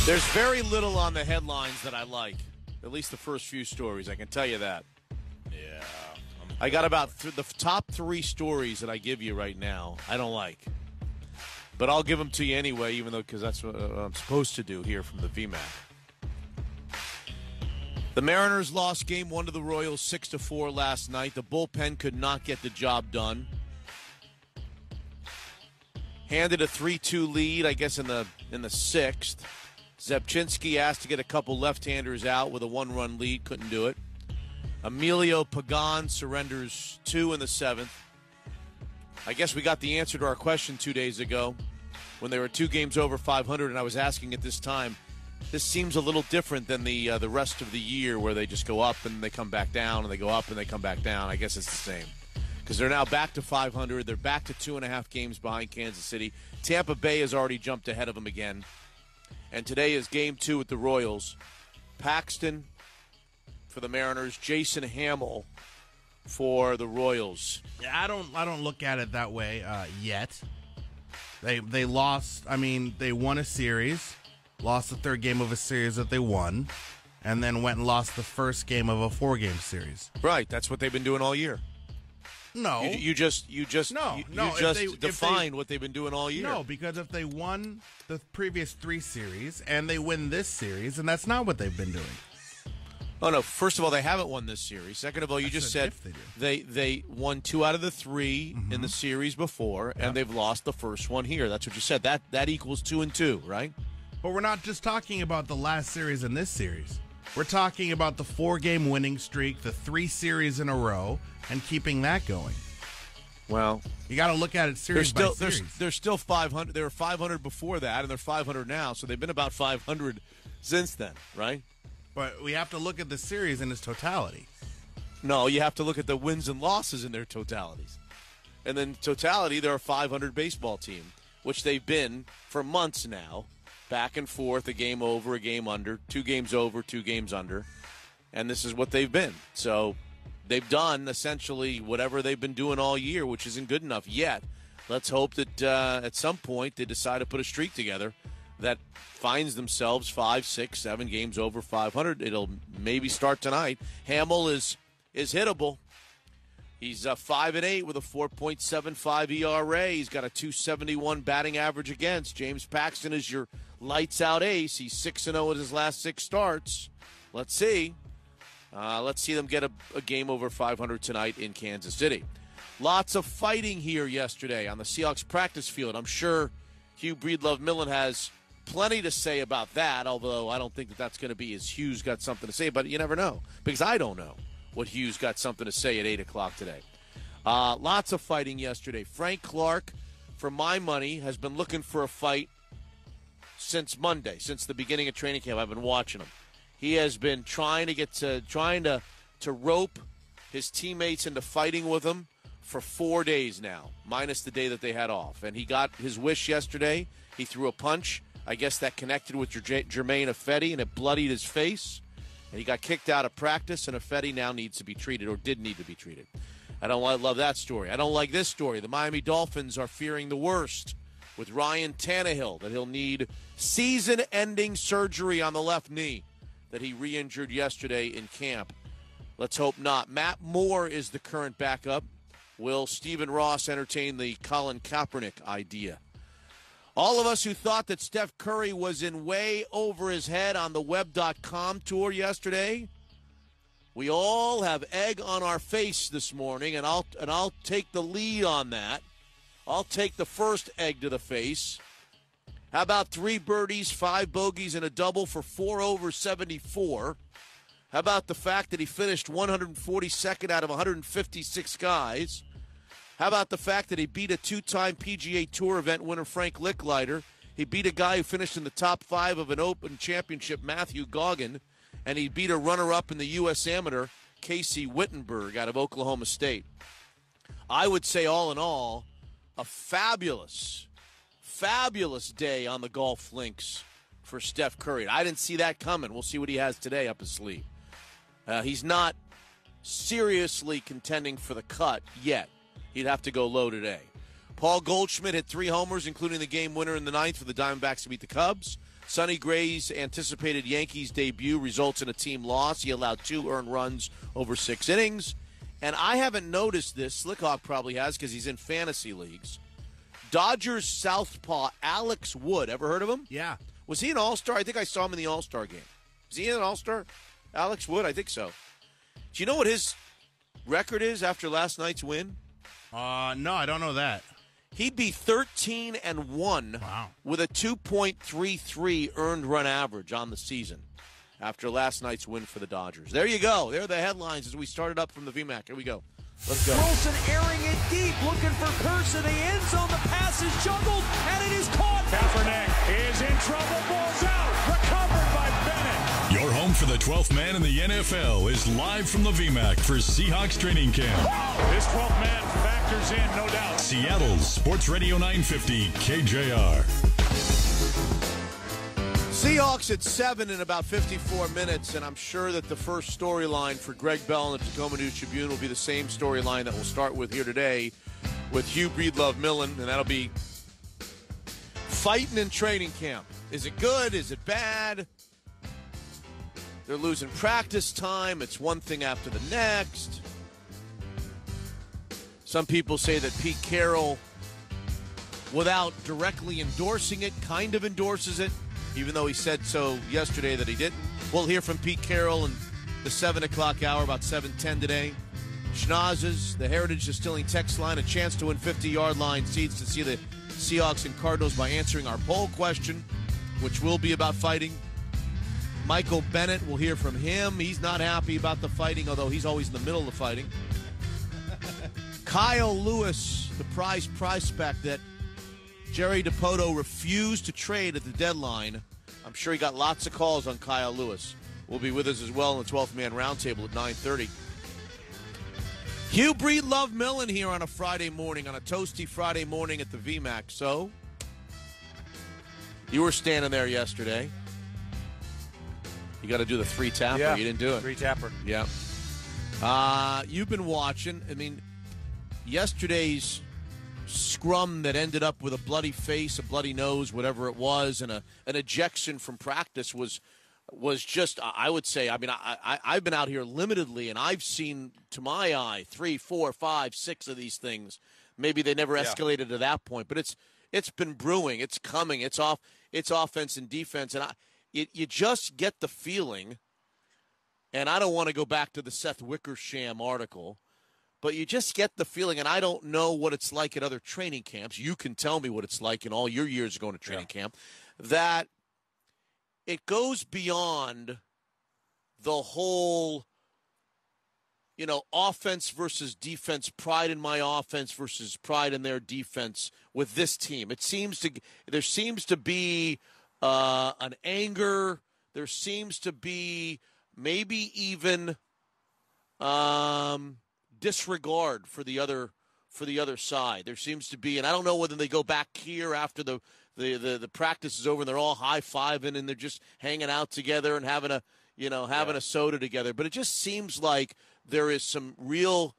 There's very little on the headlines that I like. At least the first few stories, I can tell you that. Yeah. I got about the top 3 stories that I give you right now I don't like. But I'll give them to you anyway, even though because that's what I'm supposed to do here from the VMAC. The Mariners lost Game 1 to the Royals 6-4 last night. The bullpen could not get the job done. Handed a 3-2 lead, I guess, in the 6th. Zepchinski asked to get a couple left-handers out with a 1-run lead. Couldn't do it. Emilio Pagan surrenders 2 in the 7th. I guess we got the answer to our question 2 days ago when they were 2 games over 500, and I was asking at this time, this seems a little different than the rest of the year where they just go up and they come back down and they go up and they come back down. I guess it's the same because they're now back to 500. They're back to 2.5 games behind Kansas City. Tampa Bay has already jumped ahead of them again. And today is Game 2 with the Royals. Paxton for the Mariners, Jason Hamill for the Royals. Yeah, I don't look at it that way yet. They lost. I mean, they won a series, lost the 3rd game of a series that they won, and then went and lost the 1st game of a 4-game series. Right, that's what they've been doing all year. No, you just defined what they've been doing all year. No, because if they won the previous 3 series and they win this series, and that's not what they've been doing. Oh no! First of all, they haven't won this series. Second of all, you just said they won 2 out of the 3 in the series before, and they've lost the first one here. That's what you said. That equals 2-2, right? But we're not just talking about the last series and this series. We're talking about the 4-game winning streak, the 3 series in a row, and keeping that going. Well, you got to look at it series by series. They're still 500. They were 500 before that, and they're 500 now. So they've been about 500 since then, right? But we have to look at the series in its totality. No, you have to look at the wins and losses in their totalities. And then totality, they're a 500 baseball team, which they've been for months now, back and forth, a game over, a game under, 2 games over, 2 games under. And this is what they've been. So they've done essentially whatever they've been doing all year, which isn't good enough yet. Let's hope that at some point they decide to put a streak together that finds themselves 5, 6, 7 games over 500. It'll maybe start tonight. Hamill is hittable. He's 5-8 with a 4.75 ERA. He's got a 271 batting average against. James Paxton is your lights-out ace. He's 6-0 in his last 6 starts. Let's see. Let's see them get a game over 500 tonight in Kansas City. Lots of fighting here yesterday on the Seahawks practice field. I'm sure Hugh Breedlove-Millen has plenty to say about that, although I don't think that that's going to be as Hugh's got something to say, but you never know, because I don't know what Hugh's got something to say at 8 o'clock today. Lots of fighting yesterday. Frank Clark, for my money, has been looking for a fight since Monday, since the beginning of training camp. I've been watching him. He has been trying to rope his teammates into fighting with him for 4 days now, minus the day that they had off. And he got his wish yesterday. He threw a punch. I guess that connected with Jermaine Ifedi, and it bloodied his face. And he got kicked out of practice, and Ifedi now needs to be treated, or did need to be treated. I don't love that story. I don't like this story. The Miami Dolphins are fearing the worst with Ryan Tannehill, that he'll need season-ending surgery on the left knee that he re-injured yesterday in camp. Let's hope not. Matt Moore is the current backup. Will Stephen Ross entertain the Colin Kaepernick idea? All of us who thought that Steph Curry was in way over his head on the web.com tour yesterday, we all have egg on our face this morning, and I'll take the lead on that. I'll take the first egg to the face. How about 3 birdies, 5 bogeys, and a double for 4 over 74? How about the fact that he finished 142nd out of 156 guys? How about the fact that he beat a 2-time PGA Tour event winner, Frank Licklider? He beat a guy who finished in the top 5 of an Open Championship, Matthew Goggin, and he beat a runner-up in the U.S. Amateur, Casey Wittenberg, out of Oklahoma State. I would say, all in all, a fabulous day on the golf links for Steph Curry. I didn't see that coming. We'll see what he has today up his sleeve. He's not seriously contending for the cut yet. He'd have to go low today. Paul Goldschmidt hit 3 homers, including the game winner in the 9th for the Diamondbacks to beat the Cubs. Sonny Gray's anticipated Yankees debut results in a team loss. He allowed 2 earned runs over 6 innings. And I haven't noticed this. Slickhawk probably has because he's in fantasy leagues. Dodgers southpaw Alex Wood. Ever heard of him? Yeah. Was he an All-Star? I think I saw him in the All-Star game. Is he an All-Star? Alex Wood? I think so. Do you know what his record is after last night's win? No, I don't know that. He'd be 13-1 with a 2.33 earned run average on the season after last night's win for the Dodgers. There you go. There are the headlines as we started up from the VMAC. Here we go. Let's go. Wilson airing it deep, looking for Curse in the end zone. The pass is juggled, and it is caught. Kaepernick is in trouble. Ball's out. Recovered by Bennett. Your home for the 12th man in the NFL is live from the VMAC for Seahawks training camp. This 12th man factors in, no doubt. Seattle's Sports Radio 950 KJR. Seahawks at 7 in about 54 minutes, and I'm sure that the first storyline for Greg Bell and the Tacoma News Tribune will be the same storyline that we'll start with here today with Hugh Breedlove Millen, and that'll be fighting in training camp. Is it good? Is it bad? They're losing practice time. It's one thing after the next. Some people say that Pete Carroll, without directly endorsing it, kind of endorses it, even though he said so yesterday that he didn't. We'll hear from Pete Carroll in the 7 o'clock hour, about 7:10 today. Schnozzes, the Heritage Distilling text line, a chance to win 50-yard line seats to see the Seahawks and Cardinals by answering our poll question, which will be about fighting. Michael Bennett, we'll hear from him. He's not happy about the fighting, although he's always in the middle of the fighting. Kyle Lewis, the prize prospect that Jerry DiPoto refused to trade at the deadline. I'm sure he got lots of calls on Kyle Lewis. Will be with us as well in the 12th Man Roundtable at 9:30. Hugh Breedlove Millen here on a Friday morning, on a toasty Friday morning at the VMAC. So, you were standing there yesterday. You got to do the 3-tapper. Yeah, You didn't do it. 3-tapper. Yeah. You've been watching. I mean, yesterday's scrum that ended up with a bloody face, a bloody nose, whatever it was, and an ejection from practice was just, I would say, I mean, I've been out here limitedly, and I've seen, to my eye, 3, 4, 5, 6 of these things. Maybe they never escalated to that point, but it's been brewing. It's coming. It's offense and defense, and you just get the feeling, and I don't want to go back to the Seth Wickersham article, but you just get the feeling, and I don't know what it's like at other training camps. You can tell me what it's like in all your years going to training camp, that it goes beyond the whole, offense versus defense, pride in my offense versus pride in their defense with this team. There seems to be an anger. There seems to be maybe even disregard for the other side. There seems to be, and I don't know whether they go back here after the practice is over and they're all high-fiving and they're just hanging out together and having a soda together. But it just seems like there is some real,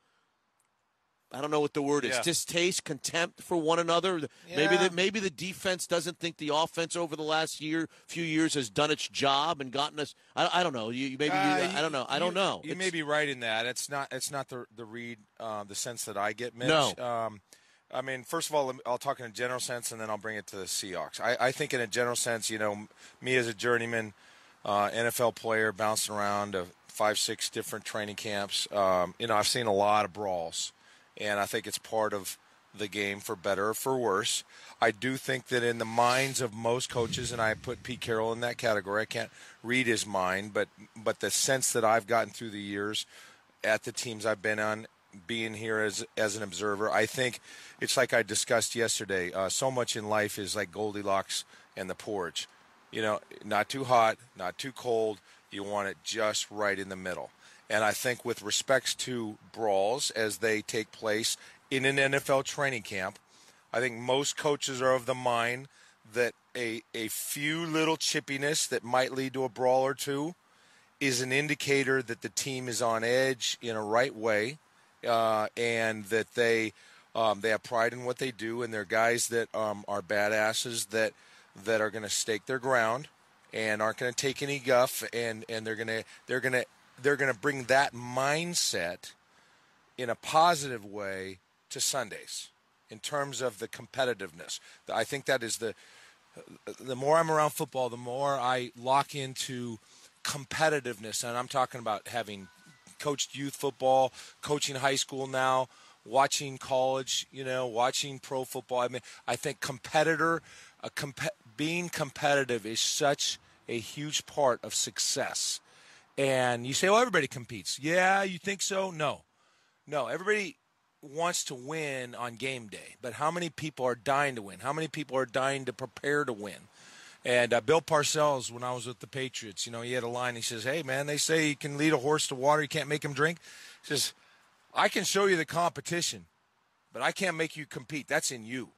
I don't know what the word is, distaste, contempt for one another. Yeah. Maybe the defense doesn't think the offense over the last few years has done its job and gotten us. I don't know. I don't know. I don't know. You may be right in that. It's not the read, the sense that I get, Mitch. No. I mean, first of all, I'll talk in a general sense, and then I'll bring it to the Seahawks. I think in a general sense, me as a journeyman NFL player bouncing around to 5-6 different training camps, I've seen a lot of brawls, and I think it's part of the game for better or for worse. I do think that in the minds of most coaches, and I put Pete Carroll in that category, I can't read his mind, but the sense that I've gotten through the years at the teams I've been on, being here as an observer, I think it's like I discussed yesterday. So much in life is like Goldilocks and the porridge. Not too hot, not too cold. You want it just right in the middle. And I think with respects to brawls as they take place in an NFL training camp, I think most coaches are of the mind that a few little chippiness that might lead to a brawl or two is an indicator that the team is on edge in a right way. And that they have pride in what they do, and they're guys that are badasses that are going to stake their ground and aren't going to take any guff, and they're going to bring that mindset in a positive way to Sundays in terms of the competitiveness. I think that is the more I'm around football, the more I lock into competitiveness, and I'm talking about having coached youth football, coaching high school now, watching college, watching pro football. I mean, I think being competitive is such a huge part of success. And you say, well, everybody competes. Yeah, you think so? No, everybody wants to win on game day, but how many people are dying to win? How many people are dying to prepare to win? And Bill Parcells, when I was with the Patriots, he had a line. He says, hey, man, they say you can lead a horse to water. You can't make him drink. He says, I can show you the competition, but I can't make you compete. That's in you,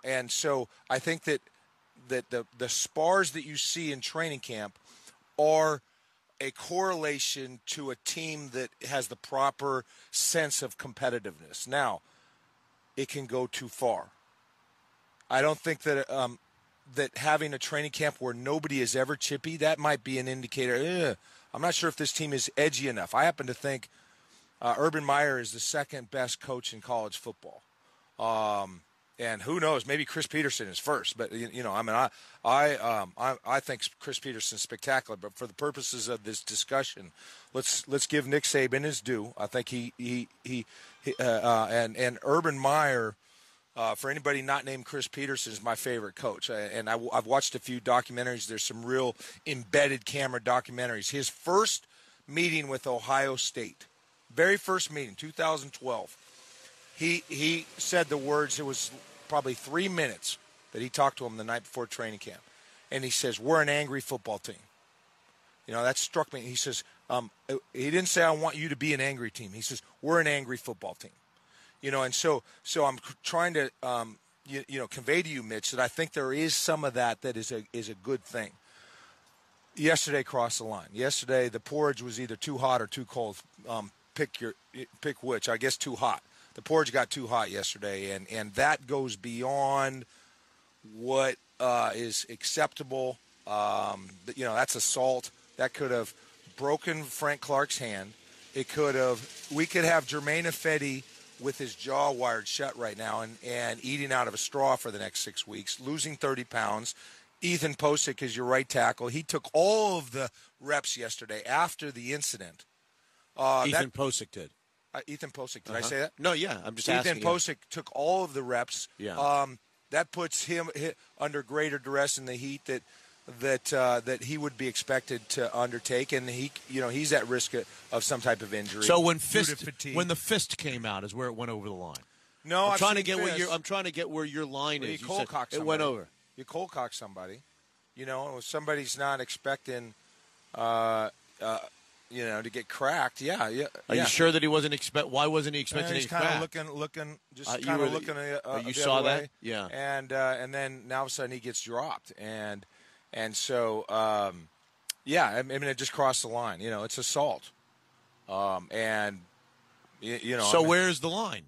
And so I think that the spars that you see in training camp are a correlation to a team that has the proper sense of competitiveness. Now, it can go too far. I don't think that that having a training camp where nobody is ever chippy, that might be an indicator. I'm not sure if this team is edgy enough. I happen to think Urban Meyer is the second best coach in college football. And who knows, maybe Chris Peterson is first. But, I think Chris Peterson's spectacular. But for the purposes of this discussion, let's give Nick Saban his due. I think and Urban Meyer, for anybody not named Chris Peterson, is my favorite coach. And I've watched a few documentaries. There's some real embedded camera documentaries. His first meeting with Ohio State, very first meeting, 2012, he said the words, it was probably 3 minutes that he talked to him the night before training camp. And he says, we're an angry football team. That struck me. He says, he didn't say, I want you to be an angry team. He says, we're an angry football team. And so I'm trying to, convey to you, Mitch, that I think there is some of that is a good thing. Yesterday crossed the line. Yesterday the porridge was either too hot or too cold. Pick which. I guess too hot. The porridge got too hot yesterday, and that goes beyond what is acceptable. That's assault. That could have broken Frank Clark's hand. We could have Jermaine Ifedi with his jaw wired shut right now and eating out of a straw for the next 6 weeks, losing 30 pounds. Ethan Posick is your right tackle. He took all of the reps yesterday after the incident. Ethan Posick did. Ethan Posick, did I say that? No, yeah, I'm just asking. Ethan Posick took all of the reps. Yeah. That puts him under greater duress in the heat that he would be expected to undertake, and he's at risk of some type of injury. So when the fist came out is where it went over the line. No, I'm trying to get where your line is. You cold cock somebody. It went over. You cold cock somebody. If somebody's not expecting to get cracked. Yeah. Are you sure that he wasn't why wasn't he expecting he's to get cracked? looking you saw that? Way. Yeah. And then now all of a sudden he gets dropped. And so, I mean, it just crossed the line. It's assault. So where's the line?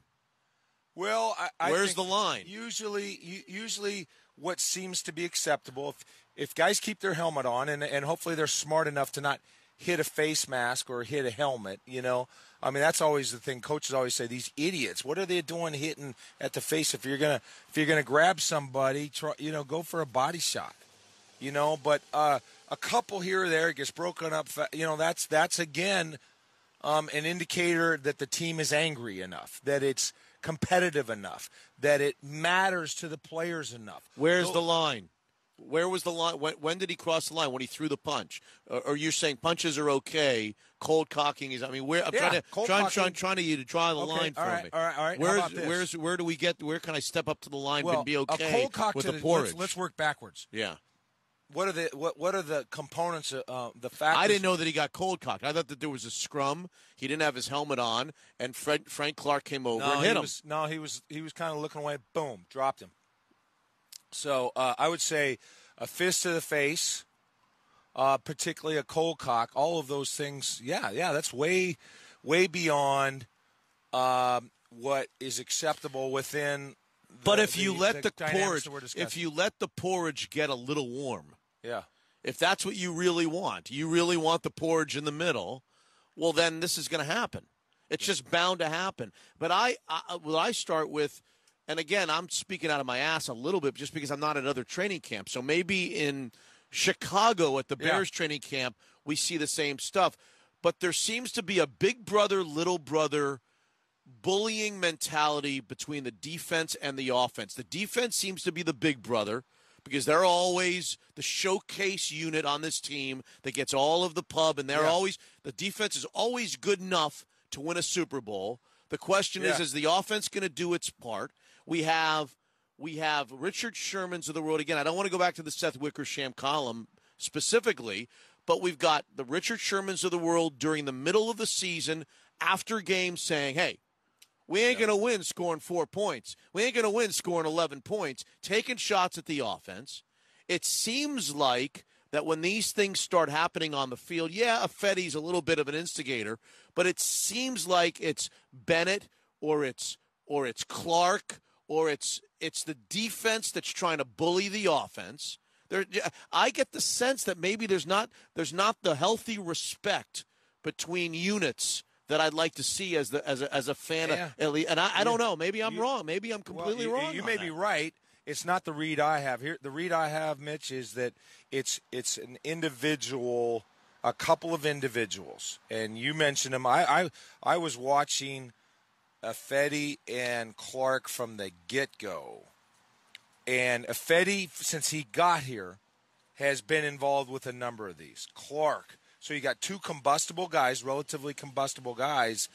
Well, I where's think the line? Usually what seems to be acceptable, if guys keep their helmet on and hopefully they're smart enough to not hit a face mask or hit a helmet, I mean, that's always the thing. Coaches always say, these idiots, what are they doing hitting at the face? If you're gonna grab somebody, go for a body shot. But a couple here or there, it gets broken up. That's again an indicator that the team is angry enough, that it's competitive enough, that it matters to the players enough. Where's the line? Where was the line? When did he cross the line? When he threw the punch? Or you're saying punches are okay? Cold cocking is. I mean, where? I'm trying to you to draw the line for me. All right. Where do we get? Where can I step up to the line and be okay a cold cock with to the porridge? Let's work backwards. Yeah. What are the components of the factors? I didn't know that he got cold cocked. I thought that there was a scrum. He didn't have his helmet on, and Frank Clark came over and hit him. He was kind of looking away. Boom, dropped him. So I would say a fist to the face, particularly a cold cock. All of those things. Yeah, that's way beyond what is acceptable within. But if you let the porridge get a little warm. Yeah. If that's what you really want the porridge in the middle, well, then this is going to happen. It's just bound to happen. But I start with, and again, I'm speaking out of my ass a little bit just because I'm not at other training camps. So maybe in Chicago at the Bears training camp, we see the same stuff. But there seems to be a big brother, little brother bullying mentality between the defense and the offense. The defense seems to be the big brother because they're always the showcase unit on this team that gets all of the pub, and the defense is always good enough to win a Super Bowl. The question is the offense going to do its part? We have Richard Shermans of the world. Again, I don't want to go back to the Seth Wickersham column specifically, but we've got the Richard Shermans of the world during the middle of the season after games saying, hey, we ain't going to win scoring 4 points. We ain't going to win scoring 11 points, taking shots at the offense. It seems like that when these things start happening on the field, Affetti's a little bit of an instigator, but it seems like it's Bennett or it's Clark or it's the defense that's trying to bully the offense. I get the sense that maybe there's not the healthy respect between units that I'd like to see as a fan of Ellie. And I don't know. Maybe I'm wrong. Maybe I'm completely wrong. You may be right. It's not the read I have here. The read I have, Mitch, is that it's an individual, a couple of individuals, and you mentioned them. I was watching Affetti and Clark from the get-go, and Affetti, since he got here, has been involved with a number of these. Clark. So you got two combustible guys, relatively combustible guys.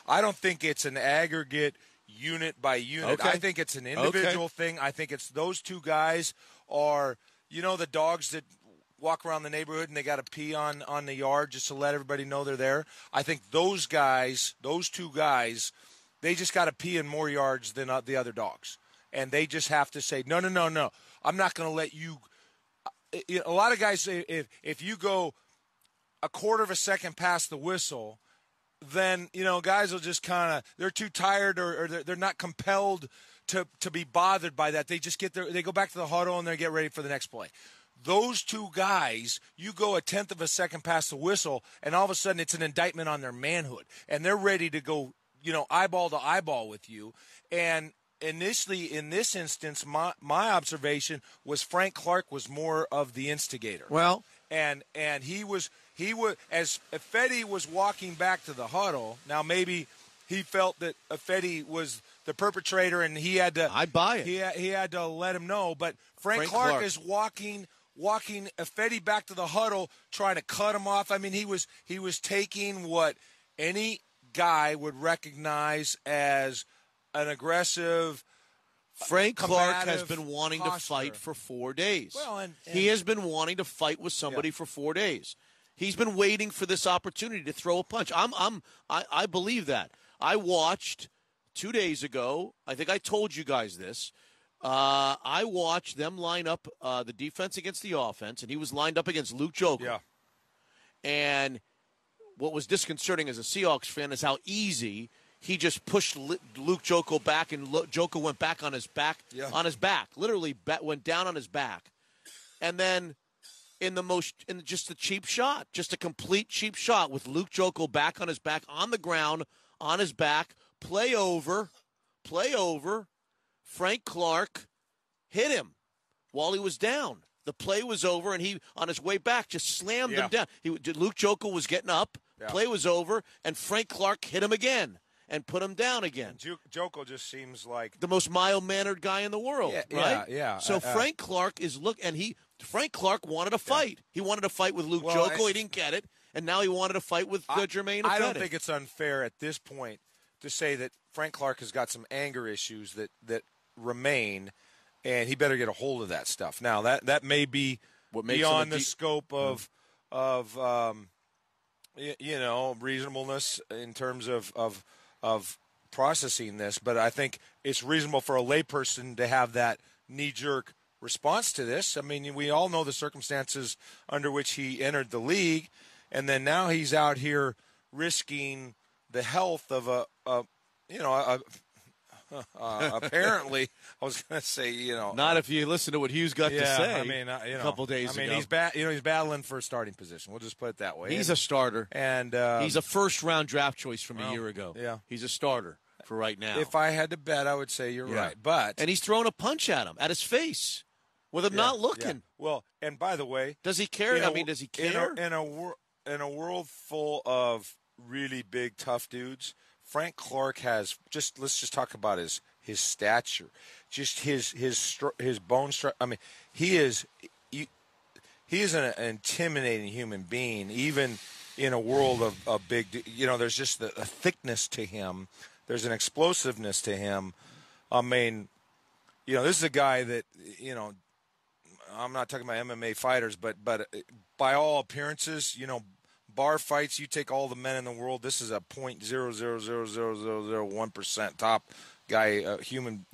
I don't think it's an aggregate unit by unit. Okay. I think it's an individual thing. I think it's those two guys are, the dogs that walk around the neighborhood and they got to pee on the yard just to let everybody know they're there. I think those two guys, they just got to pee in more yards than the other dogs. And they just have to say, no. I'm not going to let you. A lot of guys say if you go a quarter of a second past the whistle, then, guys will just they're too tired or they're not compelled to be bothered by that. They just they go back to the huddle and they get ready for the next play. Those two guys, you go a tenth of a second past the whistle, and all of a sudden it's an indictment on their manhood, and they're ready to go, eyeball to eyeball with you. And initially, in this instance, my observation was Frank Clark was more of the instigator. Well, and he was as Affetti was walking back to the huddle. Now maybe he felt that Affetti was the perpetrator, and he had to. I buy it. He had to let him know. But Frank Clark is walking Affetti back to the huddle, trying to cut him off. I mean, he was taking what any guy would recognize as an aggressive. Frank Clark has been wanting to fight for 4 days. Well, and he has been wanting to fight with somebody for 4 days. He's been waiting for this opportunity to throw a punch. I believe that. I watched 2 days ago. I think I told you guys this. I watched them line up the defense against the offense, and he was lined up against Luke Jokel. Yeah. And what was disconcerting as a Seahawks fan is how easy he just pushed Luke Jokel back, and Jokel went back on his back. Yeah. On his back, literally went down on his back, and then in just a cheap shot, just a complete cheap shot with Luke Jokel back on his back on the ground on his back. Play over. Frank Clark hit him while he was down. The play was over, and he on his way back just slammed him down. Luke Jokel was getting up. Yeah. Play was over, and Frank Clark hit him again and put him down again. Jokel just seems like the most mild-mannered guy in the world, right? Yeah. So Frank Clark Frank Clark wanted a fight. He wanted to fight with Luke Jokel. He didn't get it, and now he wanted to fight with Jermaine Affetti. I don't think it's unfair at this point to say that Frank Clark has got some anger issues that remain, and he better get a hold of that stuff. Now that may be beyond the scope of reasonableness in terms of processing this, but I think it's reasonable for a layperson to have that knee-jerk response to this. I mean, we all know the circumstances under which he entered the league, and then now he's out here risking the health of Apparently, I was going to say, not if you listen to what Hughes got to say. I mean, a couple days ago. He's battling for a starting position. We'll just put it that way. He's a starter, and he's a first-round draft choice from a year ago. Yeah, he's a starter for right now. If I had to bet, I would say you're right. And he's throwing a punch at him, at his face, with him not looking. Yeah. Well, and by the way, does he care? Does he care? In a world full of really big, tough dudes, Frank Clark has let's just talk about his stature, just his bone structure. I mean, he is an intimidating human being, even in a world of big. There's just a thickness to him. There's an explosiveness to him. I mean, this is a guy that I'm not talking about MMA fighters, but by all appearances, bar fights, you take all the men in the world, this is a 0.0000001% top guy, human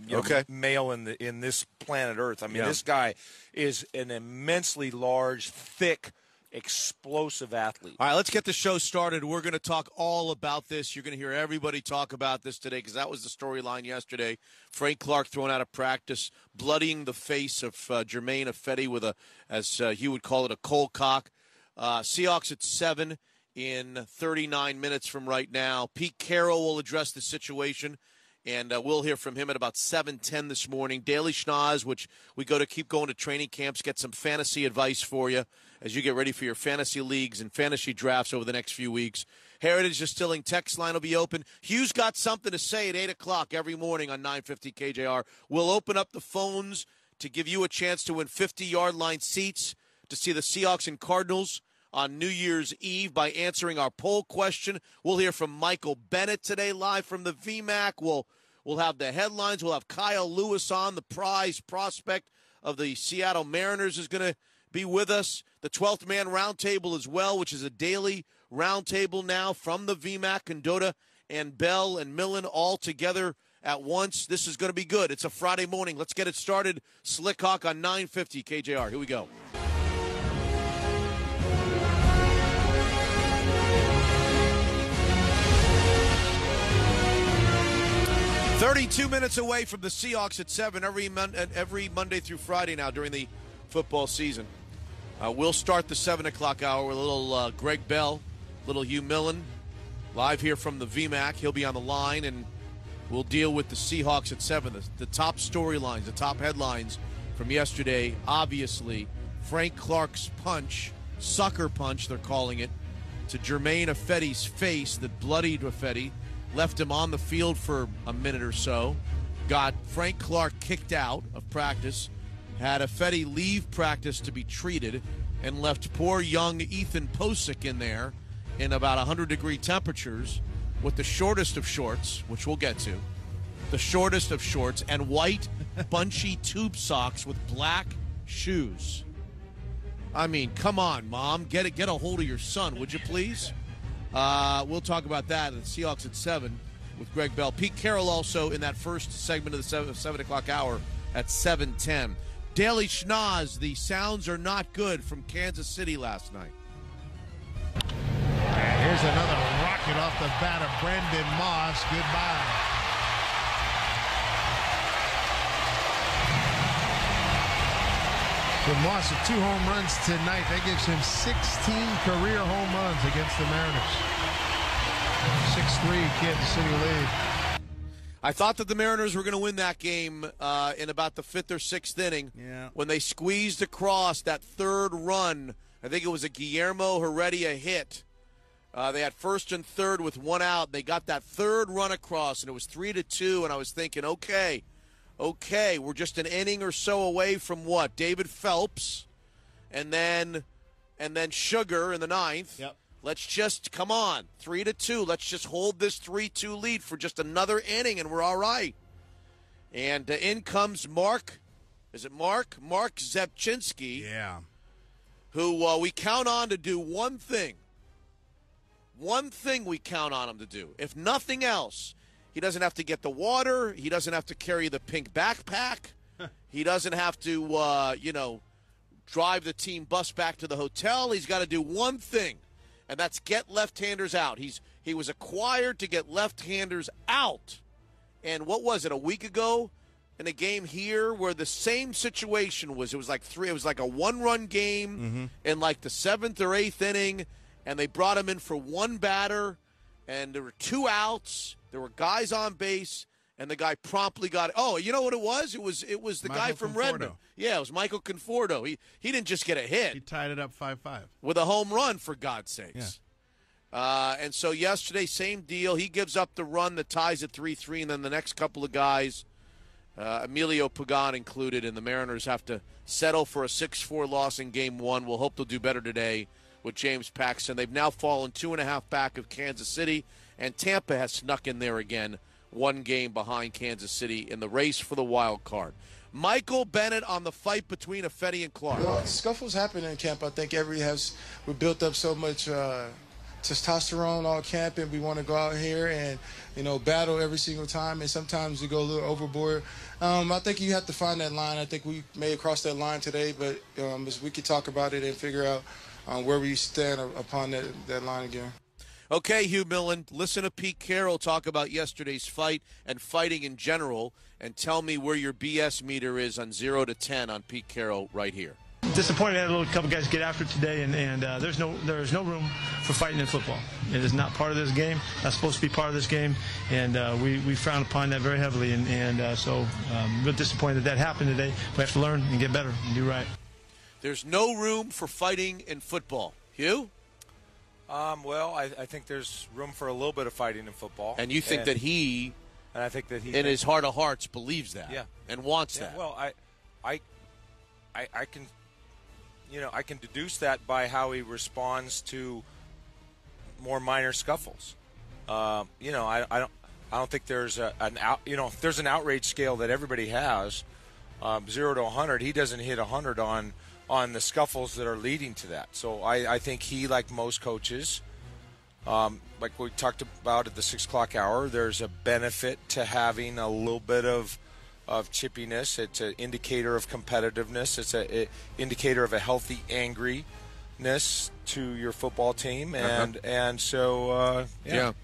male in this planet Earth. I mean, this guy is an immensely large, thick, explosive athlete. All right, let's get the show started. We're going to talk all about this. You're going to hear everybody talk about this today because that was the storyline yesterday. Frank Clark thrown out of practice, bloodying the face of Jermaine Ifedi with as he would call it, a cold cock. Seahawks at 7 in 39 minutes from right now. Pete Carroll will address the situation, and we'll hear from him at about 7:10 this morning. Daily Schnoz, which we keep going to training camps, get some fantasy advice for you as you get ready for your fantasy leagues and fantasy drafts over the next few weeks. Heritage Distilling text line will be open. Hughes got something to say at 8 o'clock every morning on 950 KJR. We'll open up the phones to give you a chance to win 50-yard line seats to see the Seahawks and Cardinals on New Year's Eve by answering our poll question. We'll hear from Michael Bennett today live from the VMAC. We'll have the headlines. We'll have Kyle Lewis on, the prize prospect of the Seattle Mariners, is going to be with us. The 12th Man Roundtable as well, which is a daily roundtable now from the VMAC, Condotta and Bell and Millen all together at once. This is going to be good. It's a Friday morning. Let's get it started. Slick Hawk on 950 KJR. Here we go. $32 minutes away from the Seahawks at 7 every Monday through Friday now during the football season. We'll start the 7 o'clock hour with a little Greg Bell, little Hugh Millen, live here from the VMAC. He'll be on the line, and we'll deal with the Seahawks at 7. The top storylines, the top headlines from yesterday, obviously, Frank Clark's punch, sucker punch they're calling it, to Jermaine Ifedi's face that bloodied Ifedi, left him on the field for a minute or so, got Frank Clark kicked out of practice, had Ifedi leave practice to be treated, and left poor young Ethan Posick in there in about 100-degree temperatures with the shortest of shorts, which we'll get to, the shortest of shorts, and white bunchy tube socks with black shoes. I mean, come on, Mom. Get a hold of your son, would you please? We'll talk about that at the Seahawks at 7 with Greg Bell. Pete Carroll also in that first segment of the 7 o'clock hour at 7:10. Daily Schnoz, the sounds are not good from Kansas City last night. And here's another rocket off the bat of Brandon Moss. Goodbye. With Moss with 2 home runs tonight, that gives him 16 career home runs against the Mariners. 6-3 Kansas City lead. I thought that the Mariners were going to win that game in about the 5th or 6th inning when they squeezed across that third run. I think it was a Guillermo Heredia hit. They had first and third with 1 out. They got that third run across, and it was 3-2, and I was thinking, okay, we're just an inning or so away from what? David Phelps and then Sugar in the 9th. Yep. Let's just, come on, 3-2. Let's just hold this 3-2 lead for just another inning, and we're all right. And in comes Mark. Is it Mark? Mark Zepchinski. Yeah. Who we count on to do one thing. One thing we count on him to do. If nothing else, he doesn't have to get the water. He doesn't have to carry the pink backpack. He doesn't have to, drive the team bus back to the hotel. He's got to do one thing, and that's get left-handers out. He was acquired to get left-handers out, And what was it, a week ago in a game here where the same situation was? It was like a one-run game in like the 7th or 8th inning, and they brought him in for one batter, and there were 2 outs. There were guys on base, and the guy promptly got it. Oh, you know what it was? It was the guy from Redmond. Yeah, it was Michael Conforto. He didn't just get a hit. He tied it up 5-5. With a home run, for God's sakes. Yeah. And so yesterday, same deal. He gives up the run that ties at 3-3, and then the next couple of guys, Emilio Pagan included, and the Mariners have to settle for a 6-4 loss in Game 1. We'll hope they'll do better today with James Paxton. They've now fallen 2.5 back of Kansas City, and Tampa has snuck in there again, 1 game behind Kansas City in the race for the wild card. Michael Bennett on the fight between Affetti and Clark. Well, scuffles happen in camp. I think we built up so much testosterone all camp, and we want to go out here and, battle every single time, and sometimes we go a little overboard. I think you have to find that line. I think we may have crossed that line today, but we could talk about it and figure out where we stand upon that line again. Okay, Hugh Millen, listen to Pete Carroll talk about yesterday's fight and fighting in general, and tell me where your BS meter is on 0 to 10 on Pete Carroll right here. Disappointed I had a couple guys get after it today, and there's no room for fighting in football. It is not part of this game. Not supposed to be part of this game, and we frown upon that very heavily. So real disappointed that happened today. We have to learn and get better and do right. There's no room for fighting in football. Hugh? Well, I think there's room for a little bit of fighting in football. And you think that he, and I think that he, in his heart of hearts, believes that, and wants that. Well, I can, I can deduce that by how he responds to more minor scuffles. I don't think there's there's an outrage scale that everybody has, 0 to 100. He doesn't hit 100 on the scuffles that are leading to that. So I think he, like most coaches, like we talked about at the 6 o'clock hour, there's a benefit to having a little bit of chippiness. It's an indicator of competitiveness. It's an indicator of a healthy angriness to your football team, and so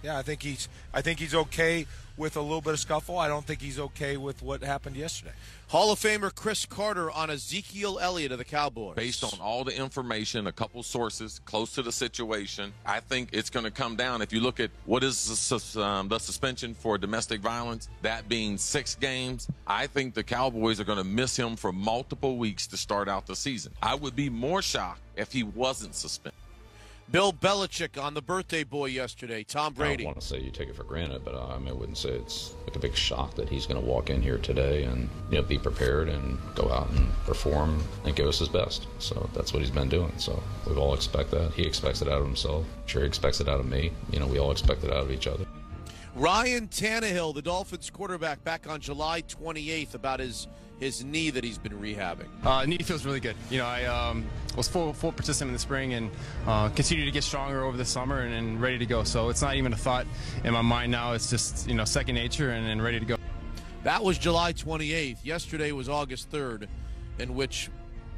I think he's okay with a little bit of scuffle. I don't think he's okay with what happened yesterday. Hall of Famer Chris Carter on Ezekiel Elliott of the Cowboys. Based on all the information, a couple sources close to the situation, I think it's going to come down. If you look at what is the suspension for domestic violence, that being 6 games, I think the Cowboys are going to miss him for multiple weeks to start out the season. I would be more shocked if he wasn't suspended. Bill Belichick on the birthday boy yesterday. Tom Brady. I don't want to say you take it for granted, but I wouldn't say it's like a big shock that he's going to walk in here today and be prepared and go out and perform and give us his best. So that's what he's been doing. So we all expect that. He expects it out of himself. I'm sure he expects it out of me. We all expect it out of each other. Ryan Tannehill, the Dolphins quarterback, back on July 28th about his knee that he's been rehabbing. Knee feels really good. I was full participant in the spring and continue to get stronger over the summer and ready to go. So it's not even a thought in my mind now. It's just, second nature and ready to go. That was July 28th. Yesterday was August 3rd, in which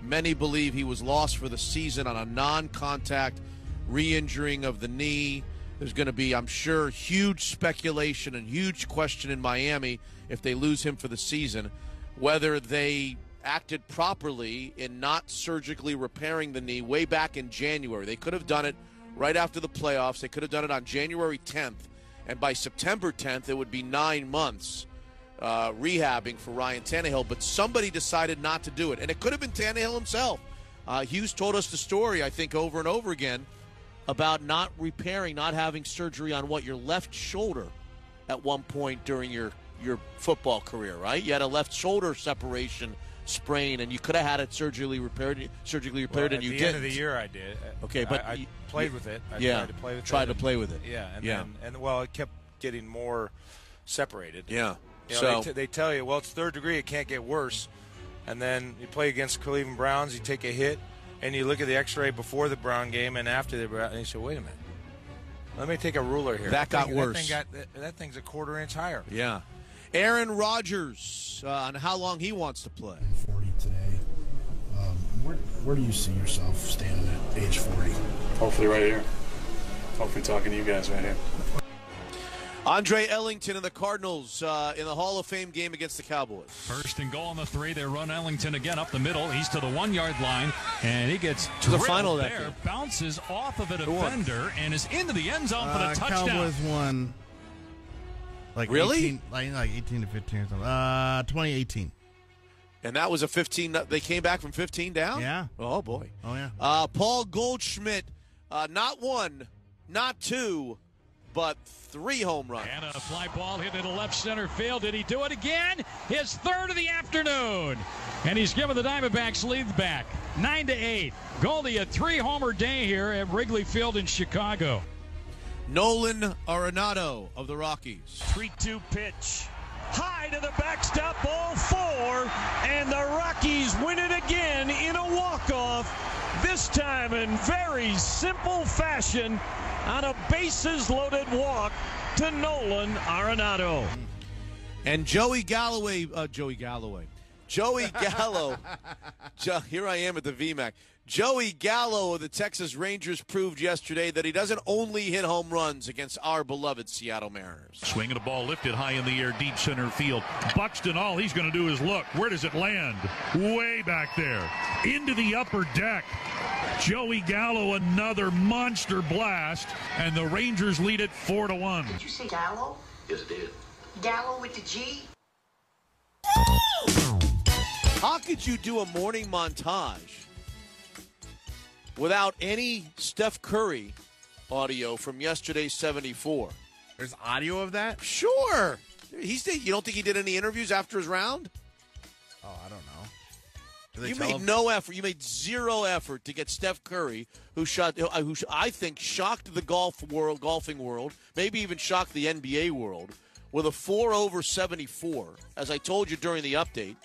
many believe he was lost for the season on a non-contact re-injuring of the knee. There's going to be, I'm sure, huge speculation and huge question in Miami if they lose him for the season, whether they acted properly in not surgically repairing the knee way back in January. They could have done it right after the playoffs. They could have done it on January 10th, and by September 10th, it would be 9 months rehabbing for Ryan Tannehill, but somebody decided not to do it, and it could have been Tannehill himself. Hughes told us the story, I think, over and over again about not repairing, not having surgery on your left shoulder at one point during your football career, right? You had a left shoulder separation sprain, and you could have had it surgically repaired, and you didn't. At the end of the year, I did. Okay, but I played with it. I tried to play with it. Yeah, and it kept getting more separated. Yeah. They tell you, it's third degree, it can't get worse. And then you play against Cleveland Browns, you take a hit, and you look at the X-ray before the Brown game and after the Brown, and you say, wait a minute. Let me take a ruler here. That got worse. That thing's a quarter inch higher. Yeah. Aaron Rodgers on how long he wants to play. 40 today. Where do you see yourself standing at age 40? Hopefully right here. Hopefully talking to you guys right here. Andre Ellington and the Cardinals in the Hall of Fame game against the Cowboys. First and goal on the 3. They run Ellington again up the middle. He's to the 1-yard line, and he gets the final there. game. Bounces off of a defender and is into the end zone for the touchdown. Cowboys won. Like really? 18, like 18 to 15 or something. 2018. And that was a 15. They came back from 15 down? Yeah. Oh, boy. Oh, yeah. Paul Goldschmidt, not 1, not 2, but 3 home runs. And a fly ball hit into left center field. Did he do it again? His third of the afternoon. And he's given the Diamondbacks lead back, 9-8. Goldie, a 3-homer day here at Wrigley Field in Chicago. Nolan Arenado of the Rockies. 3-2 pitch. High to the backstop, ball 4, and the Rockies win it again in a walk-off, this time in very simple fashion on a bases-loaded walk to Nolan Arenado. And Joey Gallo. Here I am at the VMAC. Joey Gallo of the Texas Rangers proved yesterday that he doesn't only hit home runs against our beloved Seattle Mariners. Swinging a ball lifted high in the air, deep center field. Buxton, all he's going to do is look. Where does it land? Way back there. Into the upper deck. Joey Gallo, another monster blast, and the Rangers lead it 4-1. Did you say Gallo? Yes, it did. Gallo with the G? How could you do a morning montage without any Steph Curry audio from yesterday's 74? There's audio of that? Sure. You don't think he did any interviews after his round? Oh, I don't know. You made no effort. You made zero effort to get Steph Curry, who I think shocked the golfing world, maybe even shocked the NBA world, with a 4 over 74. As I told you during the update,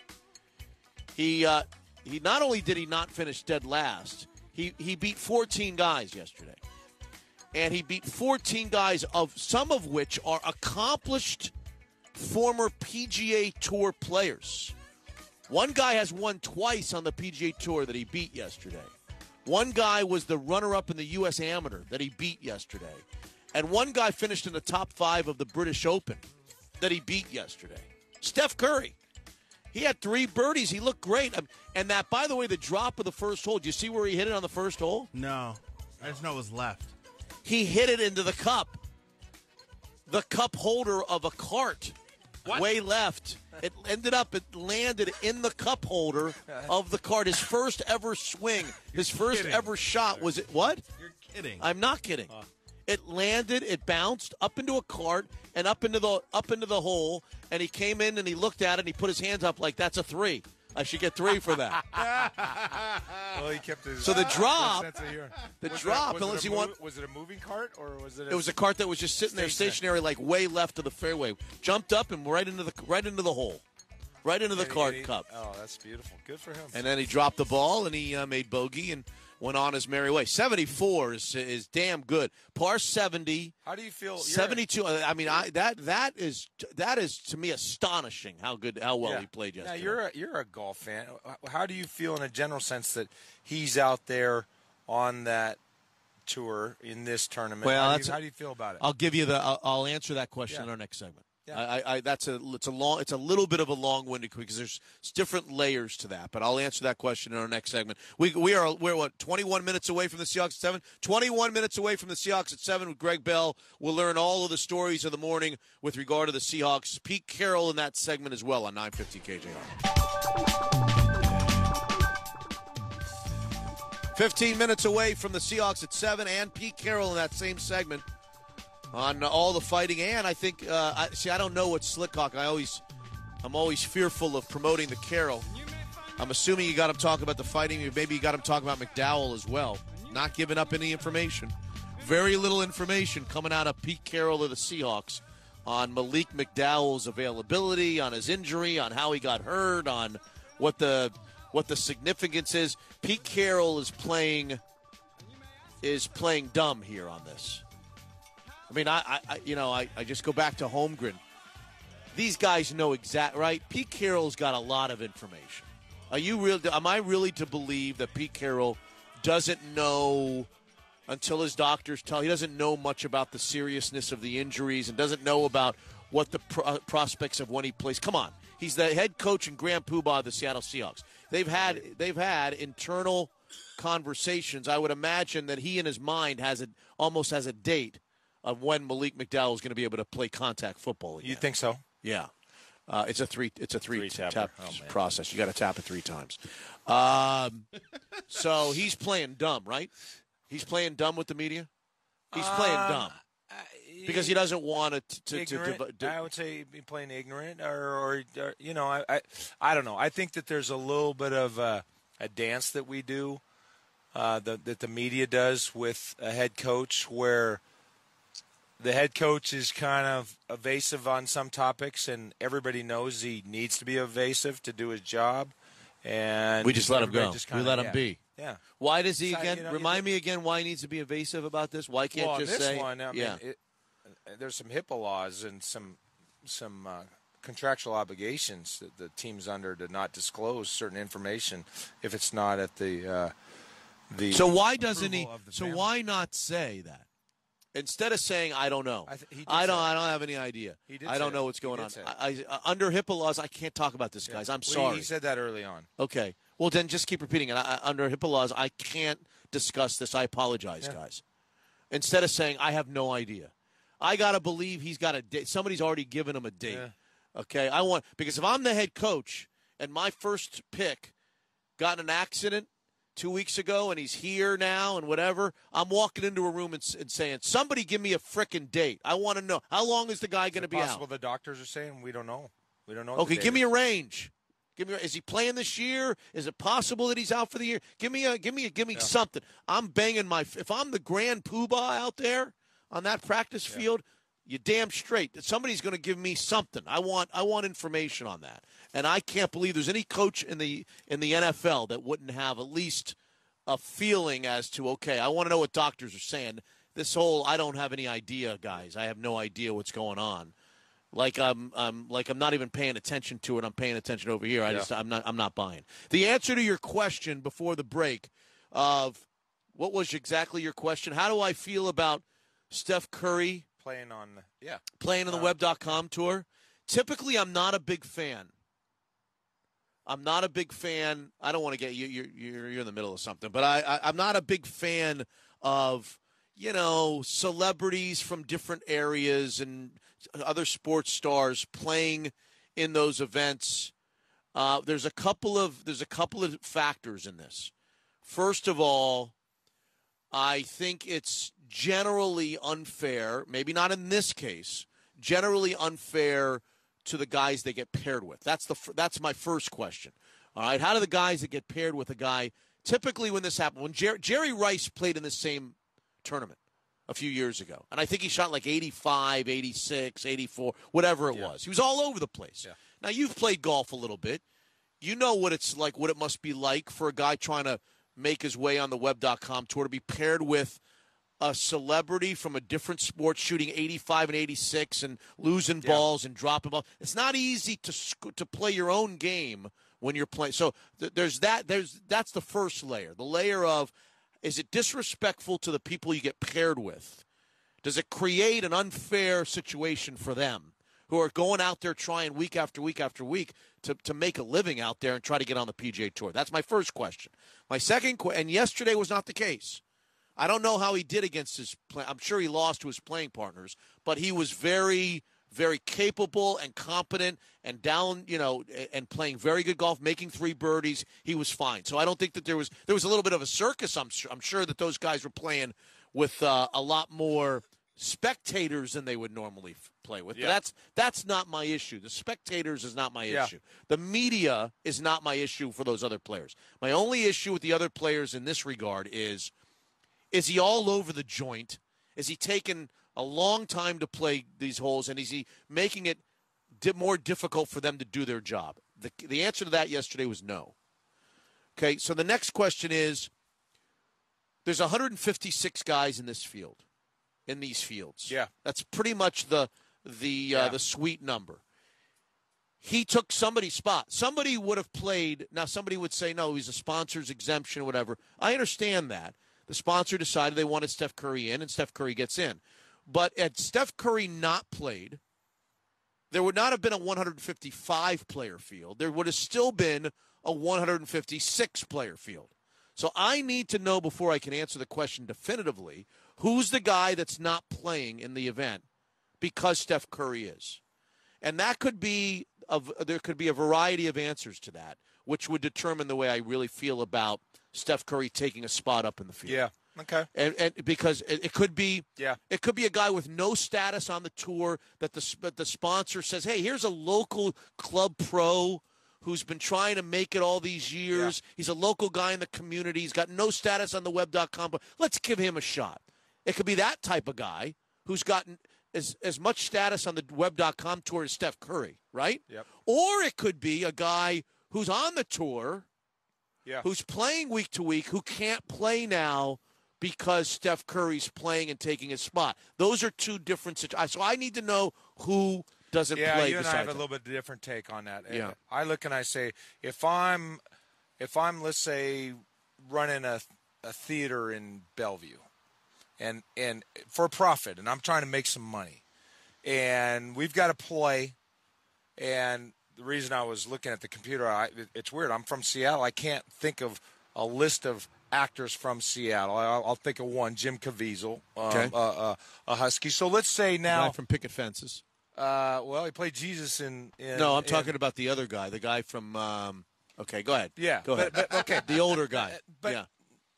he not only did he not finish dead last, he beat 14 guys yesterday. And he beat 14 guys, of some of which are accomplished former PGA Tour players. One guy has won twice on the PGA Tour that he beat yesterday. One guy was the runner-up in the U.S. Amateur that he beat yesterday. And one guy finished in the top 5 of the British Open that he beat yesterday. Steph Curry. He had 3 birdies. He looked great. And that, by the way, the drop of the first hole, do you see where he hit it on the first hole? No. I just know it was left. He hit it into the cup. The cup holder of a cart. What? Way left. It landed in the cup holder of the cart. His first ever swing, his first ever shot was it. What? You're kidding. I'm not kidding. It landed, it bounced up into a cart and up into the hole, and he came in and he looked at it and he put his hands up like, that's a 3. I should get 3 for that. Well, he kept his. So the drop, was it a moving cart or was it? It was a cart that was just sitting there stationary, like way left of the fairway. Jumped up and right into the hole, right into the cart cup. Oh, that's beautiful. Good for him. And then he dropped the ball and he made bogey and went on his merry way. 74 is damn good. Par 70. How do you feel? 72. I mean, that is to me astonishing how well he played yesterday. Now you're a golf fan. How do you feel in a general sense that he's out there on that tour in this tournament? Well, how do you feel about it? I'll answer that question in our next segment. Yeah. It's a little bit of a long-winded because there's different layers to that, but I'll answer that question in our next segment. We're 21 minutes away from the Seahawks at 7. 21 minutes away from the Seahawks at 7 with Greg Bell. We'll learn all of the stories of the morning with regard to the Seahawks. Pete Carroll in that segment as well on 950 KJR. 15 minutes away from the Seahawks at 7 and Pete Carroll in that same segment on all the fighting. And I think, I don't know what Slickhawk. I'm always fearful of promoting the Carroll. I'm assuming you got him talking about the fighting. Maybe you got him talking about McDowell as well. Not giving up any information. Very little information coming out of Pete Carroll of the Seahawks on Malik McDowell's availability, on his injury, on how he got hurt, on what the significance is. Pete Carroll is playing dumb here on this. I mean, I just go back to Holmgren. These guys know right? Pete Carroll's got a lot of information. Am I really to believe that Pete Carroll doesn't know until his doctors tell. He doesn't know much about the seriousness of the injuries and doesn't know about what the prospects of when he plays. Come on, he's the head coach and grand poobah of the Seattle Seahawks. They've had internal conversations. I would imagine that he in his mind almost has a date of when Malik McDowell is going to be able to play contact football again. You think so? Yeah. It's a three tap process. You got to tap it 3 times. So he's playing dumb, right? He's playing dumb with the media. He's playing dumb because he doesn't want to. I would say be playing ignorant, or you know, I don't know. I think that there's a little bit of a dance that we do, that the media does with a head coach, where the head coach is kind of evasive on some topics, and everybody knows he needs to be evasive to do his job. And we just let him go. We let him be. Yeah. Why does he again? Remind me again why he needs to be evasive about this. Why can't just say? One, I mean, there's some HIPAA laws and some contractual obligations that the team's under to not disclose certain information if it's not at the. So why doesn't he? So why not say that? Instead of saying, I don't know. I don't have any idea. I don't know what's going on. Under HIPAA laws, I can't talk about this, guys. I'm sorry. He said that early on. Okay. Well, then just keep repeating it. Under HIPAA laws, I can't discuss this. I apologize, guys. Instead of saying, I have no idea. I got to believe he's got a date. Somebody's already given him a date. Yeah. Okay? Because if I'm the head coach and my first pick got in an accident 2 weeks ago, and he's here now and whatever, I'm walking into a room and saying, somebody give me a frickin' date. I want to know. How long is the guy going to be out? Possible the doctors are saying we don't know. We don't know. Okay, give me a range. Is he playing this year? Is it possible that he's out for the year? Give me something. I'm banging if I'm the grand poobah out there on that practice field, you're damn straight that somebody's going to give me something. I want information on that. And I can't believe there's any coach in the NFL that wouldn't have at least a feeling as to, okay, I want to know what doctors are saying. This whole I don't have any idea, guys. I have no idea what's going on. Like I'm not even paying attention to it. I'm paying attention over here. I'm not buying. The answer to your question before the break of what was exactly your question? How do I feel about Steph Curry playing on the web.com tour? Typically, I'm not a big fan. I'm not a big fan. I don't want to get you. You're in the middle of something, but I'm not a big fan of celebrities from different areas and other sports stars playing in those events. There's a couple of factors in this. First of all, I think it's generally unfair. Maybe not in this case. Generally unfair to the guys they get paired with. That's my first question. All right, how do the guys that get paired with a guy typically when this happened? When Jerry Rice played in the same tournament a few years ago, and I think he shot like 85, 86, 84, whatever it was. He was all over the place. Yeah. Now you've played golf a little bit. You know what it's like, what it must be like for a guy trying to make his way on the web.com tour to be paired with a celebrity from a different sport shooting 85 and 86 and losing balls and dropping balls. It's not easy to play your own game when you're playing. So that's the first layer. The layer of, is it disrespectful to the people you get paired with? Does it create an unfair situation for them who are going out there trying week after week after week to make a living out there and try to get on the PGA Tour? That's my first question. My second and yesterday was not the case. I don't know how he did against I'm sure he lost to his playing partners, but he was very, very capable and competent and down, and playing very good golf, making 3 birdies. He was fine. So I don't think that there was a little bit of a circus. I'm sure that those guys were playing with a lot more spectators than they would normally play with. Yeah. But that's not my issue. The spectators is not my issue. The media is not my issue for those other players. My only issue with the other players in this regard is he all over the joint? Is he taking a long time to play these holes, and is he making it more difficult for them to do their job? The answer to that yesterday was no. Okay, so the next question is, there's 156 guys in these fields. Yeah. That's pretty much the sweet number. He took somebody's spot. Somebody would have played. Now, somebody would say, no, he's a sponsor's exemption or whatever. I understand that. The sponsor decided they wanted Steph Curry in, and Steph Curry gets in. But had Steph Curry not played, there would not have been a 155-player field. There would have still been a 156-player field. So I need to know before I can answer the question definitively, who's the guy that's not playing in the event because Steph Curry is. And that could be there could be a variety of answers to that, which would determine the way I really feel about Steph Curry taking a spot up in the field. Yeah. Okay. And because it could be Yeah. It could be a guy with no status on the tour that the sponsor says, "Hey, here's a local club pro who's been trying to make it all these years. Yeah. He's a local guy in the community. He's got no status on the web.com, but let's give him a shot." It could be that type of guy who's gotten as much status on the web.com tour as Steph Curry, right? Yep. Or it could be a guy who's on the tour, who's playing week to week, who can't play now because Steph Curry's playing and taking his spot. Those are two different situations. So I need to know who doesn't play. Yeah, you and I have him. a little bit different take on that. Yeah. I look and I say, if I'm let's say running a theater in Bellevue, and for profit, and I'm trying to make some money, and we've got to play, and the reason I was looking at the computer, it's weird. I'm from Seattle. I can't think of a list of actors from Seattle. I'll think of one, Jim Caviezel, a Husky. So let's say now, guy from Picket Fences. Well, he played Jesus in no, I'm talking about the other guy, the guy from. Okay, go ahead. Yeah, go ahead. But, okay, the older guy. But yeah.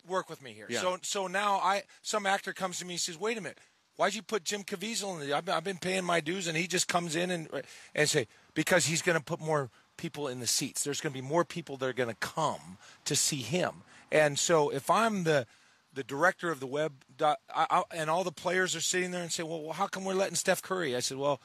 Work with me here. Yeah. So now some actor comes to me and says, "Wait a minute, why'd you put Jim Caviezel in the? I've been paying my dues, and he just comes in and say because he's going to put more people in the seats. There's going to be more people that are going to come to see him." And so if I'm the director of the web, and all the players are sitting there and say, well, how come we're letting Steph Curry? I said, well,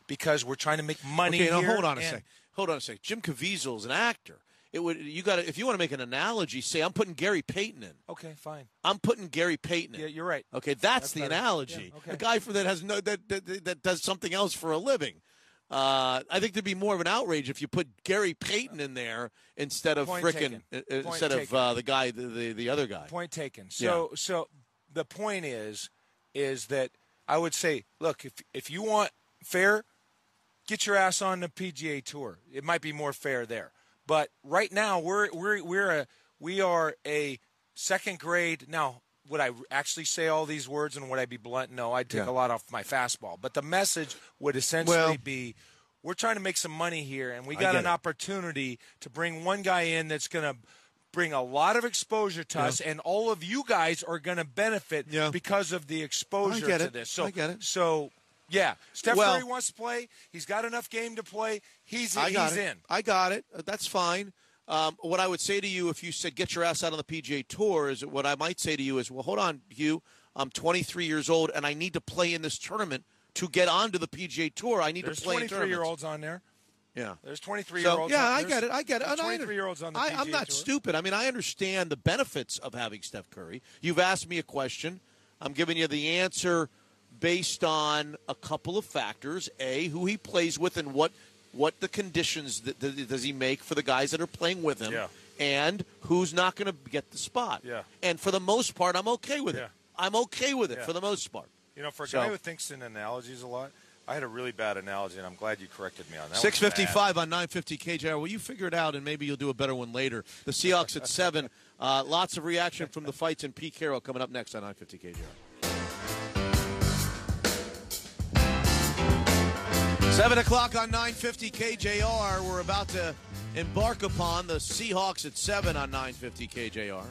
because we're trying to make money. Okay, now here. hold on a second. Hold on a second. Jim Caviezel is an actor. If you want to make an analogy, say I'm putting Gary Payton in. Okay, fine. I'm putting Gary Payton in. Yeah, you're right. Okay, that's the analogy. Yeah, okay. A guy that does something else for a living. I think there'd be more of an outrage if you put Gary Payton in there instead of the guy, the other guy. Point taken. So the point is that I would say, look, if you want fair, get your ass on the PGA Tour. It might be more fair there. But right now we are a second grade. Now, would I actually say all these words and would I be blunt? No, I'd take a lot off my fastball. But the message would essentially be, we're trying to make some money here, and we got an opportunity to bring one guy in that's going to bring a lot of exposure to us, and all of you guys are going to benefit because of the exposure to this. So, I get it. So, yeah, Steph Curry wants to play. He's got enough game to play. He's in. I got it. That's fine. What I would say to you if you said get your ass out on the PGA Tour is what I might say to you is, well, hold on, Hugh. I'm 23 years old, and I need to play in this tournament to get onto the PGA Tour. I need to play in tournaments. There's 23-year-olds on there. Yeah. There's 23-year-olds. Yeah, I get it. I get it. 23-year-olds on the PGA I'm not Tour. stupid. I mean, I understand the benefits of having Steph Curry. You've asked me a question. I'm giving you the answer based on a couple of factors. A, who he plays with and what the conditions does he make for the guys that are playing with him. Yeah. And who's not going to get the spot. Yeah. And for the most part, I'm okay with it. I'm okay with it for the most part. You know, for a guy who thinks in analogies a lot, I had a really bad analogy, and I'm glad you corrected me on that. 6:55 on 950 KJR. Well, you figure it out, and maybe you'll do a better one later. The Seahawks at 7. Lots of reaction from the fights, and Pete Carroll coming up next on 950 KJR. 7 o'clock on 950 KJR. We're about to embark upon the Seahawks at 7 on 950 KJR.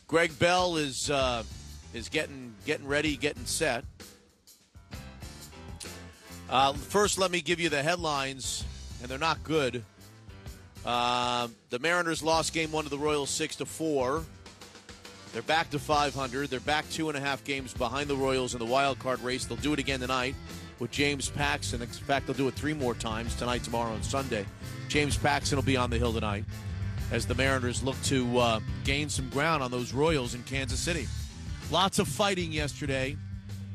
Greg Bell is getting ready, getting set. First, let me give you the headlines, and they're not good. The Mariners lost Game 1 to the Royals 6-4. They're back to 500. They're back 2.5 games behind the Royals in the wild card race. They'll do it again tonight with James Paxton. In fact, they'll do it 3 more times, tonight, tomorrow, and Sunday. James Paxton will be on the hill tonight as the Mariners look to gain some ground on those Royals in Kansas City. Lots of fighting yesterday,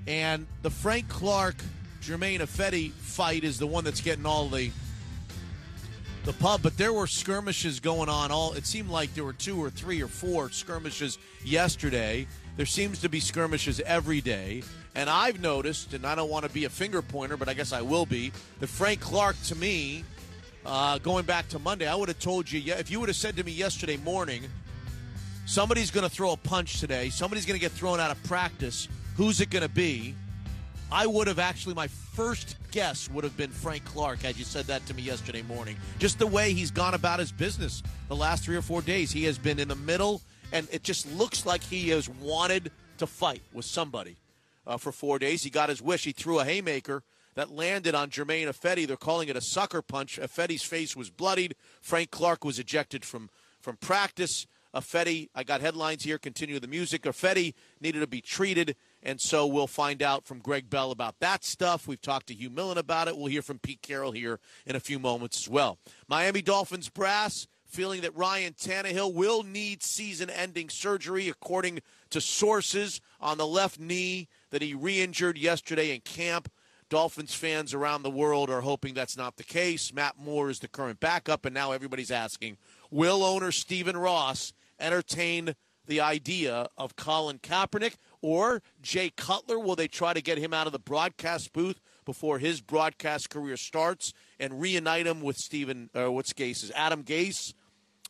and the Frank Clark Jermaine Ifedi fight is the one that's getting all the the pub, but there were skirmishes going on. It seemed like there were 2 or 3 or 4 skirmishes yesterday. There seems to be skirmishes every day. And I've noticed, and I don't want to be a finger pointer, but I guess I will be, that Frank Clark, to me, going back to Monday, I would have told you, if you would have said to me yesterday morning, somebody's going to throw a punch today, somebody's going to get thrown out of practice, who's it going to be? I would have actually, my first guess would have been Frank Clark had you said that to me yesterday morning. Just the way he's gone about his business the last 3 or 4 days. He has been in the middle, and it just looks like he has wanted to fight with somebody for 4 days. He got his wish. He threw a haymaker that landed on Jermaine Ifedi. They're calling it a sucker punch. Ifedi's face was bloodied. Frank Clark was ejected from practice. Ifedi, I got headlines here, continue the music. Ifedi needed to be treated, and so we'll find out from Greg Bell about that stuff. We've talked to Hugh Millen about it. We'll hear from Pete Carroll here in a few moments as well. Miami Dolphins brass feeling that Ryan Tannehill will need season-ending surgery, according to sources, on the left knee that he re-injured yesterday in camp. Dolphins fans around the world are hoping that's not the case. Matt Moore is the current backup, and now everybody's asking, will owner Stephen Ross entertain the idea of Colin Kaepernick or Jay Cutler? Will they try to get him out of the broadcast booth before his broadcast career starts and reunite him with Adam Gase?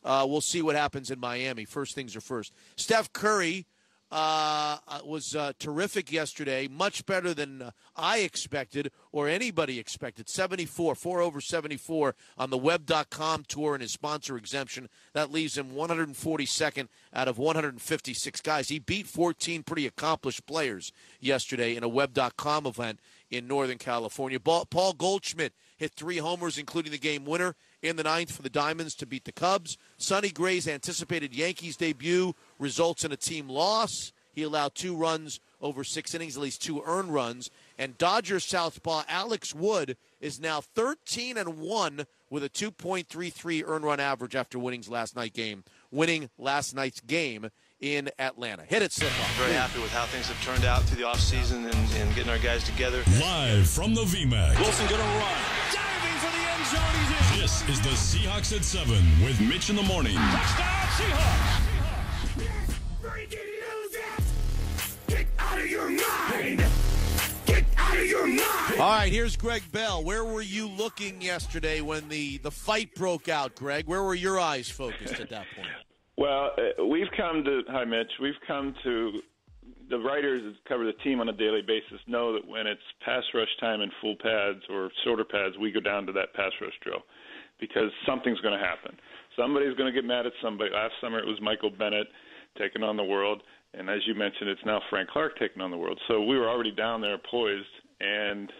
We'll see what happens in Miami. First things are first. Steph Curry was terrific yesterday, much better than I expected or anybody expected. 74, 4 over 74 on the web.com tour and his sponsor exemption. That leaves him 142nd out of 156 guys. He beat 14 pretty accomplished players yesterday in a web.com event in Northern California. Paul Goldschmidt hit 3 homers, including the game winner in the 9th for the Diamonds to beat the Cubs. Sonny Gray's anticipated Yankees debut results in a team loss. He allowed 2 runs over 6 innings, at least 2 earned runs. And Dodgers southpaw Alex Wood is now 13-1 with a 2.33 earned run average after winning last night's game in Atlanta. Hit it, Slip-Up. Very happy with how things have turned out through the offseason and getting our guys together. Live from the VMAC. Wilson going to run. Diving for the end zone. He's in. This is the Seahawks at 7 with Mitch in the morning. Touchdown, Seahawks. Breaking news. Get out of your mind. Get out of your mind. All right, here's Greg Bell. Where were you looking yesterday when the fight broke out, Greg? Where were your eyes focused at that point? Well, hi, Mitch. We've come to, the writers that cover the team on a daily basis know that when it's pass rush time in full pads or shorter pads, we go down to that pass rush drill because something's going to happen. Somebody's going to get mad at somebody. Last summer it was Michael Bennett taking on the world, and as you mentioned, it's now Frank Clark taking on the world. So we were already down there poised, and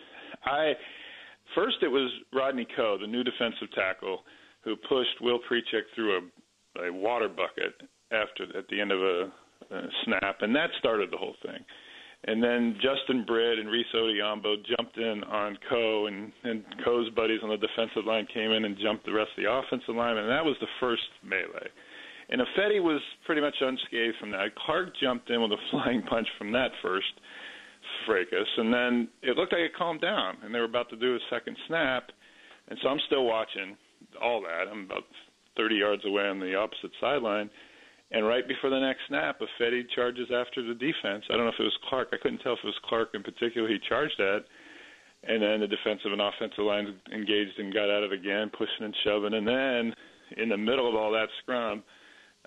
first it was Rodney Coe, the new defensive tackle, who pushed Will Precheck through a water bucket at the end of a snap, and that started the whole thing. And then Justin Britt and Reese Odiombo jumped in on Coe, and Coe's buddies on the defensive line came in and jumped the rest of the offensive line, and that was the first melee. And Ifedi was pretty much unscathed from that. Clark jumped in with a flying punch from that first fracas, and then it looked like it calmed down, and they were about to do a second snap, and so I'm still watching all that. I'm about 30 yards away on the opposite sideline, and right before the next snap, Ifedi charges after the defense. I don't know if it was Clark. I couldn't tell if it was Clark in particular he charged at, and then the defensive and offensive lines engaged and got at it again, pushing and shoving, and then in the middle of all that scrum,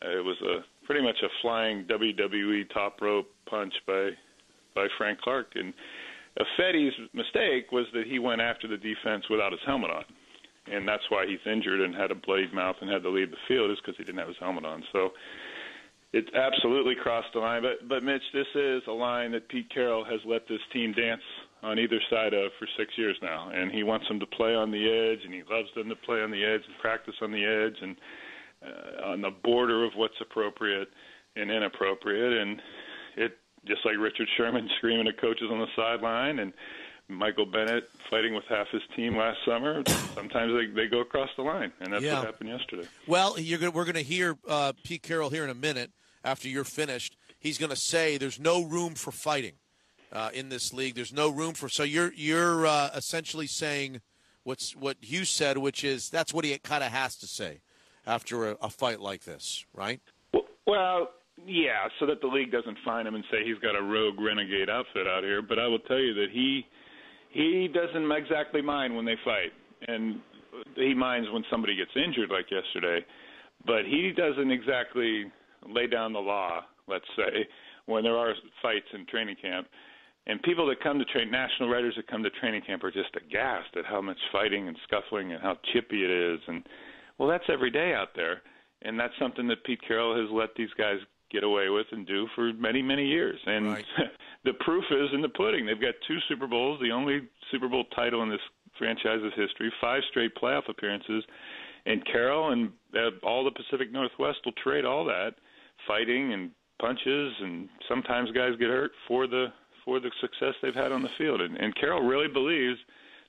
it was pretty much a flying WWE top rope punch by Frank Clark. And Ifedi's mistake was that he went after the defense without his helmet on. And that's why he's injured and had a bloodied mouth and had to leave the field, is because he didn't have his helmet on. So it absolutely crossed the line. But Mitch, this is a line that Pete Carroll has let this team dance on either side of for 6 years now. And he wants them to play on the edge, and he loves them to play on the edge and practice on the edge and on the border of what's appropriate and inappropriate. And it, just like Richard Sherman screaming at coaches on the sideline and Michael Bennett fighting with half his team last summer, sometimes they go across the line, and that's what happened yesterday. Well, we're going to hear Pete Carroll here in a minute after you're finished. He's going to say there's no room for fighting in this league. There's no room for – so you're essentially saying what Hugh said, which is that's what he kind of has to say after a fight like this, right? Well, yeah, so that the league doesn't find him and say he's got a rogue renegade outfit out here. But I will tell you that he doesn't exactly mind when they fight, and he minds when somebody gets injured like yesterday. But he doesn't exactly lay down the law, let's say, when there are fights in training camp. And people that come to national writers that come to training camp are just aghast at how much fighting and scuffling and how chippy it is. And, well, that's every day out there. And that's something that Pete Carroll has let these guys get away with and do for many, many years. And right. The proof is in the pudding. They've got 2 Super Bowls, the only Super Bowl title in this franchise's history, 5 straight playoff appearances. And Carroll and all the Pacific Northwest will trade all that, fighting and punches, and sometimes guys get hurt for the success they've had on the field. And Carroll really believes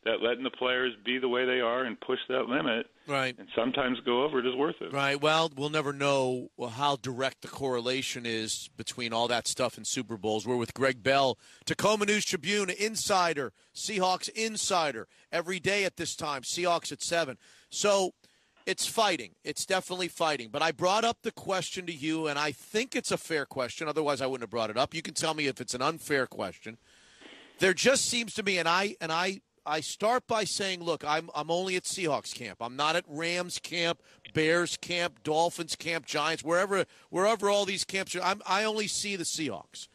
that letting the players be the way they are and push that limit, right, and sometimes go over it is worth it. Right. Well, we'll never know how direct the correlation is between all that stuff and Super Bowls. We're with Greg Bell, Tacoma News Tribune insider, Seahawks insider, every day at this time, Seahawks at 7. So it's fighting. It's definitely fighting. But I brought up the question to you, and I think it's a fair question. Otherwise, I wouldn't have brought it up. You can tell me if it's an unfair question. There just seems to be, and I start by saying, look, I'm only at Seahawks camp. I'm not at Rams camp, Bears camp, Dolphins camp, Giants, wherever all these camps are. I only see the Seahawks.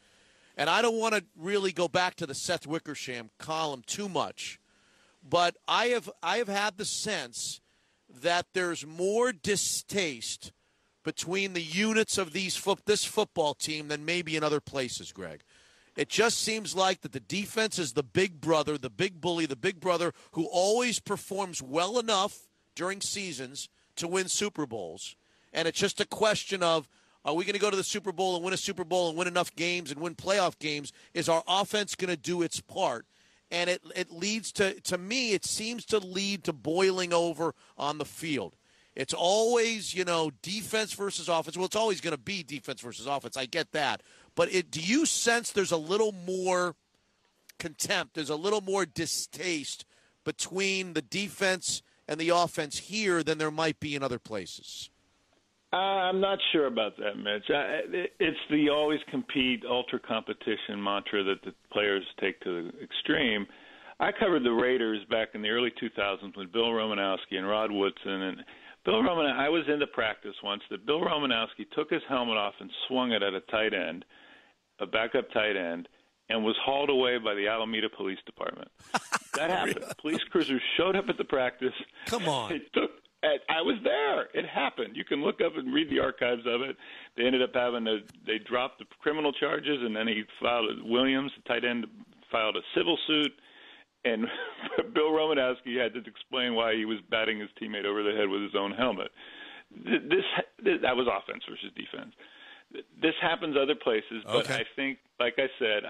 And I don't want to really go back to the Seth Wickersham column too much, but I have had the sense that there's more distaste between the units of this football team than maybe in other places, Greg. It just seems like that the defense is the big brother, the big bully, the big brother who always performs well enough during seasons to win Super Bowls. And it's just a question of, are we going to go to the Super Bowl and win a Super Bowl and win enough games and win playoff games? Is our offense going to do its part? And it leads to me, it seems to lead to boiling over on the field. It's always, defense versus offense. Well, it's always going to be defense versus offense. I get that. But do you sense there's a little more contempt, there's a little more distaste between the defense and the offense here than there might be in other places? I'm not sure about that, Mitch. It's the always compete, ultra-competition mantra that the players take to the extreme. I covered the Raiders back in the early 2000s with Bill Romanowski and Rod Woodson. And I was in the practice once that Bill Romanowski took his helmet off and swung it at a tight end, a backup tight end, and was hauled away by the Alameda Police Department. That happened. Police cruisers showed up at the practice. Come on. I was there. It happened. You can look up and read the archives of it. They ended up they dropped the criminal charges, and then Williams, the tight end, filed a civil suit. And Bill Romanowski had to explain why he was batting his teammate over the head with his own helmet. That was offense versus defense. This happens other places, but okay. I think, like I said,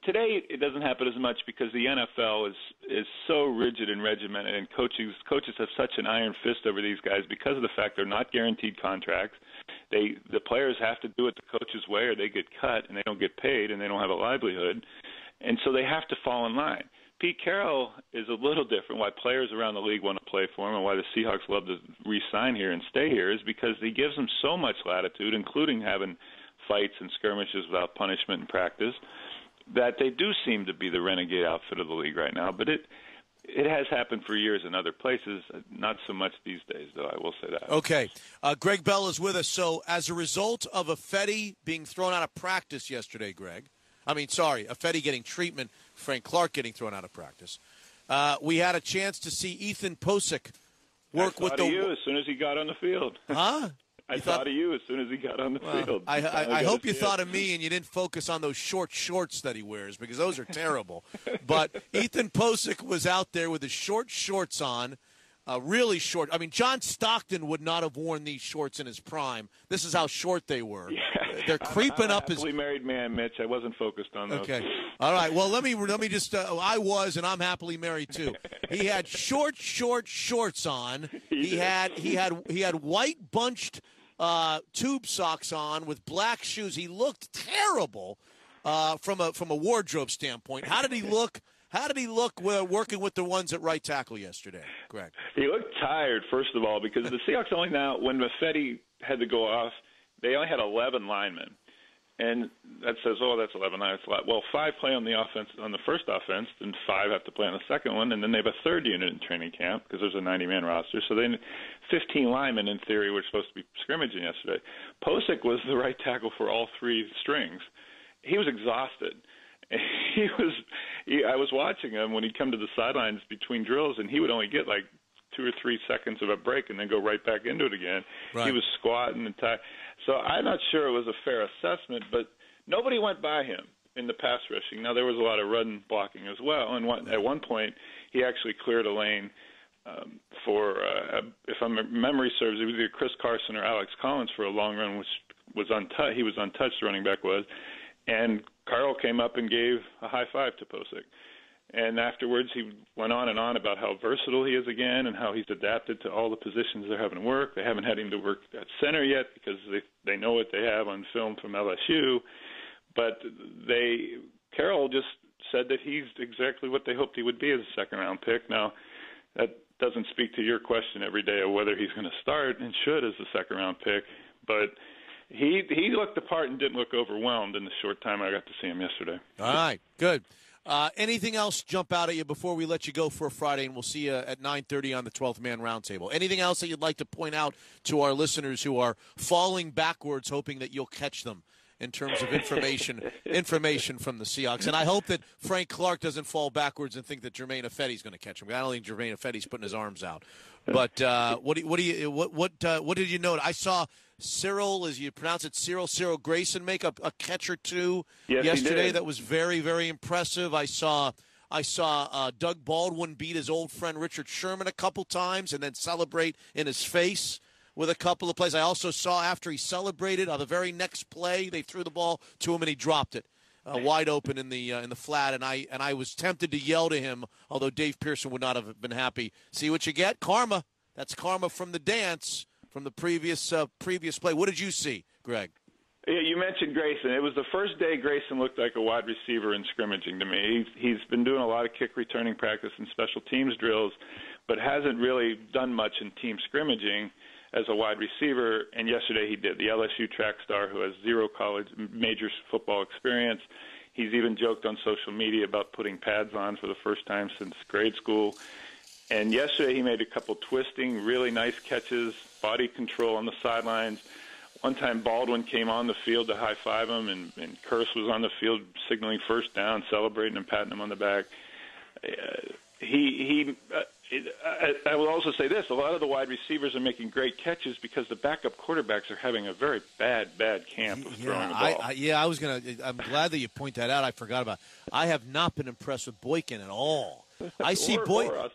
today it doesn't happen as much because the NFL is so rigid and regimented, and coaches have such an iron fist over these guys because of the fact they're not guaranteed contracts. The players have to do it the coach's way, or they get cut and they don't get paid and they don't have a livelihood, and so they have to fall in line. Pete Carroll is a little different. Why players around the league want to play for him and why the Seahawks love to re-sign here and stay here is because he gives them so much latitude, including having fights and skirmishes without punishment in practice, that they do seem to be the renegade outfit of the league right now. But it has happened for years in other places, not so much these days, though, I will say that. Okay. Greg Bell is with us. So as a result of Ifedi being thrown out of practice yesterday, Ifedi getting treatment, Frank Clark getting thrown out of practice, we had a chance to see Ethan Posick work with you as soon as he got on the field. Huh? I thought of you as soon as he got on the field. I hope you thought of me and you didn't focus on those short shorts that he wears because those are terrible. But Ethan Posick was out there with his short shorts on, really short. I mean, John Stockton would not have worn these shorts in his prime. This is how short they were. Yeah. They're creeping up his. Happily married man, Mitch. I wasn't focused on those. Okay. All right. Well, let me just. I was, and I'm happily married too. He had short shorts on. He had white bunched tube socks on with black shoes. He looked terrible from a wardrobe standpoint. How did he look? How did he look working with the ones at right tackle yesterday, Greg? He looked tired, first of all, because the Seahawks only now, when Maffetti had to go off, they only had 11 linemen. And that says, that's 11 linemen. That's a lot. Well, 5 play on the first offense, and 5 have to play on the second one, and then they have a third unit in training camp because there's a 90-man roster. So then 15 linemen, in theory, were supposed to be scrimmaging yesterday. Posick was the right tackle for all 3 strings. He was exhausted. I was watching him when he'd come to the sidelines between drills, and he would only get like 2 or 3 seconds of a break and then go right back into it again. Right. He was squatting and tired. So I'm not sure it was a fair assessment, but nobody went by him in the pass rushing. Now, there was a lot of run blocking as well, and at one point he actually cleared a lane for, if my memory serves, it was either Chris Carson or Alex Collins for a long run, which was untouched. He was untouched, the running back was. And Carl came up and gave a high five to Posick. And afterwards, he went on and on about how versatile he is again and how he's adapted to all the positions they're having to work. They haven't had him to work at center yet because they know what they have on film from LSU. But Carroll just said that he's exactly what they hoped he would be as a second-round pick. Now, that doesn't speak to your question every day of whether he's going to start and should as a second-round pick. But he looked the part and didn't look overwhelmed in the short time I got to see him yesterday. All right, good. Anything else jump out at you before we let you go for a Friday, and we'll see you at 9:30 on the 12th Man Roundtable? Anything else that you'd like to point out to our listeners who are falling backwards, hoping that you'll catch them in terms of information from the Seahawks? And I hope that Frank Clark doesn't fall backwards and think that Jermaine Ifedi's going to catch him. I don't think Jermaine Ifedi's putting his arms out. But what did you note? I saw Cyril, as you pronounce it, Cyril Grayson make a catch or two yesterday that was very, very impressive. I saw Doug Baldwin beat his old friend Richard Sherman a couple times and then celebrate in his face with a couple of plays. I also saw after he celebrated, on the very next play, they threw the ball to him and he dropped it wide open in the flat. And I was tempted to yell to him, although Dave Pearson would not have been happy. See what you get? Karma. That's karma from the dance. From the previous play. What did you see, Greg? Yeah, you mentioned Grayson. It was the first day Grayson looked like a wide receiver in scrimmaging to me. He's been doing a lot of kick returning practice and special teams drills, but hasn't really done much in team scrimmaging as a wide receiver, and yesterday he did. The LSU track star who has 0 college major football experience. He's even joked on social media about putting pads on for the first time since grade school. And yesterday he made a couple twisting, really nice catches, body control on the sidelines. One time Baldwin came on the field to high-five him, and Kearse was on the field signaling first down, celebrating and patting him on the back. I will also say this. A lot of the wide receivers are making great catches because the backup quarterbacks are having a very bad camp of throwing the ball. I'm glad that you point that out. I forgot about it. I have not been impressed with Boykin at all. I see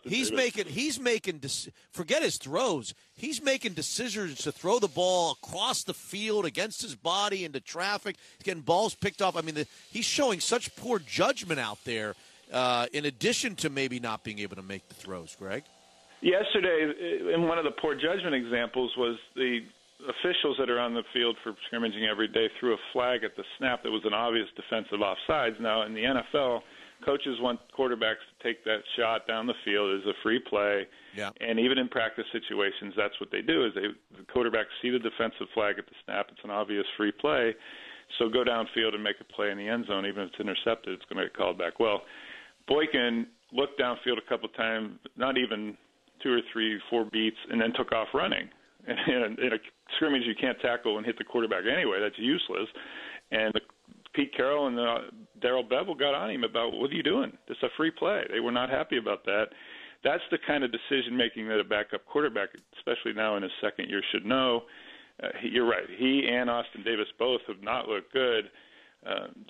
he's making forget his throws. He's making decisions to throw the ball across the field against his body into traffic. He's getting balls picked off. I mean, he's showing such poor judgment out there. In addition to maybe not being able to make the throws, Greg. Yesterday, in one of the poor judgment examples, was the officials that are on the field for scrimmaging every day threw a flag at the snap that was an obvious defensive offsides. Now, in the NFL, coaches want quarterbacks to take that shot down the field as a free play. Yeah. And even in practice situations, that's what they do, is the quarterbacks see the defensive flag at the snap. It's an obvious free play. So go downfield and make a play in the end zone. Even if it's intercepted, it's going to get called back. Well, Boykin looked downfield a couple of times, not even 2 or 3, 4 beats, and then took off running. And in a scrimmage, you can't tackle and hit the quarterback anyway. That's useless. And Pete Carroll and Darrell Bevel got on him about, what are you doing? It's a free play. They were not happy about that. That's the kind of decision-making that a backup quarterback, especially now in his second year, should know. You're right. He and Austin Davis both have not looked good.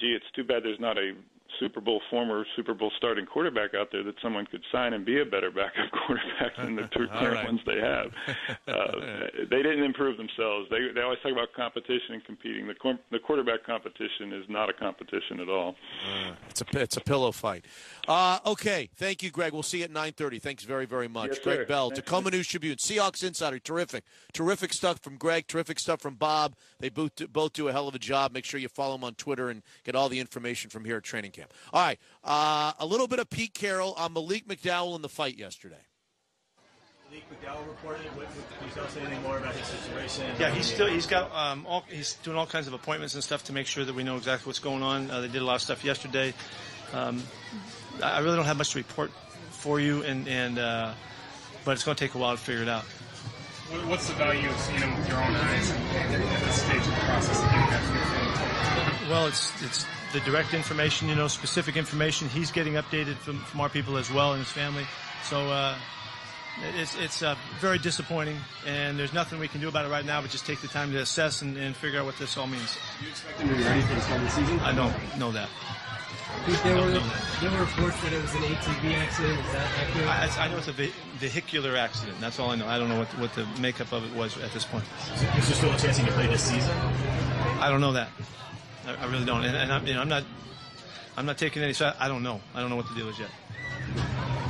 It's too bad there's not a former Super Bowl starting quarterback out there that someone could sign and be a better backup quarterback than the current ones they have. They didn't improve themselves. They always talk about competition and competing. The quarterback competition is not a competition at all. It's a pillow fight. Okay, thank you, Greg. We'll see you at 9:30. Thanks very, very much. Yes, Greg sir. Bell, Tacoma News Tribune, Seahawks Insider, terrific stuff from Greg, terrific stuff from Bob. They both do a hell of a job. Make sure you follow them on Twitter and get all the information from here at training camp. camp. All right, a little bit of Pete Carroll on Malik McDowell in the fight yesterday. Malik McDowell reported. Can you tell us anything more about his situation? Yeah, he's doing all kinds of appointments and stuff to make sure that we know exactly what's going on. They did a lot of stuff yesterday. I really don't have much to report for you, but it's going to take a while to figure it out. What's the value of seeing him with your own eyes at this stage of the process of getting that film? Well, it's the direct information, specific information. He's getting updated from our people as well and his family. So it's very disappointing, and there's nothing we can do about it right now but just take the time to assess and figure out what this all means. Do you expect him to be ready for the start of the season? I don't know that. There were reports that it was an ATV accident. Is that accurate? I know it's a vehicular accident. That's all I know. I don't know what the makeup of it was at this point. Is there still a chance he can play this season? I don't know that. I really don't. And I'm not taking any. So I don't know. I don't know what the deal is yet.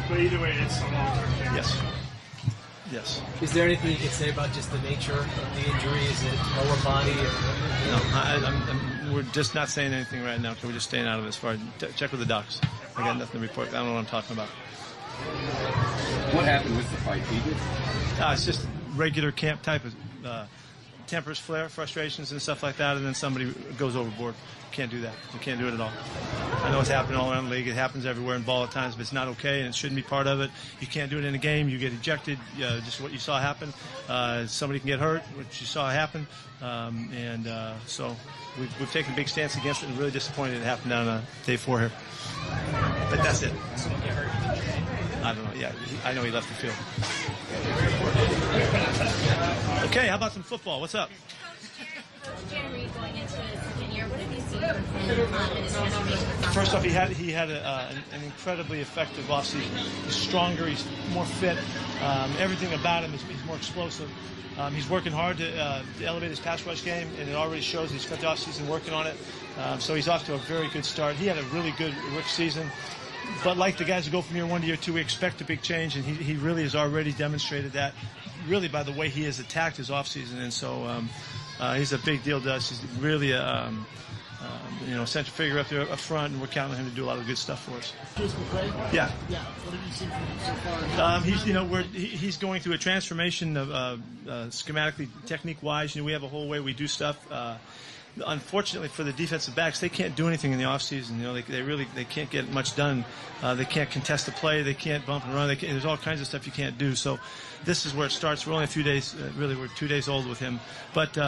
But either way, it's a long-term thing. Yes. Is there anything you can say about just the nature of the injury? Is it lower body? No, we're just not saying anything right now because we're just staying out of it as far as check with the docs. I got nothing to report. I don't know what I'm talking about. What happened with the fight, Pete? It's just regular camp type of tempers flare, frustrations and stuff like that, and then somebody goes overboard. Can't do that. We can't do it at all. I know it's happening all around the league. It happens everywhere in ball at times, but it's not okay, and it shouldn't be part of it. You can't do it in a game. You get ejected. Just what you saw happen. Somebody can get hurt, which you saw happen. So we've taken a big stance against it and really disappointed it happened down day 4 here. But that's it. I don't know. Yeah, I know he left the field. Okay, how about some football? What's up? Jeremy, going into his second year, what have you seen from him in his transformation? First off, he had an incredibly effective offseason. He's stronger, he's more fit. Everything about him is more explosive. He's working hard to elevate his pass rush game, and it already shows. He spent the offseason working on it. So he's off to a very good start. He had a really good rookie season. But like the guys who go from year 1 to year 2, we expect a big change, and he really has already demonstrated that, really by the way he has attacked his offseason. And so he's a big deal to us. He's really a central figure up there up front, and we're counting on him to do a lot of good stuff for us. Yeah. What have you seen from him so far? He's going through a transformation of schematically, technique-wise. We have a whole way we do stuff. Unfortunately for the defensive backs, they can't do anything in the offseason. They can't get much done. They can't contest the play. They can't bump and run. There's all kinds of stuff you can't do. So this is where it starts. We're only a few days, we're 2 days old with him. But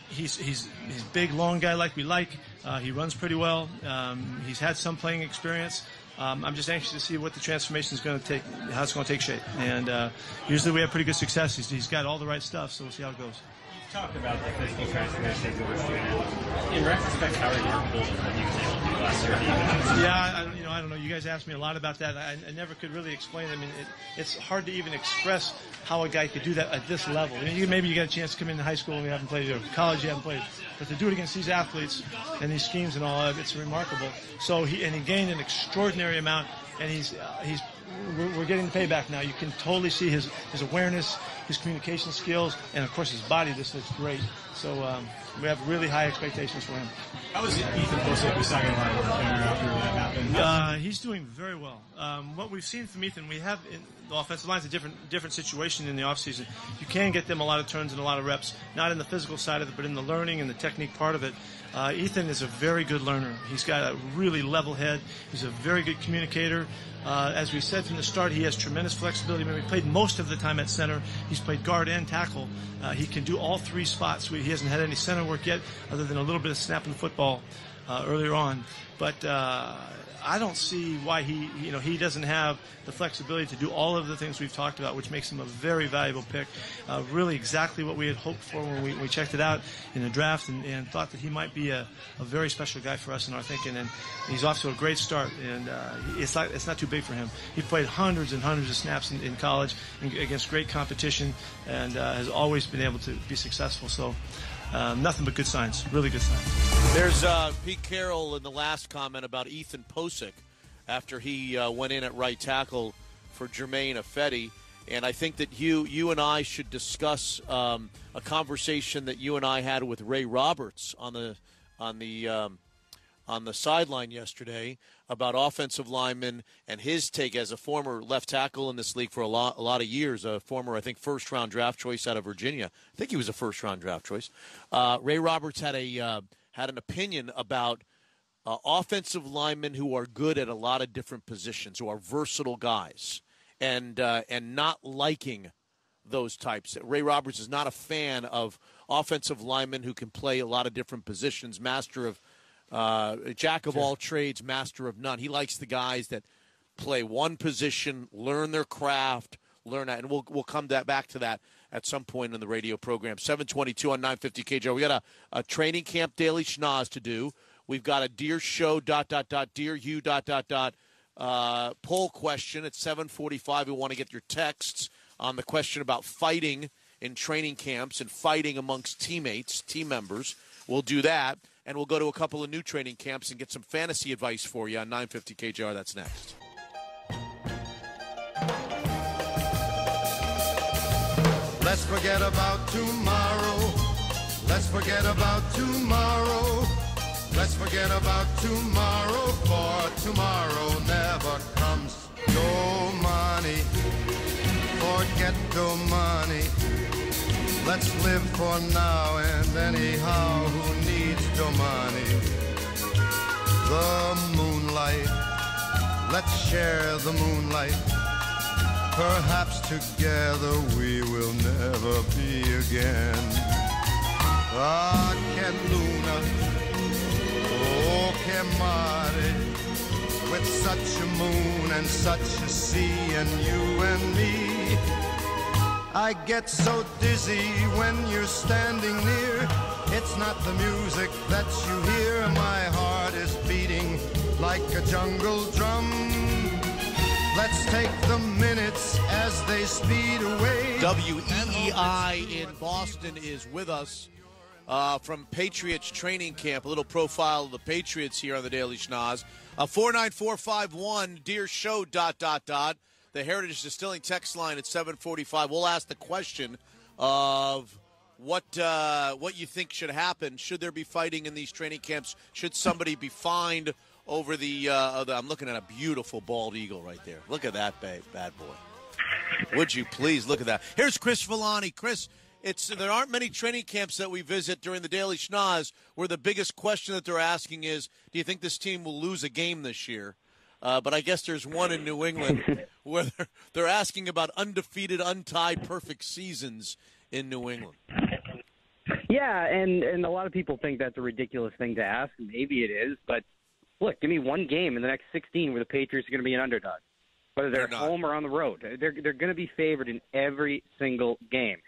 he's big, long guy like we like. He runs pretty well. He's had some playing experience. I'm just anxious to see what the transformation is going to take, how it's going to take shape. And usually we have pretty good success. He's got all the right stuff, so we'll see how it goes. Talked about the physical transformation that we're doing. In retrospect, how remarkable is what you were able to do last year? Yeah, I don't know. You guys asked me a lot about that. I never could really explain it. I mean, it's hard to even express how a guy could do that at this level. Maybe you got a chance to come into high school and you haven't played, or college you haven't played, but to do it against these athletes and these schemes and all, it's remarkable. So he gained an extraordinary amount, and we're getting the payback now. You can totally see his awareness, his communication skills, and of course his body. This looks great. So we have really high expectations for him. How was Ethan Posey? We saw a lot of work there after that happened. He's doing very well. What we've seen from Ethan, we have in the offensive line is a different situation in the offseason. You can get them a lot of turns and a lot of reps, not in the physical side of it, but in the learning and the technique part of it. Ethan is a very good learner. He's got a really level head. He's a very good communicator. As we said from the start, he has tremendous flexibility. He played most of the time at center. He's played guard and tackle. He can do all 3 spots. He hasn't had any center work yet, other than a little bit of snapping the football earlier on. But I don't see why he doesn't have the flexibility to do all of the things we've talked about, which makes him a very valuable pick. Really exactly what we had hoped for when we checked it out in the draft, and thought that he might be a very special guy for us in our thinking. And he's off to a great start, and it's not too big for him. He played hundreds and hundreds of snaps in college against great competition, and has always been able to be successful. So nothing but good signs, really good signs. There's Pete Carroll in the last comment about Ethan Posick after he went in at right tackle for Jermaine Ifedi. And I think that you and I should discuss a conversation that you and I had with Ray Roberts on the on the sideline yesterday about offensive linemen and his take as a former left tackle in this league for a lot of years, a former, I think, first-round draft choice out of Virginia. I think he was a first-round draft choice. Ray Roberts had an opinion about offensive linemen who are good at a lot of different positions, who are versatile guys, and not liking those types. Ray Roberts is not a fan of offensive linemen who can play a lot of different positions, jack of all trades, master of none. He likes the guys that play one position, learn their craft, learn that, and we'll come back to that at some point in the radio program. 722 on 950 KJR. We got a training camp daily schnoz to do. We've got a Dear Show, Dear You, poll question at 7:45. We want to get your texts on the question about fighting in training camps and fighting amongst teammates, team members. We'll do that, and we'll go to a couple of new training camps and get some fantasy advice for you on 950 KJR. That's next. Let's forget about tomorrow. Let's forget about tomorrow. Let's forget about tomorrow, for tomorrow never comes. No money, forget the money. Let's live for now, and anyhow, who needs the money? The moonlight, let's share the moonlight. Perhaps together we will never be again. Ah, che luna, oh che mare, with such a moon and such a sea and you and me. I get so dizzy when you're standing near. It's not the music that you hear. My heart is beating like a jungle drum. Let's take the minutes as they speed away. WEEI in Boston is with us from Patriots training camp. A little profile of the Patriots here on the Daily Schnoz. 49451, Dear Show, The Heritage Distilling text line at 745. We'll ask the question of what you think should happen. Should there be fighting in these training camps? Should somebody be fined over I'm looking at a beautiful bald eagle right there. Look at that bad boy. Would you please look at that? Here's Chris Villani. Chris, there aren't many training camps that we visit during the Daily Schnoz where the biggest question that they're asking is, do you think this team will lose a game this year? But I guess there's one in New England where they're asking about undefeated, untied, perfect seasons in New England. Yeah, and a lot of people think that's a ridiculous thing to ask. Maybe it is, but look, give me one game in the next 16 where the Patriots are going to be an underdog, whether they're at home or on the road. They're going to be favored in every single game.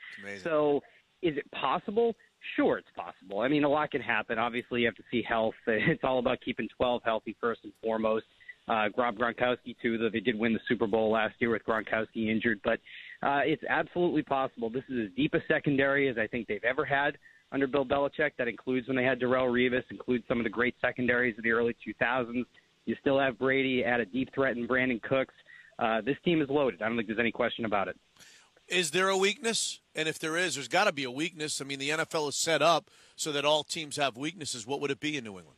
So is it possible? Sure, it's possible. I mean, a lot can happen. Obviously, you have to see health. It's all about keeping 12 healthy first and foremost. Rob Gronkowski, too, though they did win the Super Bowl last year with Gronkowski injured. But it's absolutely possible. This is as deep a secondary as I think they've ever had under Bill Belichick. That includes when they had Darrelle Revis, includes some of the great secondaries of the early 2000s. You still have Brady, add a deep threat in Brandon Cooks. This team is loaded. I don't think there's any question about it. Is there a weakness? And if there is, there's got to be a weakness. I mean, the NFL is set up so that all teams have weaknesses. What would it be in New England?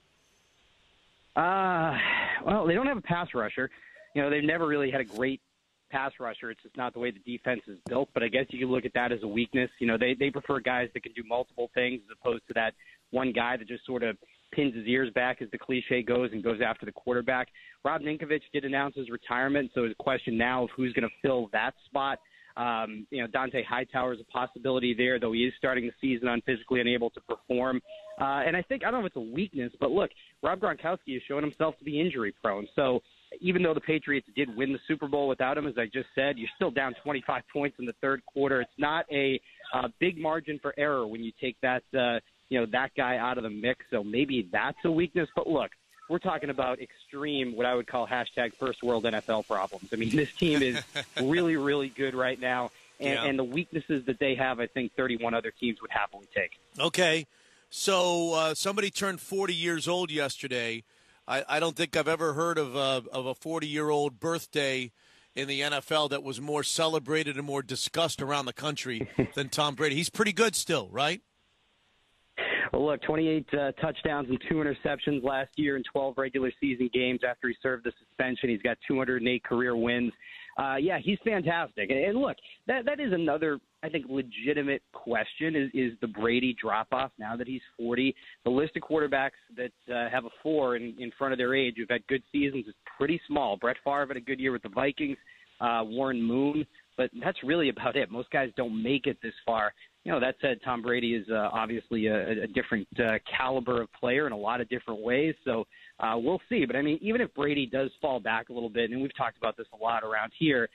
Well, they don't have a pass rusher. You know, they've never really had a great pass rusher. It's just not the way the defense is built. But I guess you could look at that as a weakness. You know, they prefer guys that can do multiple things as opposed to that one guy that just sort of pins his ears back, as the cliche goes, and goes after the quarterback. Rob Ninkovich did announce his retirement, so it's a question now of who's going to fill that spot. You know, Dante Hightower is a possibility there, though he is starting the season on physically unable to perform. And I don't know if it's a weakness, but look, Rob Gronkowski has shown himself to be injury prone. So even though the Patriots did win the Super Bowl without him, as I just said, you're still down 25 points in the third quarter. It's not a big margin for error when you take that that guy out of the mix. So maybe that's a weakness. But look, we're talking about extreme, what I would call hashtag first world NFL problems. I mean, this team is really, really good right now. And the weaknesses that they have, I think 31 other teams would happily take. Okay. So somebody turned 40 years old yesterday. I don't think I've ever heard of a 40-year-old birthday in the NFL that was more celebrated and more discussed around the country than Tom Brady. He's pretty good still, right? Well, look, 28 touchdowns and 2 interceptions last year in 12 regular season games after he served the suspension. He's got 208 career wins. Yeah, he's fantastic. And look, that is another, I think, legitimate question is the Brady drop-off now that he's 40. The list of quarterbacks that have a 4 in front of their age who've had good seasons is pretty small. Brett Favre had a good year with the Vikings, Warren Moon, but that's really about it. Most guys don't make it this far. That said, Tom Brady is obviously a different caliber of player in a lot of different ways, so we'll see. But, I mean, even if Brady does fall back a little bit, and we've talked about this a lot around here,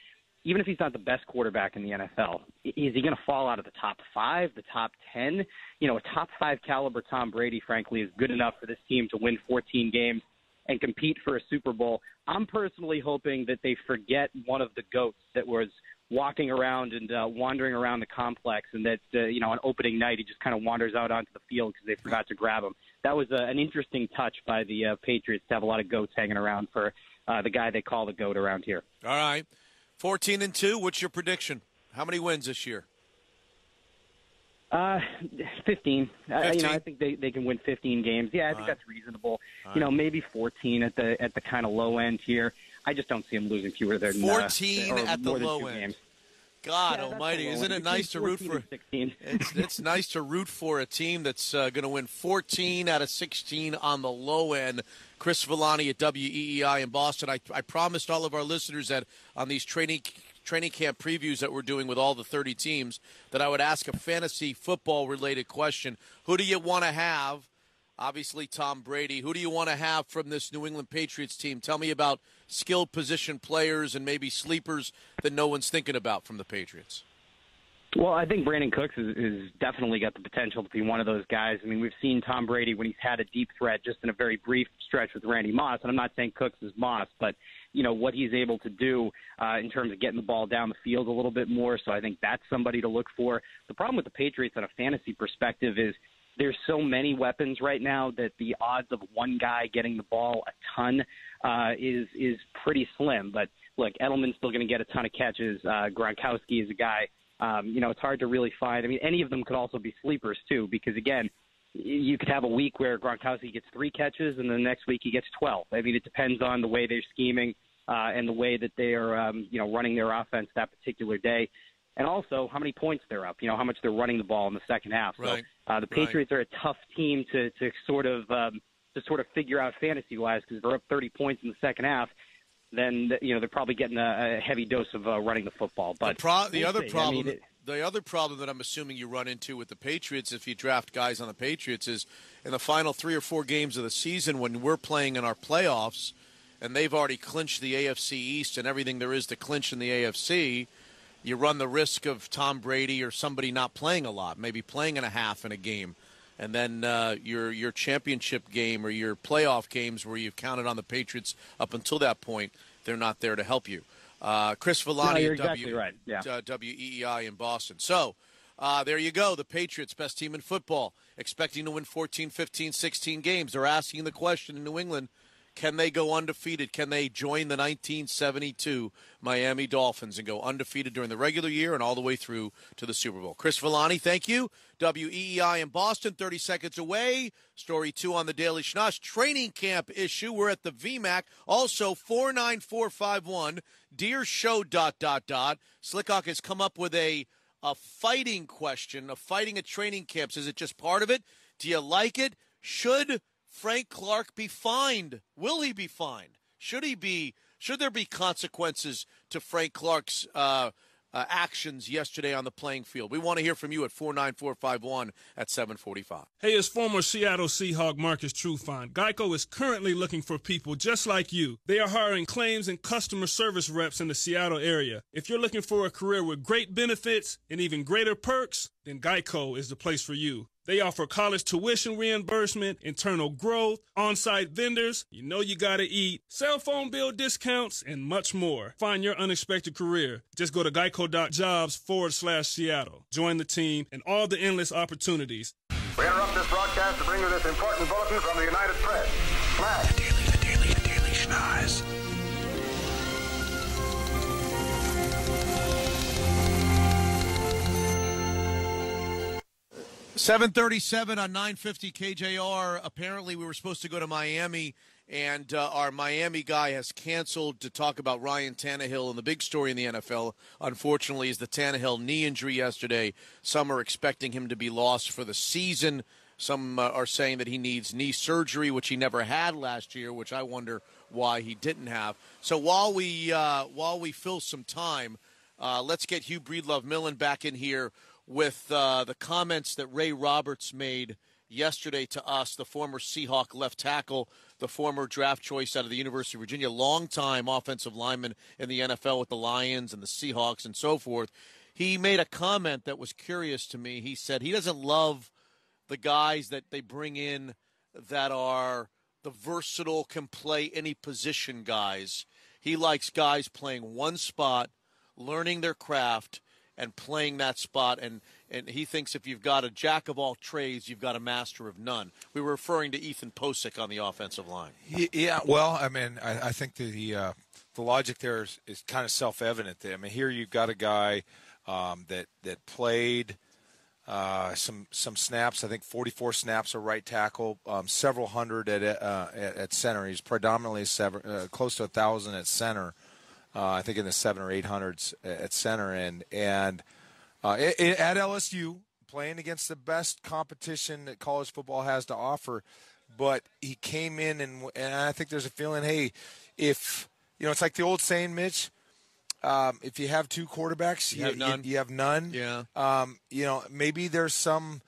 even if he's not the best quarterback in the NFL, is he going to fall out of the top 5, the top 10? A top 5 caliber Tom Brady, frankly, is good enough for this team to win 14 games and compete for a Super Bowl. I'm personally hoping that they forget one of the GOATs that was walking around and wandering around the complex, and that, on opening night, he just kind of wanders out onto the field because they forgot to grab him. That was an interesting touch by the Patriots to have a lot of GOATs hanging around for the guy they call the GOAT around here. All right. 14-2, what's your prediction? How many wins this year? 15. I think they can win 15 games. Yeah, I think that's reasonable. Maybe 14 at the kind of low end here. I just don't see them losing fewer than 14 at the low end. Games. God Almighty! Isn't it nice to root for? 16. It's nice to root for a team that's going to win 14 out of 16 on the low end. Chris Villani at WEEI in Boston. I promised all of our listeners that on these training camp previews that we're doing with all the 30 teams that I would ask a fantasy football related question. Who do you want to have? Obviously, Tom Brady. Who do you want to have from this New England Patriots team? Tell me about skilled position players and maybe sleepers that no one's thinking about from the Patriots. Well, I think Brandon Cooks is definitely got the potential to be one of those guys. I mean, we've seen Tom Brady when he's had a deep threat just in a very brief stretch with Randy Moss. And I'm not saying Cooks is Moss, but, what he's able to do in terms of getting the ball down the field a little bit more. So I think that's somebody to look for. The problem with the Patriots on a fantasy perspective is there's so many weapons right now that the odds of one guy getting the ball a ton is pretty slim. But, look, Edelman's still going to get a ton of catches. Gronkowski is a guy. It's hard to really find. I mean, any of them could also be sleepers, too, because, again, you could have a week where Gronkowski gets 3 catches and the next week he gets 12. I mean, it depends on the way they're scheming and the way that they are, running their offense that particular day. And also how many points they're up, how much they're running the ball in the second half. Right. So the Patriots are a tough team to sort of figure out fantasy-wise because they're up 30 points in the second half. Then they're probably getting a heavy dose of running the football. But the other problem that I'm assuming you run into with the Patriots, if you draft guys on the Patriots, is in the final 3 or 4 games of the season when we're playing in our playoffs, and they've already clinched the AFC East and everything there is to clinch in the AFC. You run the risk of Tom Brady or somebody not playing a lot, maybe playing in a half in a game. And then your championship game or your playoff games where you've counted on the Patriots up until that point, they're not there to help you. Chris Villani at exactly right. Yeah. WEEI in Boston. So there you go, the Patriots, best team in football, expecting to win 14, 15, 16 games. They're asking the question in New England, can they go undefeated? Can they join the 1972 Miami Dolphins and go undefeated during the regular year and all the way through to the Super Bowl? Chris Villani, thank you. WEEI in Boston, 30 seconds away. Story 2 on the Daily Schnoz. Training camp issue. We're at the VMAC. Also, 49451, DeerShow ... Slickhawk has come up with a fighting question, of fighting at training camps. Is it just part of it? Do you like it? Should Frank Clark be fined? Will he be fined? Should there be consequences to Frank Clark's actions yesterday on the playing field? We want to hear from you at 49451 at 745. Hey, it's former Seattle Seahawk Marcus Trufant. Geico is currently looking for people just like you. They are hiring claims and customer service reps in the Seattle area. If you're looking for a career with great benefits and even greater perks, then Geico is the place for you. They offer college tuition reimbursement, internal growth, on-site vendors, you gotta eat, cell phone bill discounts, and much more. Find your unexpected career. Just go to geico.jobs/Seattle. Join the team and all the endless opportunities. We interrupt this broadcast to bring you this important bulletin from the United Press. Flash. The Daily Schnoz. 7:37 on 950 KJR. Apparently, we were supposed to go to Miami, and our Miami guy has canceled to talk about Ryan Tannehill. And the big story in the NFL, unfortunately, is the Tannehill knee injury yesterday. Some are expecting him to be lost for the season. Some are saying that he needs knee surgery, which he never had last year, which I wonder why he didn't have. So while we fill some time, let's get Hugh Breedlove-Millen back in here with the comments that Ray Roberts made yesterday to us, the former Seahawk left tackle, the former draft choice out of the University of Virginia, longtime offensive lineman in the NFL with the Lions and the Seahawks and so forth. He made a comment that was curious to me. He said he doesn't love the guys that they bring in that are the versatile, can play any position guys. He likes guys playing one spot, learning their craft, and playing that spot, and he thinks if you've got a jack of all trades, you've got a master of none. We were referring to Ethan Posick on the offensive line. Yeah, well, I mean, I think the logic there is kind of self-evident. I mean, here you've got a guy that played some snaps. I think 44 snaps at right tackle, several hundred at center. He's predominantly close to 1,000 at center. I think in the 700 or 800s at center, and at LSU, playing against the best competition that college football has to offer. But he came in, and I think there's a feeling, hey, if it's like the old saying, Mitch, if you have two quarterbacks, you have none. Yeah. Maybe there's some.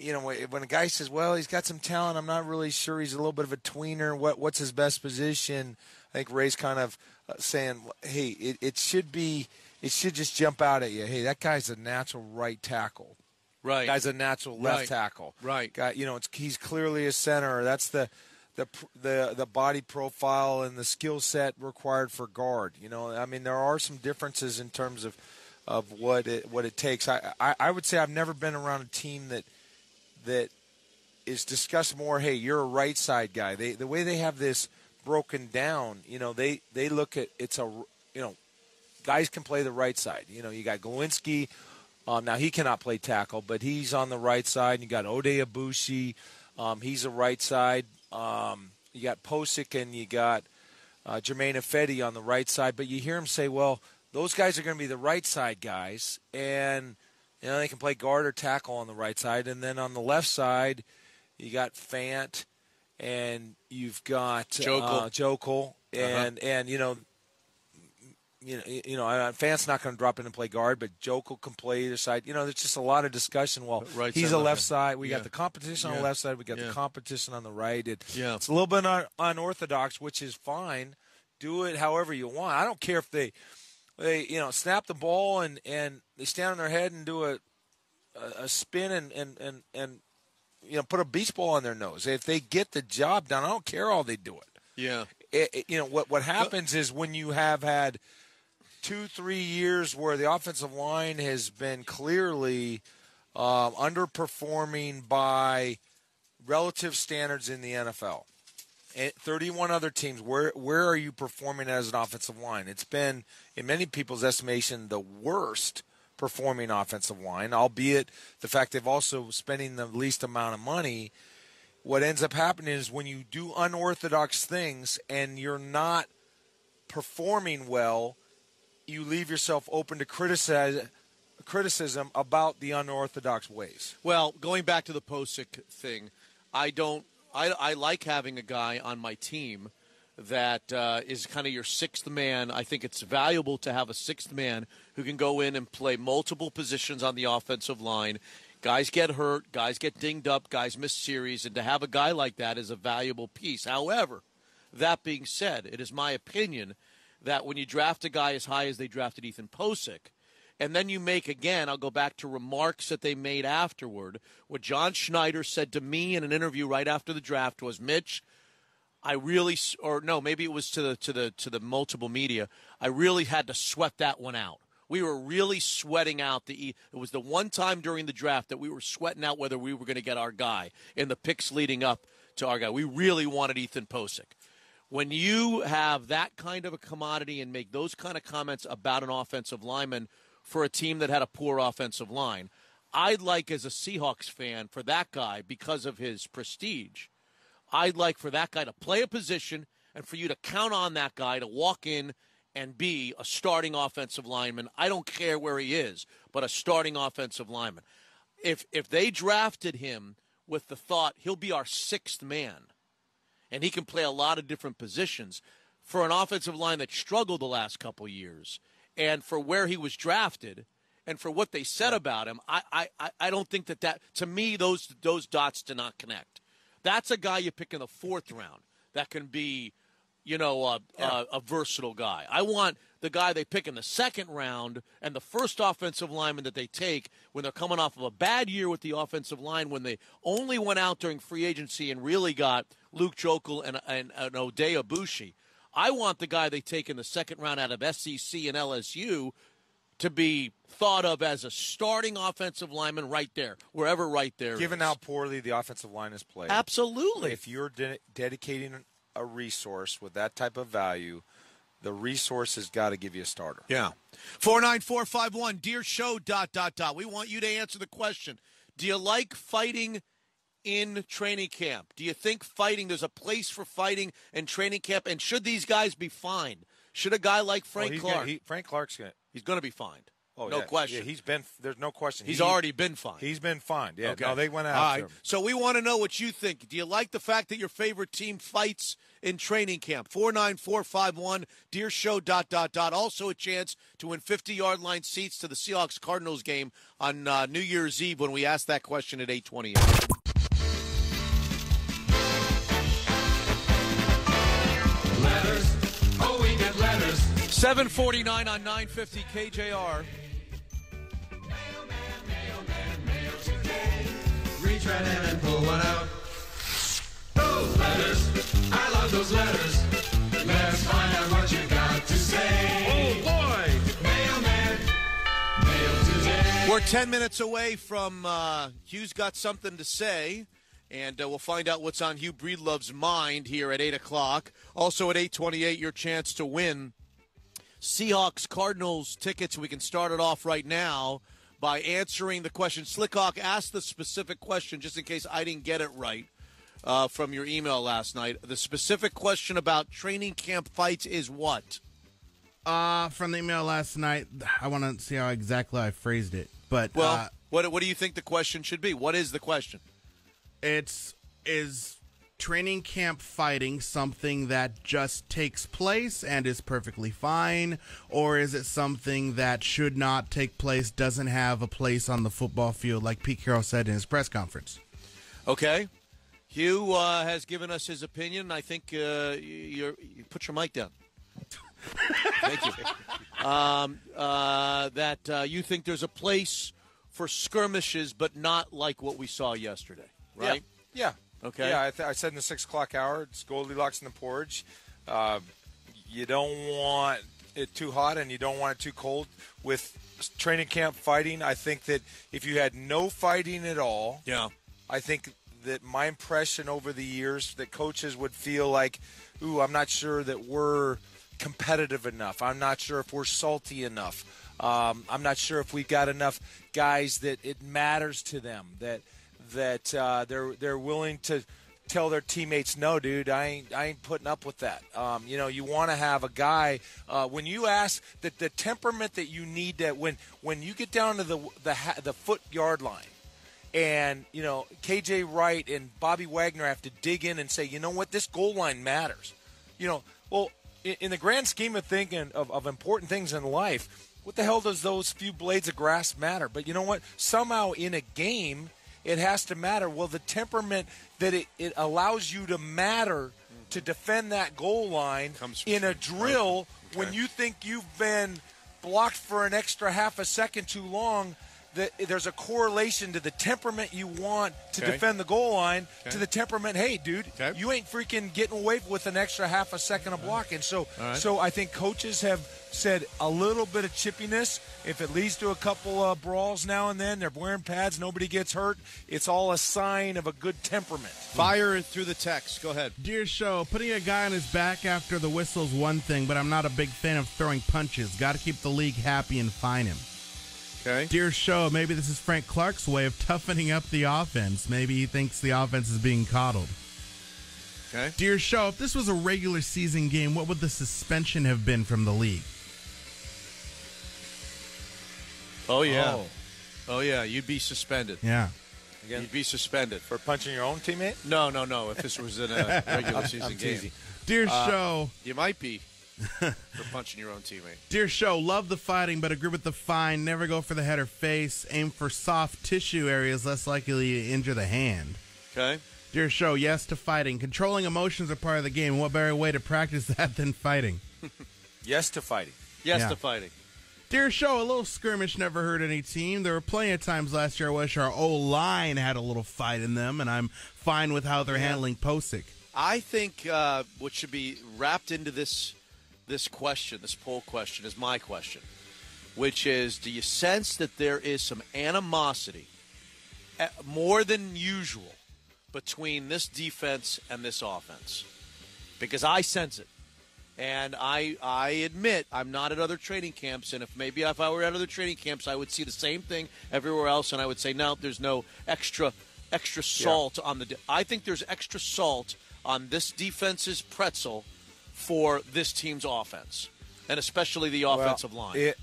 When a guy says, "Well, he's got some talent, I'm not really sure. He's a little bit of a tweener. What's his best position?" I think Ray's kind of saying, "Hey, it should just jump out at you. Hey, that guy's a natural right tackle. Right. Guy's a natural left tackle. Right. Guy, he's clearly a center. That's the body profile and the skill set required for guard. I mean, there are some differences in terms of what it takes. I would say I've never been around a team that is discussed more. Hey, you're a right side guy. The way they have this broken down, they look at guys can play the right side. You got Glowinski. Now he cannot play tackle, but he's on the right side. You got Ode Abushi. He's a right side. You got Posick and you got Jermaine Ifedi on the right side. But you hear him say, well, those guys are going to be the right side guys, and they can play guard or tackle on the right side. And then on the left side, you got Fant, and you've got Jokel, and Fant's not going to drop in and play guard, but Jokel can play either side. There's just a lot of discussion. Well, he's a left side. We got the competition on the left side. We got the competition on the right. It's a little bit unorthodox, which is fine. Do it however you want. I don't care if they snap the ball and they stand on their head and do a spin and put a beach ball on their nose. If they get the job done, I don't care how they do it. Yeah. What happens is when you have had 2-3 years where the offensive line has been clearly underperforming by relative standards in the NFL. 31 other teams, where are you performing as an offensive line? It's been, in many people's estimation, the worst performing offensive line, albeit the fact they've also spending the least amount of money. What ends up happening is when you do unorthodox things and you're not performing well, you leave yourself open to criticism about the unorthodox ways. Well, going back to the Posick thing, I like having a guy on my team that is kind of your sixth man. I think it's valuable to have a sixth man who can go in and play multiple positions on the offensive line. Guys get hurt, guys get dinged up, guys miss series, and to have a guy like that is a valuable piece. However, that being said, it is my opinion that when you draft a guy as high as they drafted Ethan Posick, and then you make, again, I'll go back to remarks that they made afterward. What John Schneider said to me in an interview right after the draft was, Mitch, maybe it was to the multiple media, I really had to sweat that one out. We were really sweating out it was the one time during the draft that we were sweating out whether we were going to get our guy in the picks leading up to our guy. We really wanted Ethan Posick. When you have that kind of a commodity and make those kind of comments about an offensive lineman for a team that had a poor offensive line, I'd like, as a Seahawks fan, for that guy, because of his prestige, I'd like for that guy to play a position and for you to count on that guy to walk in and be a starting offensive lineman. I don't care where he is, but a starting offensive lineman. If they drafted him with the thought he'll be our sixth man and he can play a lot of different positions, for an offensive line that struggled the last couple years and for where he was drafted and for what they said about him, I don't think that to me, those dots do not connect. That's a guy you pick in the fourth round that can be, a versatile guy. I want the guy they pick in the second round and the first offensive lineman that they take when they're coming off of a bad year with the offensive line, when they only went out during free agency and really got Luke Jokel and Ode Abushi. I want the guy they take in the second round out of SEC and LSU to be thought of as a starting offensive lineman right there, wherever right there Given is. how poorly the offensive line is played. Absolutely. If you're dedicating a resource with that type of value, the resource has got to give you a starter. Yeah. 49451, dearshow, ... We want you to answer the question. Do you like fighting in training camp? Do you think there's a place for fighting in training camp? And should these guys be fined? Should a guy like Frank Clark? Frank Clark's going to. He's going to be fined. Oh, no yeah. question. Yeah, there's no question. He's already been fined. He's been fined. Yeah. Okay. No, they went All after right. him. So we want to know what you think. Do you like the fact that your favorite team fights in training camp? 49451, dearshow, ... Also a chance to win 50-yard line seats to the Seahawks-Cardinals game on New Year's Eve when we ask that question at 8:28. Letters. Oh, we get letters. 749 on 950 KJR. Reach right in and pull one out. Those letters. I love those letters. Let's find out what you got to say. Oh, boy. Mailman. Mail today. We're 10 minutes away from Hugh's Got Something to Say, and we'll find out what's on Hugh Breedlove's mind here at 8 o'clock. Also at 8:28, your chance to win Seahawks-Cardinals tickets. We can start it off right now by answering the question. Slickhawk asked the specific question, just in case I didn't get it right from your email last night. The specific question about training camp fights is what? From the email last night, I want to see how exactly I phrased it. But what do you think the question should be? What is the question? Is training camp fighting something that just takes place and is perfectly fine, or is it something that should not take place, doesn't have a place on the football field, like Pete Carroll said in his press conference? Okay. Hugh has given us his opinion. I think you put your mic down. Thank you. That you think there's a place for skirmishes, but not like what we saw yesterday, right? Yeah. Okay. Yeah, I said in the 6 o'clock hour, it's Goldilocks in the porridge. You don't want it too hot and you don't want it too cold. With training camp fighting, I think that if you had no fighting at all, I think that my impression over the years that coaches would feel like, ooh, I'm not sure that we're competitive enough. I'm not sure if we're salty enough. I'm not sure if we've got enough guys that it matters to them, that they're willing to tell their teammates, no, dude, I ain't putting up with that. You want to have a guy when you ask that the temperament that you need, that when you get down to the foot yard line, and KJ Wright and Bobby Wagner have to dig in and say, you know what, this goal line matters. Well, in the grand scheme of thinking of important things in life, what the hell does those few blades of grass matter? But you know what? Somehow in a game, it has to matter. Well, the temperament that it allows you to matter to defend that goal line in a drill when you think you've been blocked for an extra half a second too long, there's a correlation to the temperament you want to defend the goal line to the temperament, hey, dude, you ain't freaking getting away with an extra half a second of blocking. So I think coaches have said a little bit of chippiness. If it leads to a couple of brawls now and then, they're wearing pads, nobody gets hurt, it's all a sign of a good temperament. Fire through the text. Go ahead. Dear show, putting a guy on his back after the whistle's one thing, but I'm not a big fan of throwing punches. Got to keep the league happy and fine him. Okay. Dear show, maybe this is Frank Clark's way of toughening up the offense. Maybe he thinks the offense is being coddled. Okay. Dear show, if this was a regular season game, what would the suspension have been from the league? Oh, yeah. Oh, yeah. You'd be suspended. Yeah. Again, you'd be suspended. For punching your own teammate? No. If this was in a regular season I'm game. teasing. Dear show. You might be for punching your own teammate. Dear show, love the fighting, but agree with the fine. Never go for the head or face. Aim for soft tissue areas less likely to injure the hand. Okay. Dear show, yes to fighting. Controlling emotions are part of the game. What better way to practice that than fighting? Yes to fighting. Yes to fighting. Dear show, a little skirmish never hurt any team. There were plenty of times last year I wish our O-line had a little fight in them, and I'm fine with how they're handling Posick. I think what should be wrapped into this question, this poll question, is my question, which is, do you sense that there is some animosity, more than usual, between this defense and this offense? Because I sense it. And I admit I'm not at other training camps, and if I were at other training camps, I would see the same thing everywhere else, and I would say, no, there's no extra salt on the – I think there's extra salt on this defense's pretzel for this team's offense, and especially the offensive line.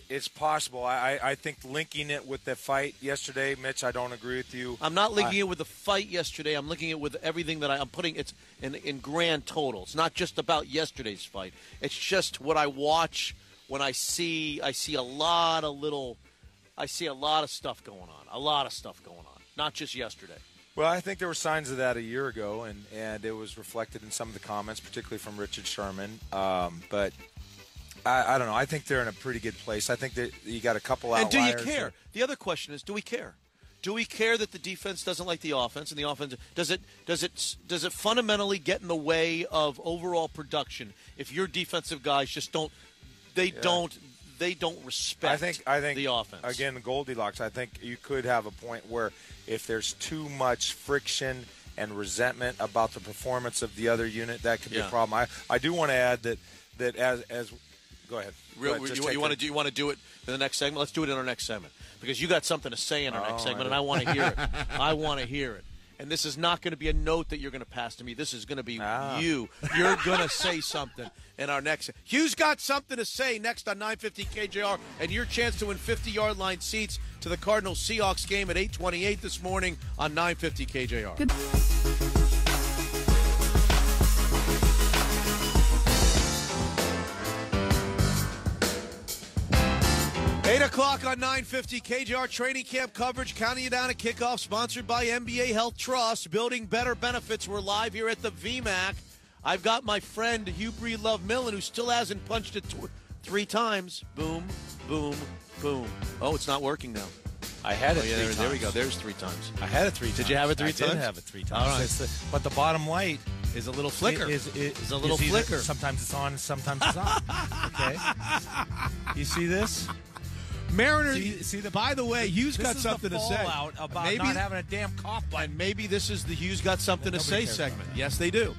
It's possible. I think linking it with the fight yesterday, Mitch, I don't agree with you. I'm not linking it with the fight yesterday. I'm linking it with everything that I'm putting it in grand total. It's not just about yesterday's fight. It's just what I watch when I see a lot of stuff going on. A lot of stuff going on. Not just yesterday. Well, I think there were signs of that a year ago, and it was reflected in some of the comments, particularly from Richard Sherman. But I don't know. I think they're in a pretty good place. I think that you got a couple outliers. And do you care? The other question is, do we care? Do we care that the defense doesn't like the offense, and the offense does it fundamentally get in the way of overall production if your defensive guys just don't respect the offense? Again, the Goldilocks. I think you could have a point where if there's too much friction and resentment about the performance of the other unit, that could be a problem. I do want to add that as go ahead. You want to do it in the next segment? Let's do it in our next segment because you got something to say in our next segment, and I want to hear it. I want to hear it. And this is not going to be a note that you're going to pass to me. This is going to be you. You're going to say something in our next. Hugh's got something to say next on 950 KJR, and your chance to win 50-yard line seats to the Cardinals-Seahawks game at 8:28 this morning on 950 KJR. Good. 8 o'clock on 950 KJR training camp coverage, counting you down at kickoff, sponsored by NBA Health Trust. Building better benefits. We're live here at the VMAC. I've got my friend Hugh Breedlove Millen, who still hasn't punched it 3 times. Boom, boom, boom. Oh, it's not working now. I had it 3 times. There we go. There's 3 times. I had it 3 times. Did you have it 3 times? I did have it 3 times. All right. But the bottom light is a little flicker. Is a little flicker. Sometimes it's on, sometimes it's off. Okay. You see this? Mariners. See by the way, Hughes got something to say about maybe, not having a damn cough button. And maybe this is the Hughes got something to say segment. Yes, they do.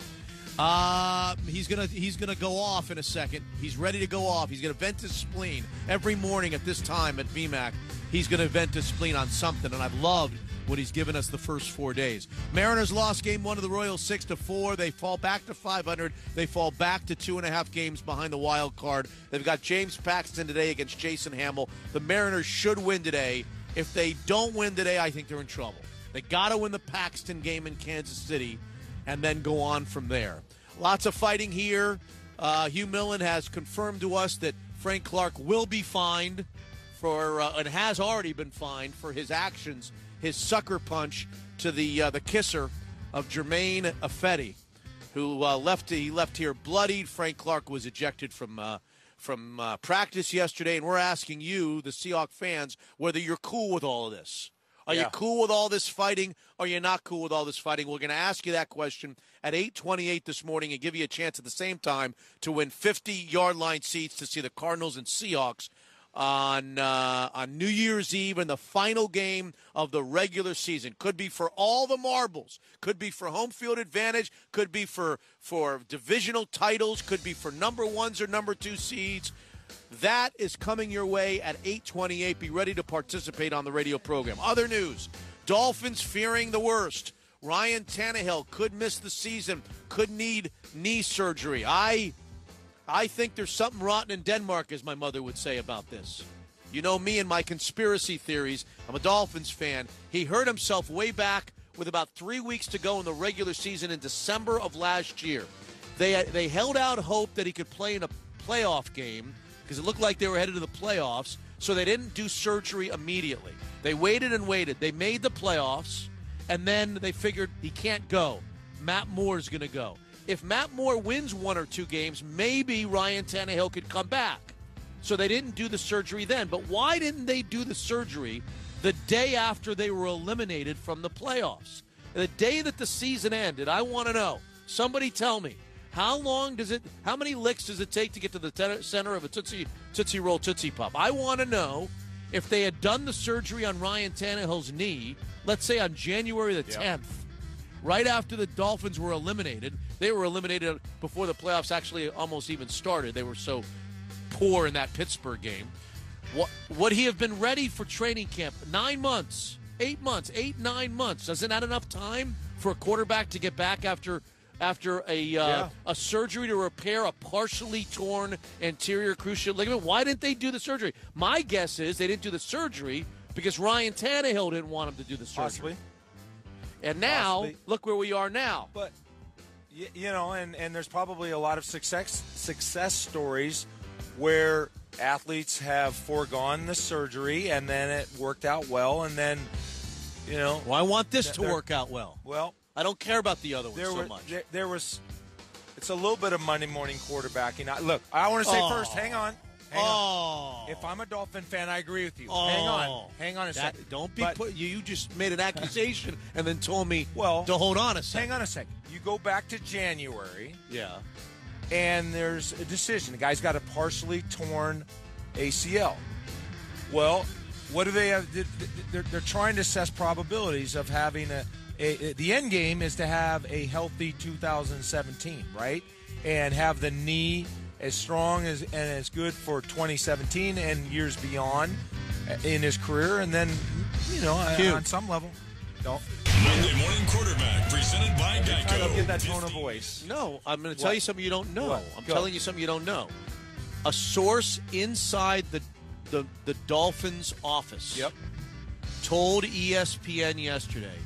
He's gonna go off in a second. He's ready to go off. He's gonna vent his spleen every morning at this time at VMAC. He's gonna vent his spleen on something, and I've loved what he's given us the first 4 days. Mariners lost game 1 to the Royals 6-4. They fall back to 500. They fall back to 2.5 games behind the wild card. They've got James Paxton today against Jason Hamill. The Mariners should win today. If they don't win today, I think they're in trouble. They got to win the Paxton game in Kansas City and then go on from there. Lots of fighting here. Hugh Millen has confirmed to us that Frank Clark will be fined for and has already been fined for his actions, his sucker punch to the kisser of Jermaine Affetti, who left here bloodied. Frank Clark was ejected from practice yesterday, and we're asking you, the Seahawks fans, whether you're cool with all of this. Are you cool with all this fighting? Or are you not cool with all this fighting? We're going to ask you that question at 8:28 this morning and give you a chance at the same time to win 50-yard line seats to see the Cardinals and Seahawks on New Year's Eve in the final game of the regular season. Could be for all the marbles. Could be for home field advantage. Could be for divisional titles. Could be for number 1s or number 2 seeds. That is coming your way at 8:28. Be ready to participate on the radio program. Other news, Dolphins fearing the worst. Ryan Tannehill could miss the season, could need knee surgery. I think there's something rotten in Denmark, as my mother would say about this. You know me and my conspiracy theories. I'm a Dolphins fan. He hurt himself way back with about 3 weeks to go in the regular season in December of last year. They held out hope that he could play in a playoff game because it looked like they were headed to the playoffs, so they didn't do surgery immediately. They waited and waited. They made the playoffs, and then they figured he can't go. Matt Moore's going to go. If Matt Moore wins 1 or 2 games, maybe Ryan Tannehill could come back. So they didn't do the surgery then. But why didn't they do the surgery the day after they were eliminated from the playoffs? The day that the season ended, I want to know. Somebody tell me. How many licks does it take to get to the center of a Tootsie Roll Tootsie Pop? I want to know if they had done the surgery on Ryan Tannehill's knee, let's say on January the 10th, right after the Dolphins were eliminated. They were eliminated before the playoffs actually almost even started. They were so poor in that Pittsburgh game. Would he have been ready for training camp? 9 months, 8 months, 9 months. Isn't that enough time for a quarterback to get back after a surgery to repair a partially torn anterior cruciate ligament? Why didn't they do the surgery? My guess is they didn't do the surgery because Ryan Tannehill didn't want him to do the surgery. Possibly. And now, look where we are now. But, you know, and there's probably a lot of success stories where athletes have foregone the surgery and then it worked out well, and then, you know. Well, I want this to work out well. Well, I don't care about the other one so much. It's a little bit of Monday morning quarterbacking. Look, I want to say first, hang on. If I'm a Dolphin fan, I agree with you. Hang on a second. Don't be you just made an accusation and then told me to hold on a second. Hang on a second. You go back to January. Yeah. And there's a decision. The guy's got a partially torn ACL. Well, what do they have? They're trying to assess probabilities of having the end game is to have a healthy 2017, right? And have the knee as strong and as good for 2017 and years beyond in his career. And then, you know, on some level, don't. Monday Morning Quarterback, presented by Geico. I don't get that tone of voice. No, I'm going to tell you something you don't know. I'm Go. telling you something you don't know. A source inside the Dolphins office told ESPN yesterday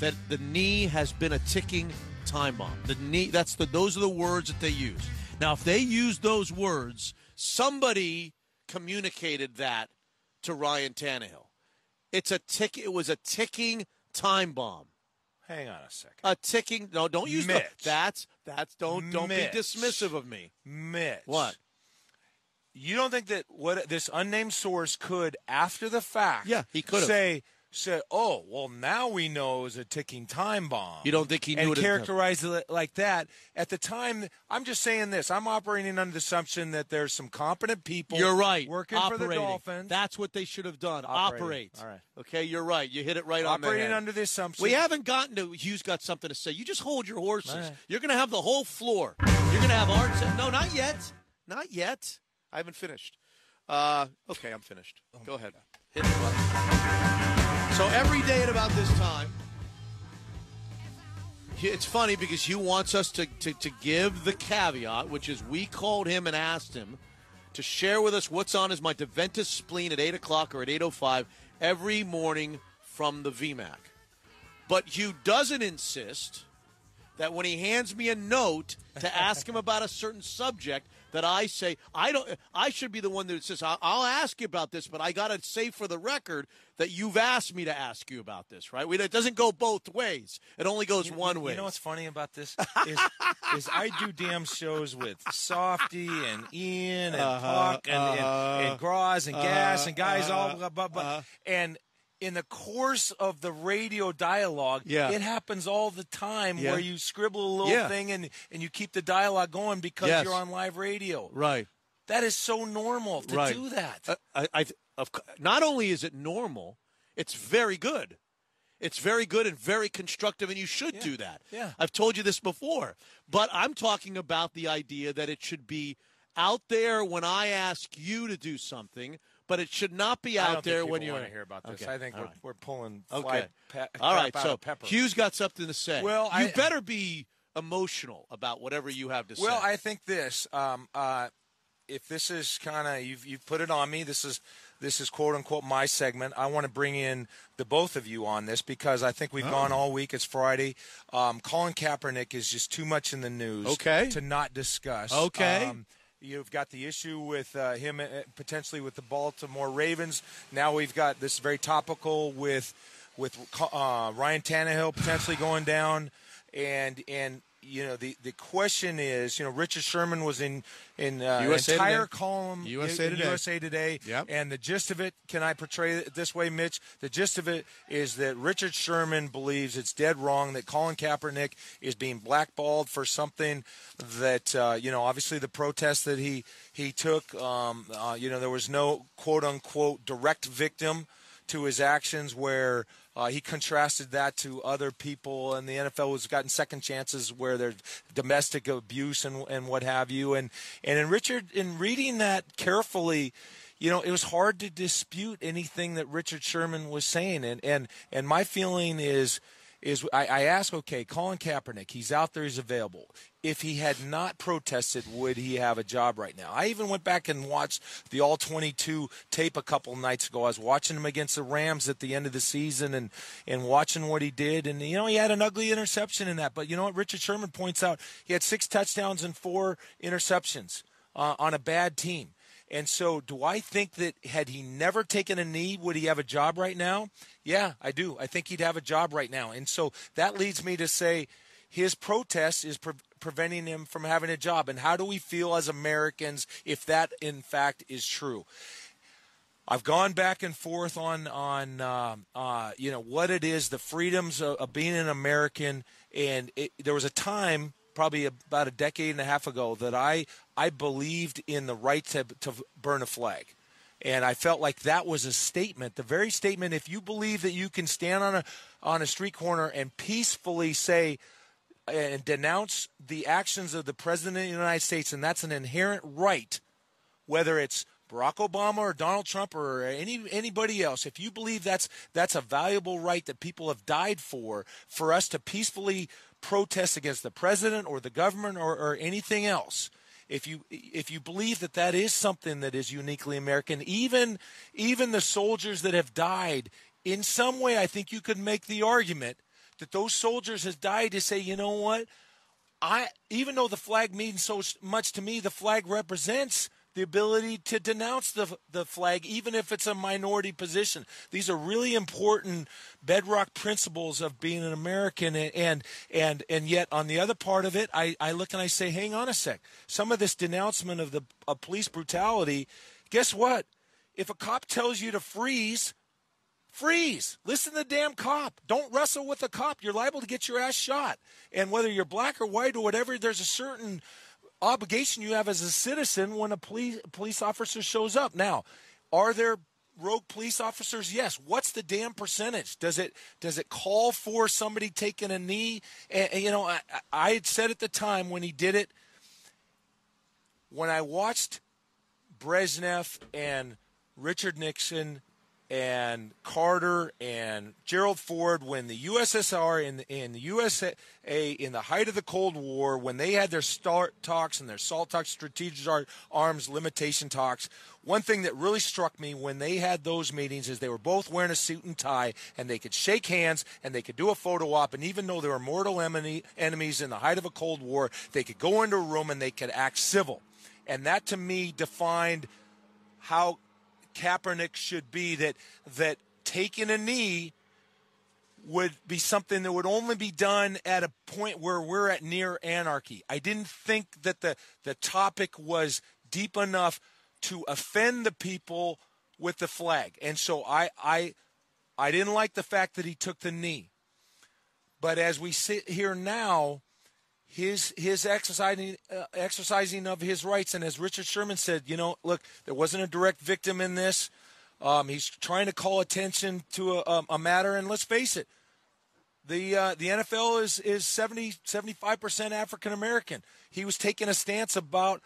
that the knee has been a ticking time bomb. The knee, those are the words that they use. Now, if they use those words, somebody communicated that to Ryan Tannehill. It was a ticking time bomb. Hang on a second. A ticking. No, don't use Mitch. Don't be dismissive of me. Mitch. What? You don't think that what this unnamed source could, after the fact, he could have say, oh, well, now we know it was a ticking time bomb. You don't think he knew and it? And characterize it like that. At the time, I'm just saying this. I'm operating under the assumption that there's some competent people. You're right. Working for the Dolphins. That's what they should have done. Operate. All right. Okay, you're right. You hit it right on the head. Operating under the assumption. We haven't gotten to Hugh's got something to say. You just hold your horses. Right. You're going to have the whole floor. You're going to have Art say, no, not yet. Not yet. I haven't finished. Okay, I'm finished. Go ahead. Hit the button. So every day at about this time, it's funny because Hugh wants us to give the caveat, which is we called him and asked him to share with us what's on his mind, to vent his spleen at 8 o'clock or at 8:05 every morning from the VMAC. But Hugh doesn't insist that when he hands me a note to ask him about a certain subject, that I say, I should be the one that says, I'll ask you about this, but I got to say for the record that you've asked me to ask you about this, right? It doesn't go both ways. It only goes one way. You know what's funny about this is I do damn shows with Softy and Ian and Puck and Groz and Gas and guys all blah, blah. And in the course of the radio dialogue, it happens all the time where you scribble a little thing and you keep the dialogue going because you're on live radio. Right. That is so normal to do that. Not only is it normal, it's very good. It's very good and very constructive, and you should do that. Yeah. I've told you this before, but I'm talking about the idea that it should be out there when I ask you to do something, but it should not be out there when you're. I want to hear about this. Okay. I think we're pulling Okay. crap All right. out So of pepper. Hugh's got something to say. Well, you better be emotional about whatever you have to say. Well, I think this. If this is kind of you've put it on me. This is quote unquote my segment. I want to bring in the both of you on this because I think we've gone all week. It's Friday. Colin Kaepernick is just too much in the news to not discuss. Okay. You've got the issue with him potentially with the Baltimore Ravens. Now we've got this very topical with Ryan Tannehill potentially going down, and the question is, Richard Sherman was in USA entire Today. column USA in Today. USA Today, Yep. and the gist of it, can I portray it this way, Mitch? The gist of it is that Richard Sherman believes it's dead wrong that Colin Kaepernick is being blackballed for something that, obviously the protest that he took, there was no quote-unquote direct victim to his actions where he contrasted that to other people, and the NFL has gotten second chances where there's domestic abuse and what have you. And in Richard, in reading that carefully, it was hard to dispute anything that Richard Sherman was saying. And my feeling is I ask, okay, Colin Kaepernick, he's out there, he's available. If he had not protested, would he have a job right now? I even went back and watched the All-22 tape a couple nights ago. I was watching him against the Rams at the end of the season and watching what he did. And, he had an ugly interception in that. But you know what Richard Sherman points out? He had 6 touchdowns and 4 interceptions on a bad team. And so do I think that had he never taken a knee, would he have a job right now? Yeah, I do. I think he'd have a job right now. And so that leads me to say his protest is preventing him from having a job. And how do we feel as Americans if that, in fact, is true? I've gone back and forth on what it is, the freedoms of being an American. And there was a time probably about a decade and a half ago that I believed in the right to burn a flag. And I felt like that was a statement, the very statement, if you believe that you can stand on a street corner and peacefully say and denounce the actions of the President of the United States, and that's an inherent right, whether it's Barack Obama or Donald Trump or anybody else, if you believe that's a valuable right that people have died for us to peacefully protest against the president or the government or anything else, if you believe that is something that is uniquely American, even the soldiers that have died, in some way I think you could make the argument that those soldiers have died to say, you know what, even though the flag means so much to me, the flag represents the ability to denounce the flag, even if it's a minority position. These are really important bedrock principles of being an American. And yet, on the other part of it, I look and I say, hang on a sec. Some of this denouncement of police brutality, guess what? If a cop tells you to freeze. Listen to the damn cop. Don't wrestle with the cop. You're liable to get your ass shot. And whether you're black or white or whatever, there's a certain obligation you have as a citizen when a police officer shows up. Now, are there rogue police officers? Yes. What's the damn percentage? Does it call for somebody taking a knee? And I had said at the time when he did it, when I watched Brezhnev and Richard Nixon and Carter and Gerald Ford, when the USSR and the USA in the height of the Cold War, when they had their START talks and their SALT talks, strategic arms limitation talks, one thing that really struck me when they had those meetings is they were both wearing a suit and tie, and they could shake hands and they could do a photo op, and even though they were mortal enemies in the height of a Cold War, they could go into a room and they could act civil. And that to me defined how Kaepernick should be, that taking a knee would be something that would only be done at a point where we're at near anarchy. I didn't think that the topic was deep enough to offend the people with the flag. And so I didn't like the fact that he took the knee. But as we sit here now, his exercising of his rights, and as Richard Sherman said, look, there wasn't a direct victim in this. He's trying to call attention to a matter, and let's face it, the NFL is 75% African American. He was taking a stance about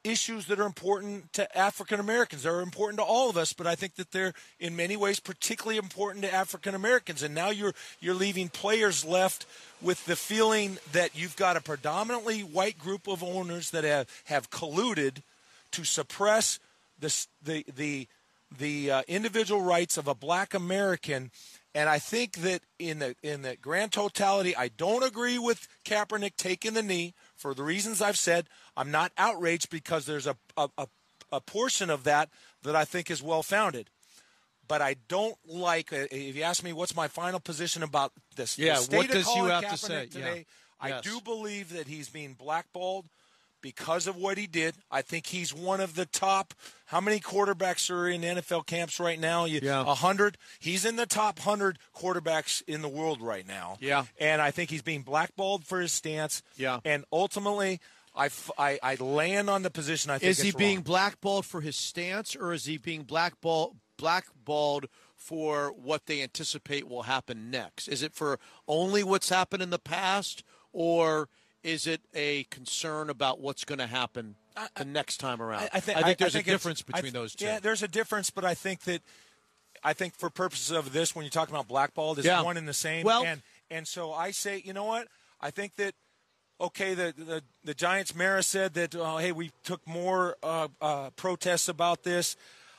issues that are important to African Americans. They're important to all of us, but I think that they're in many ways particularly important to African Americans. And now you're leaving players left with the feeling that you've got a predominantly white group of owners that have colluded to suppress the individual rights of a black American. And I think that in the grand totality, I don't agree with Kaepernick taking the knee for the reasons I've said. I'm not outraged because there's a portion of that I think is well-founded. But I don't like, if you ask me what's my final position about this, the state what of does Colin you have Kaepernick to say? today, Yeah. I do believe that he's being blackballed because of what he did. I think he's one of the top. How many quarterbacks are in NFL camps right now? 100. He's in the top 100 quarterbacks in the world right now. Yeah. And I think he's being blackballed for his stance. Yeah. And ultimately, I land on the position I think is he it's being wrong. blackballed for his stance, or is he being blackballed for what they anticipate will happen next? Is it for only what's happened in the past, or is it a concern about what's going to happen the next time around? I think there's a difference between those two. Yeah, there's a difference, but I think for purposes of this, when you're talking about blackballed, it's one and the same. Well, and so I say, you know what? I think that the Giants mayor said that hey, we took more protests about this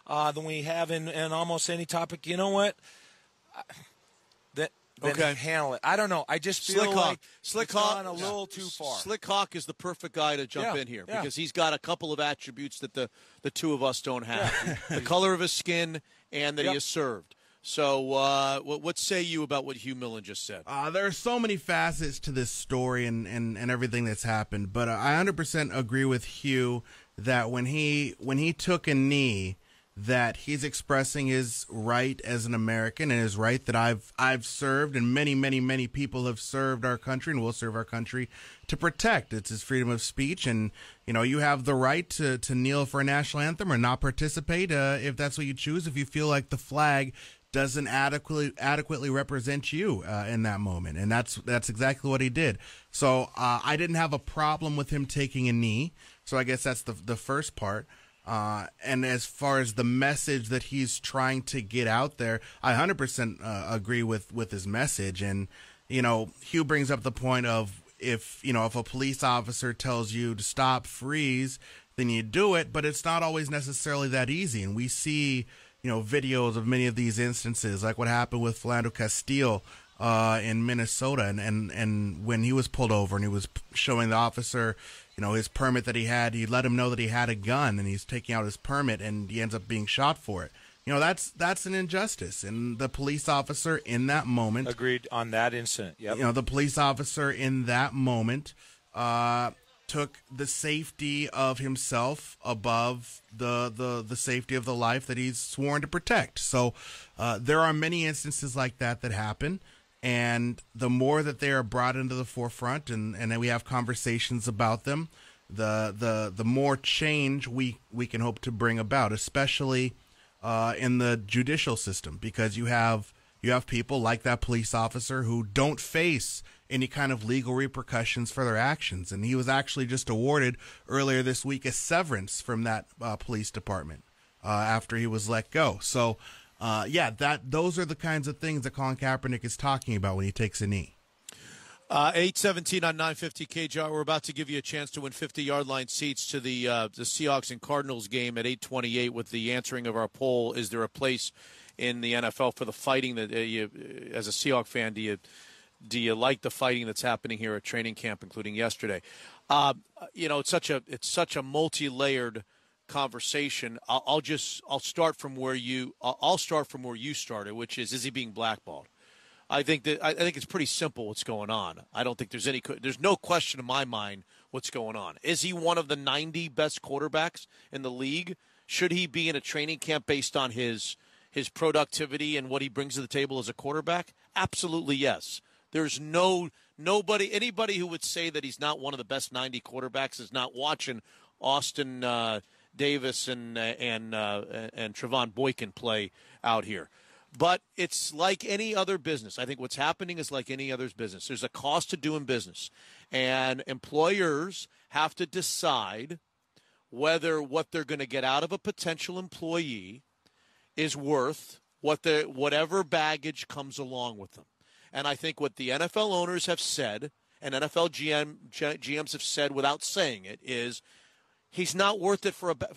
than we have in almost any topic. You know what? Then handle it. I don't know. I just feel like it's gone a little too far. Slick Hawk is the perfect guy to jump in here because he's got a couple of attributes that the two of us don't have. The color of his skin and that he has served. So what say you about what Hugh Millen just said? There are so many facets to this story and everything that's happened, but I 100% agree with Hugh that when he took a knee, that he's expressing his right as an American and his right that I've served and many people have served our country and will serve our country to protect. It's his freedom of speech, and you have the right to kneel for a national anthem or not participate if that's what you choose, if you feel like the flag doesn't adequately represent you in that moment. And that's exactly what he did. So I didn't have a problem with him taking a knee. So I guess that's the first part. And as far as the message that he's trying to get out there, I 100% agree with his message. And, Hugh brings up the point of if a police officer tells you to stop, freeze, then you do it, but it's not always necessarily that easy. And we see, videos of many of these instances, like what happened with Philando Castile in Minnesota. And when he was pulled over and he was showing the officer, his permit that he had, he let him know that he had a gun, and he's taking out his permit, and he ends up being shot for it. That's an injustice. And the police officer in that moment... Agreed on that incident, yep. The police officer in that moment took the safety of himself above the safety of the life that he's sworn to protect. So there are many instances like that happen. And the more that they are brought into the forefront and then we have conversations about them, the more change we can hope to bring about, especially in the judicial system, because you have people like that police officer who don't face any kind of legal repercussions for their actions. And he was actually just awarded earlier this week a severance from that police department after he was let go. So those are the kinds of things that Colin Kaepernick is talking about when he takes a knee. 8:17 on 950 KJR. We're about to give you a chance to win 50-yard line seats to the Seahawks and Cardinals game at 8:28 with the answering of our poll. Is there a place in the NFL for the fighting that you, as a Seahawks fan, do you like the fighting that's happening here at training camp, including yesterday? It's such a multi-layered conversation. I'll start from where you started, which is he being blackballed? I think it's pretty simple what's going on. I don't think there's no question in my mind what's going on. Is he one of the 90 best quarterbacks in the league? Should he be in a training camp based on his productivity and what he brings to the table as a quarterback? Absolutely yes. There's anybody who would say that he's not one of the best 90 quarterbacks is not watching Austin Davis and Trevon Boykin play out here. But it's like any other business. I think what's happening is like any other business. There's a cost to doing business, and employers have to decide whether what they're going to get out of a potential employee is worth whatever baggage comes along with them. And I think what the NFL owners have said, and NFL GMs have said without saying it, is he's not worth it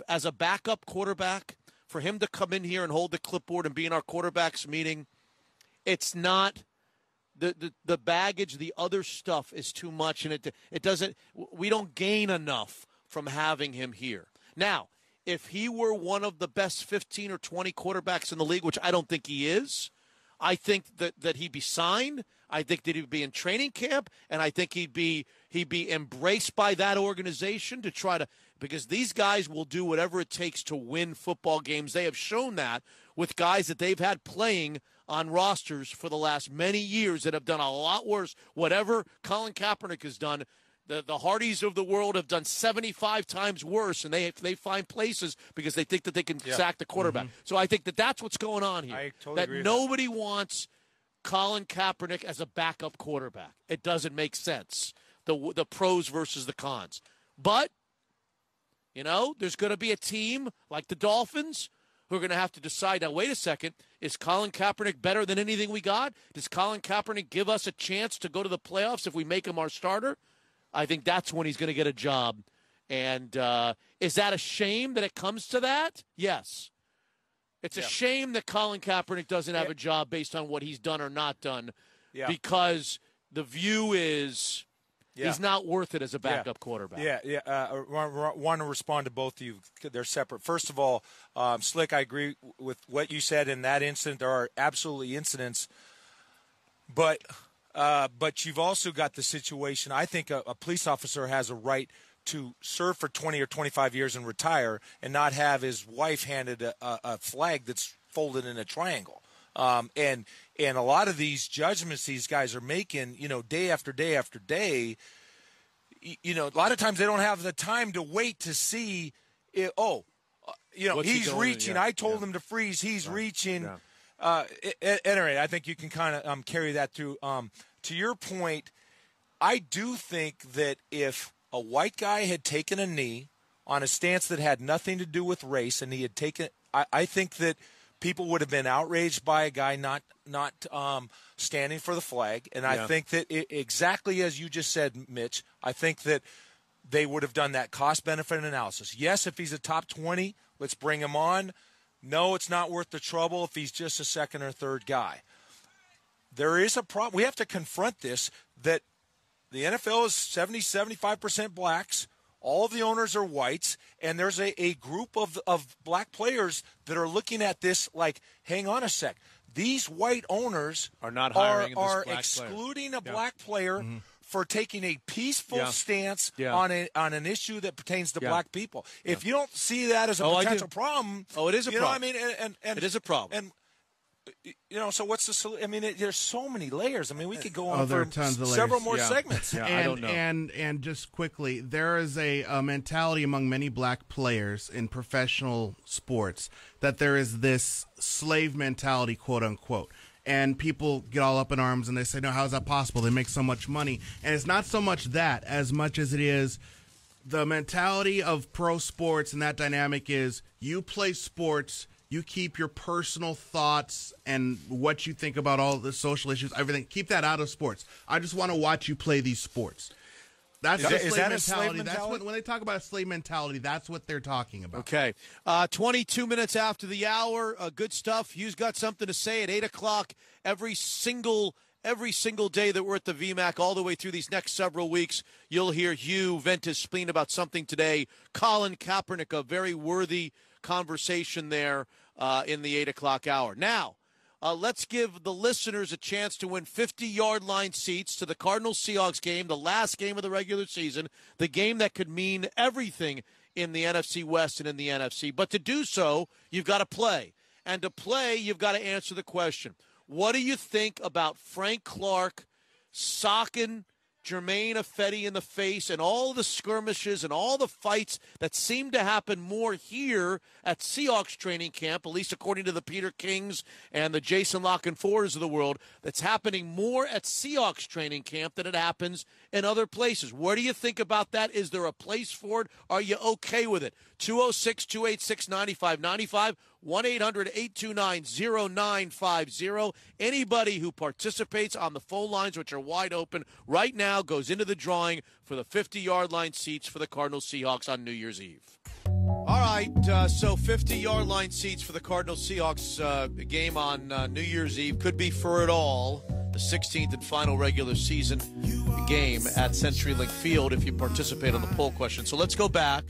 as a backup quarterback. For him to come in here and hold the clipboard and be in our quarterbacks meeting, it's not the baggage, the other stuff is too much, and it doesn't. We don't gain enough from having him here. Now, if he were one of the best 15 or 20 quarterbacks in the league, which I don't think he is, I think that he'd be signed. I think that he'd be in training camp, and I think he'd be embraced by that organization to try to, because these guys will do whatever it takes to win football games. They have shown that with guys that they've had playing on rosters for the last many years that have done a lot worse. Whatever Colin Kaepernick has done, the Hardys of the world have done 75 times worse, and they find places because they think that they can sack the quarterback. Mm-hmm. So I think that's what's going on here. I totally agree with nobody wants Colin Kaepernick as a backup quarterback. It doesn't make sense, the pros versus the cons. But, there's going to be a team like the Dolphins who are going to have to decide, now, wait a second, is Colin Kaepernick better than anything we got? Does Colin Kaepernick give us a chance to go to the playoffs if we make him our starter? I think that's when he's going to get a job. And is that a shame that it comes to that? Yes. It's a shame that Colin Kaepernick doesn't have a job based on what he's done or not done because the view is he's not worth it as a backup quarterback. I want to respond to both of you. They're separate. First of all, Slick, I agree with what you said in that incident. There are absolutely incidents. But you've also got the situation. I think a police officer has a right to serve for 20 or 25 years and retire and not have his wife handed a flag that's folded in a triangle. And a lot of these judgments these guys are making, day after day after day, a lot of times they don't have the time to wait to see, he's reaching. I told him to freeze. He's reaching. At any rate, I think you can kind of carry that through. To your point, I do think that if a white guy had taken a knee on a stance that had nothing to do with race, and he had taken, I think that people would have been outraged by a guy not standing for the flag. And I think that exactly as you just said, Mitch, I think that they would have done that cost-benefit analysis. Yes, if he's a top 20, let's bring him on. No, it's not worth the trouble if he's just a second or third guy. There is a problem. We have to confront this, that the NFL is 70-75% blacks. All of the owners are whites, and there's a group of black players that are looking at this like, hang on a sec. These white owners are not hiring are excluding a black player for taking a peaceful stance on an issue that pertains to black people. If you don't see that as a potential problem, it is a problem. I mean, and it is a problem. And so what's the solution? I mean, there's so many layers. I mean, we could go on for several more segments. I don't know. And just quickly, there is a mentality among many black players in professional sports that there is this slave mentality, quote unquote. And people get all up in arms and they say, no, how is that possible? They make so much money. And it's not so much that as much as it is the mentality of pro sports, and that dynamic is you play sports, you keep your personal thoughts and what you think about all the social issues, everything. Keep that out of sports. I just want to watch you play these sports. That's is that a slave mentality? That's when they talk about a slave mentality, that's what they're talking about. Okay. 22 minutes after the hour. Good stuff. Hugh's got something to say at 8 o'clock every single day that we're at the VMAC all the way through these next several weeks. You'll hear Hugh vent his spleen about something today. Colin Kaepernick, a very worthy conversation there in the 8 o'clock hour. Now, let's give the listeners a chance to win 50-yard line seats to the Cardinals-Seahawks game, the last game of the regular season, the game that could mean everything in the NFC West and in the NFC. But to do so, you've got to play. And to play, you've got to answer the question, what do you think about Frank Clark socking Jermaine Ifedi in the face and all the skirmishes and all the fights that seem to happen more here at Seahawks training camp, at least according to the Peter Kings and the Jason Lockenfors of the world, that's happening more at Seahawks training camp than it happens in other places. What do you think about that? Is there a place for it? Are you okay with it? 206-286-9595, 1-800-829-0950. Anybody who participates on the phone lines, which are wide open right now, goes into the drawing for the 50-yard line seats for the Cardinals Seahawks on New Year's Eve. All right, so 50-yard line seats for the Cardinals Seahawks game on New Year's Eve could be for it all. The 16th and final regular season game at CenturyLink Field if you participate on the poll question. So let's go back,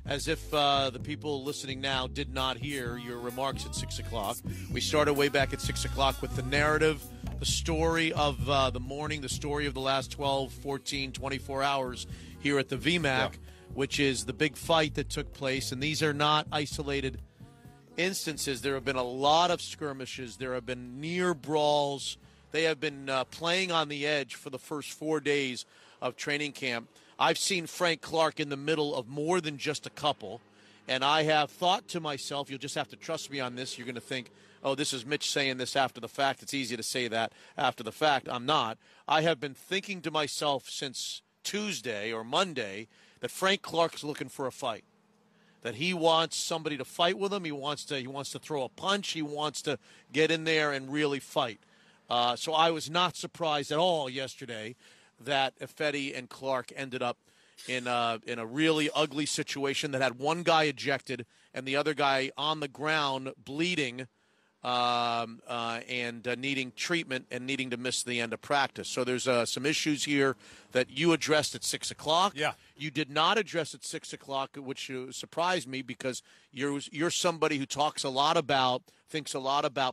as if the people listening now did not hear your remarks at 6 o'clock. We started way back at 6 o'clock with the narrative, the story of the morning, the story of the last 12, 14, 24 hours here at the VMAC, which is the big fight that took place. And these are not isolated instances. There have been a lot of skirmishes. There have been near brawls. They have been playing on the edge for the first 4 days of training camp. I've seen Frank Clark in the middle of more than just a couple, and I have thought to myself, you'll just have to trust me on this. You're going to think, oh, this is Mitch saying this after the fact. It's easy to say that after the fact. I'm not. I have been thinking to myself since Tuesday or Monday that Frank Clark's looking for a fight, that he wants somebody to fight with him. He wants to throw a punch. He wants to get in there and really fight. So I was not surprised at all yesterday that Ifedi and Clark ended up in a really ugly situation that had one guy ejected and the other guy on the ground bleeding and needing treatment and needing to miss the end of practice. So there's some issues here that you addressed at 6 o'clock. Yeah. You did not address at 6 o'clock, which surprised me because you're somebody who thinks a lot about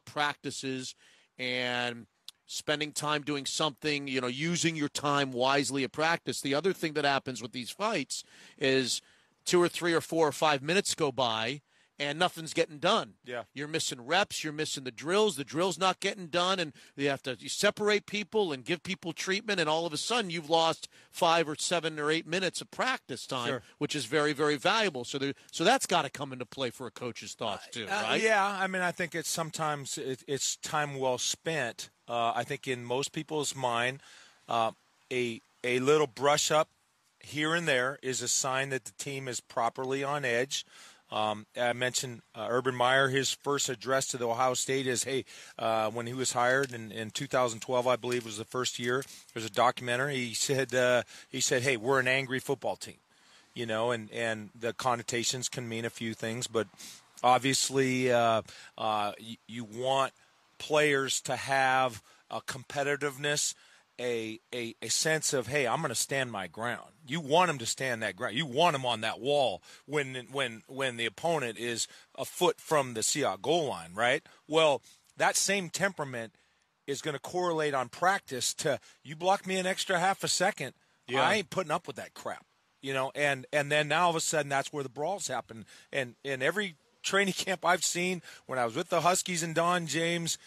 practices and spending time doing something, using your time wisely at practice. The other thing that happens with these fights is 2 or 3 or 4 or 5 minutes go by and nothing's getting done. Yeah. You're missing reps. You're missing the drills. The drill's not getting done, and you separate people and give people treatment, and all of a sudden you've lost 5 or 7 or 8 minutes of practice time, which is very, very valuable. So that's got to come into play for a coach's thoughts too, right? Yeah, I mean, I think it's sometimes it's time well spent. I think in most people's mind, a little brush up here and there is a sign that the team is properly on edge. I mentioned Urban Meyer. His first address to the Ohio State is, hey, when he was hired in 2012, I believe was the first year. There's a documentary. He said, hey, we're an angry football team, and the connotations can mean a few things, but obviously you want players to have a competitiveness, a sense of, hey, I'm going to stand my ground. You want him to stand that ground. You want him on that wall when the opponent is a foot from the Seahawks goal line, right? Well, that same temperament is going to correlate on practice to, you block me an extra half a second, I ain't putting up with that crap, and then now all of a sudden that's where the brawls happen. And every training camp I've seen when I was with the Huskies and Don James,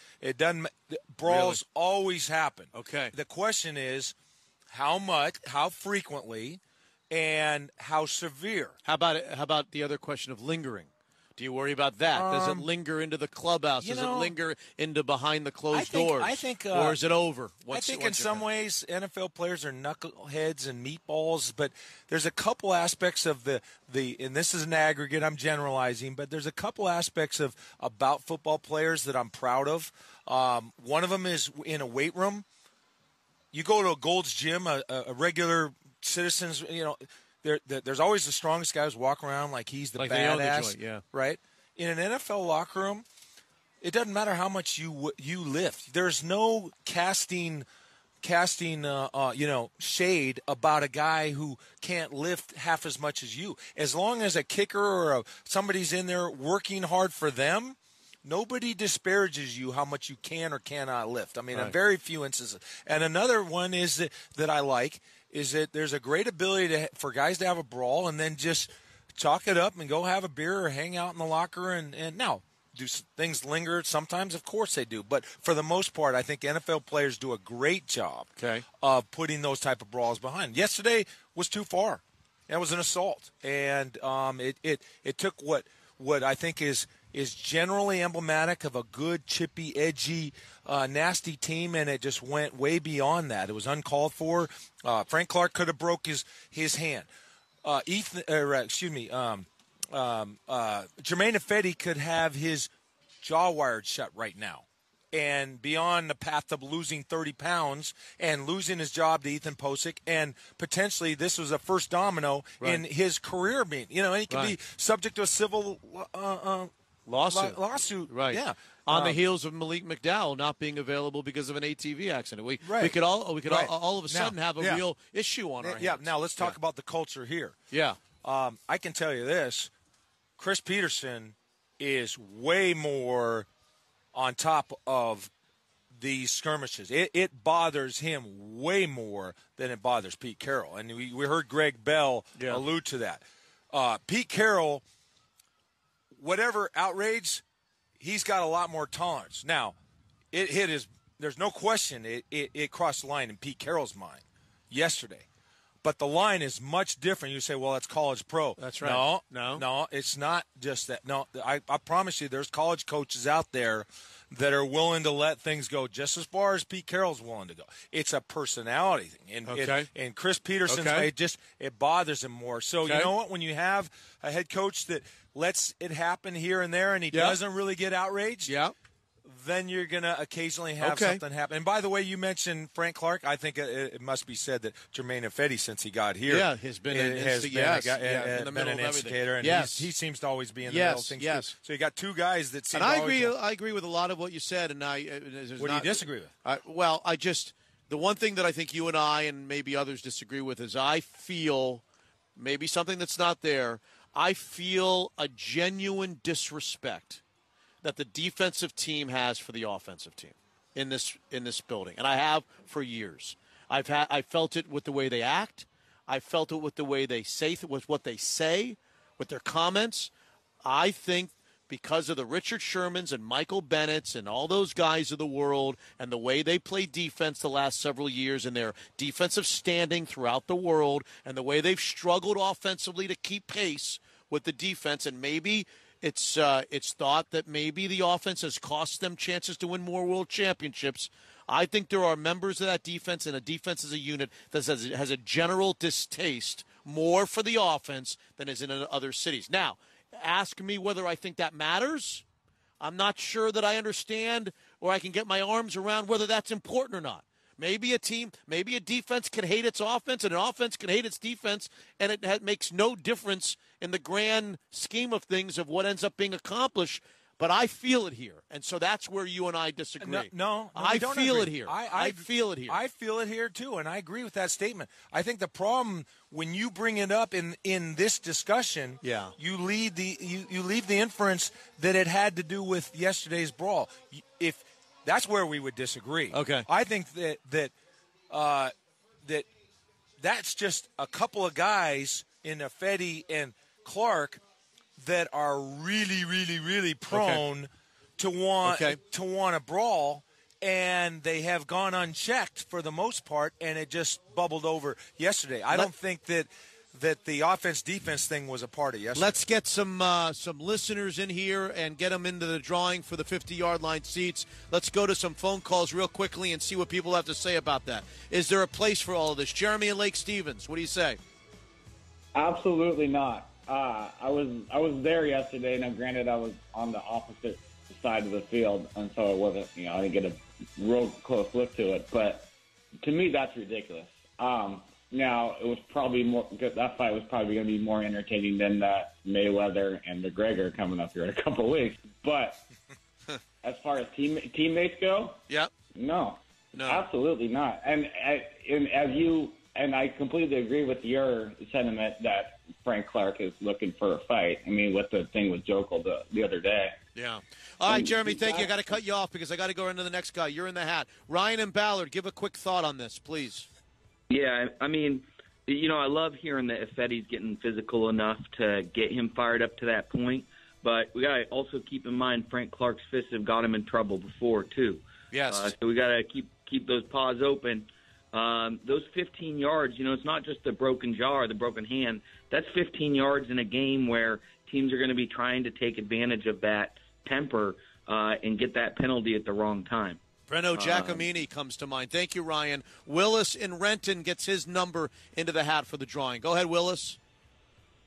brawls always happen. Okay. The question is how much, how frequently, and how severe. How about the other question of lingering? Do you worry about that? Does it linger into the clubhouse? Does it linger into behind the closed doors? I think, or is it over? I think in some ways NFL players are knuckleheads and meatballs, but there's a couple aspects of the and this is an aggregate, I'm generalizing, but there's a couple aspects about football players that I'm proud of. One of them is in a weight room. You go to a Gold's Gym, a regular citizens, there's always the strongest guys walk around like he's the badass, right? In an NFL locker room, it doesn't matter how much you lift. There's no casting shade about a guy who can't lift half as much as you. As long as a kicker or somebody's in there working hard for them, nobody disparages you how much you can or cannot lift. I mean, in very few instances. And another one is that I like is that there's a great ability for guys to have a brawl and then just chalk it up and go have a beer or hang out in the locker. And now, things linger? Sometimes, of course they do. But for the most part, I think NFL players do a great job of putting those type of brawls behind. Yesterday was too far. That was an assault, and it took what I think is generally emblematic of a good, chippy, edgy, nasty team, and it just went way beyond that. It was uncalled for. Frank Clark could have broke his hand. Jermaine Ifedi could have his jaw wired shut right now and be on the path of losing 30 pounds and losing his job to Ethan Posick, and potentially this was a first domino in his career being, and he could be subject to a civil lawsuit. Right. Yeah. On the heels of Malik McDowell not being available because of an ATV accident. We could all of a sudden have a real issue on our hands. Yeah. Now let's talk about the culture here. Yeah. I can tell you this. Chris Peterson is way more on top of these skirmishes. It bothers him way more than it bothers Pete Carroll. And we heard Greg Bell allude to that. Pete Carroll, whatever outrage, he's got a lot more tolerance. Now, there's no question it crossed the line in Pete Carroll's mind yesterday. But the line is much different. You say, well, that's college pro. That's right. No, it's not just that. No, I promise you there's college coaches out there that are willing to let things go just as far as Pete Carroll's willing to go. It's a personality thing. And Chris Peterson's it bothers him more. So you know what? When you have a head coach that lets it happen here and there and he doesn't really get outraged, then you're going to occasionally have something happen. And by the way, you mentioned Frank Clark. I think it must be said that Jermaine Ifedi, since he got here, has been an instigator, and he seems to always be in the middle of things. Yes. So you got two guys that seem. And I agree with a lot of what you said. And what do you disagree with? The one thing that I think you and I and maybe others disagree with is I feel maybe something that's not there. I feel a genuine disrespect that the defensive team has for the offensive team in this building, and I have for years. I felt it with the way they act. I felt it with the way they say, with what they say, with their comments. I think because of the Richard Shermans and Michael Bennett's and all those guys of the world and the way they play defense the last several years and their defensive standing throughout the world and the way they've struggled offensively to keep pace with the defense, and maybe it's thought that maybe the offense has cost them chances to win more world championships. I think there are members of that defense, and a defense as a unit that has a general distaste more for the offense than is in other cities. Now, ask me whether I think that matters. I'm not sure that I understand or I can get my arms around whether that's important or not. Maybe a defense can hate its offense and an offense can hate its defense, and it makes no difference in the grand scheme of things of what ends up being accomplished. But I feel it here, and so that's where you and I disagree. No, I feel agree. it here. I feel it here. I feel it here too, and I agree with that statement. I think the problem when you bring it up in this discussion, you leave the inference that it had to do with yesterday's brawl. If that's where we would disagree. Okay, I think that's just a couple of guys in Ifedi and Clark that are really, really, really prone to want a brawl, and they have gone unchecked for the most part, and it just bubbled over yesterday. I don't think that the offense-defense thing was a part of yesterday. Let's get some listeners in here and get them into the drawing for the 50-yard line seats. Let's go to some phone calls real quickly and see what people have to say about that. Is there a place for all of this? Jeremy and Lake Stevens, what do you say? Absolutely not. I was there yesterday. Now, granted, I was on the opposite side of the field, and so it wasn't. I didn't get a real close look to it. But to me, that's ridiculous. Now, it was probably that fight was probably going to be more entertaining than that Mayweather and McGregor coming up here in a couple of weeks. But as far as teammates go, no, absolutely not. And I completely agree with your sentiment that Frank Clark is looking for a fight. I mean, with the thing with Jokel the other day. Yeah. All right, Jeremy, thank you. I got to cut you off because I got to go into the next guy. You're in the hat. Ryan and Ballard, give a quick thought on this, please. Yeah, I mean, I love hearing that Ifedi's getting physical enough to get him fired up to that point. But we got to also keep in mind Frank Clark's fists have got him in trouble before, too. Yes. So we got to keep those paws open. Those 15 yards, it's not just the broken jaw or the broken hand. That's 15 yards in a game where teams are going to be trying to take advantage of that temper and get that penalty at the wrong time. Breno Giacomini comes to mind. Thank you, Ryan. Willis in Renton gets his number into the hat for the drawing. Go ahead, Willis.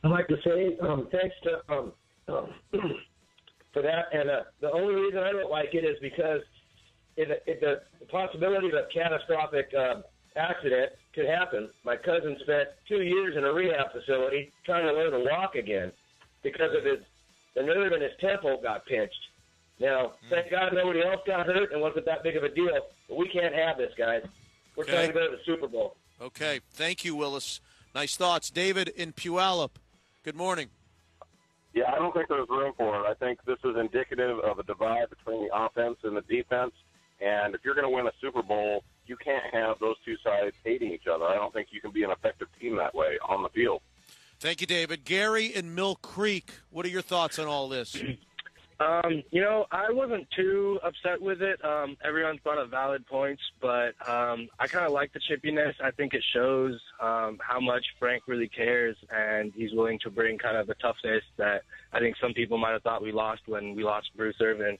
I'd like to say thanks to for that. And the only reason I don't like it is because the possibility of a catastrophic accident could happen. My cousin spent 2 years in a rehab facility trying to learn to walk again because of the nerve in his temple got pinched. Now, thank God nobody else got hurt and wasn't that big of a deal. But we can't have this, guys. We're trying to go to the Super Bowl. Okay. Thank you, Willis. Nice thoughts. David in Puyallup. Good morning. Yeah, I don't think there's room for it. I think this is indicative of a divide between the offense and the defense. And if you're going to win a Super Bowl, you can't have those two sides hating each other. I don't think you can be an effective team that way on the field. Thank you, David. Gary in Mill Creek, what are your thoughts on all this? I wasn't too upset with it. Everyone's brought up valid points, but I kind of like the chippiness. I think it shows how much Frank really cares, and he's willing to bring kind of the toughness that I think some people might have thought we lost when we lost Bruce Irvin.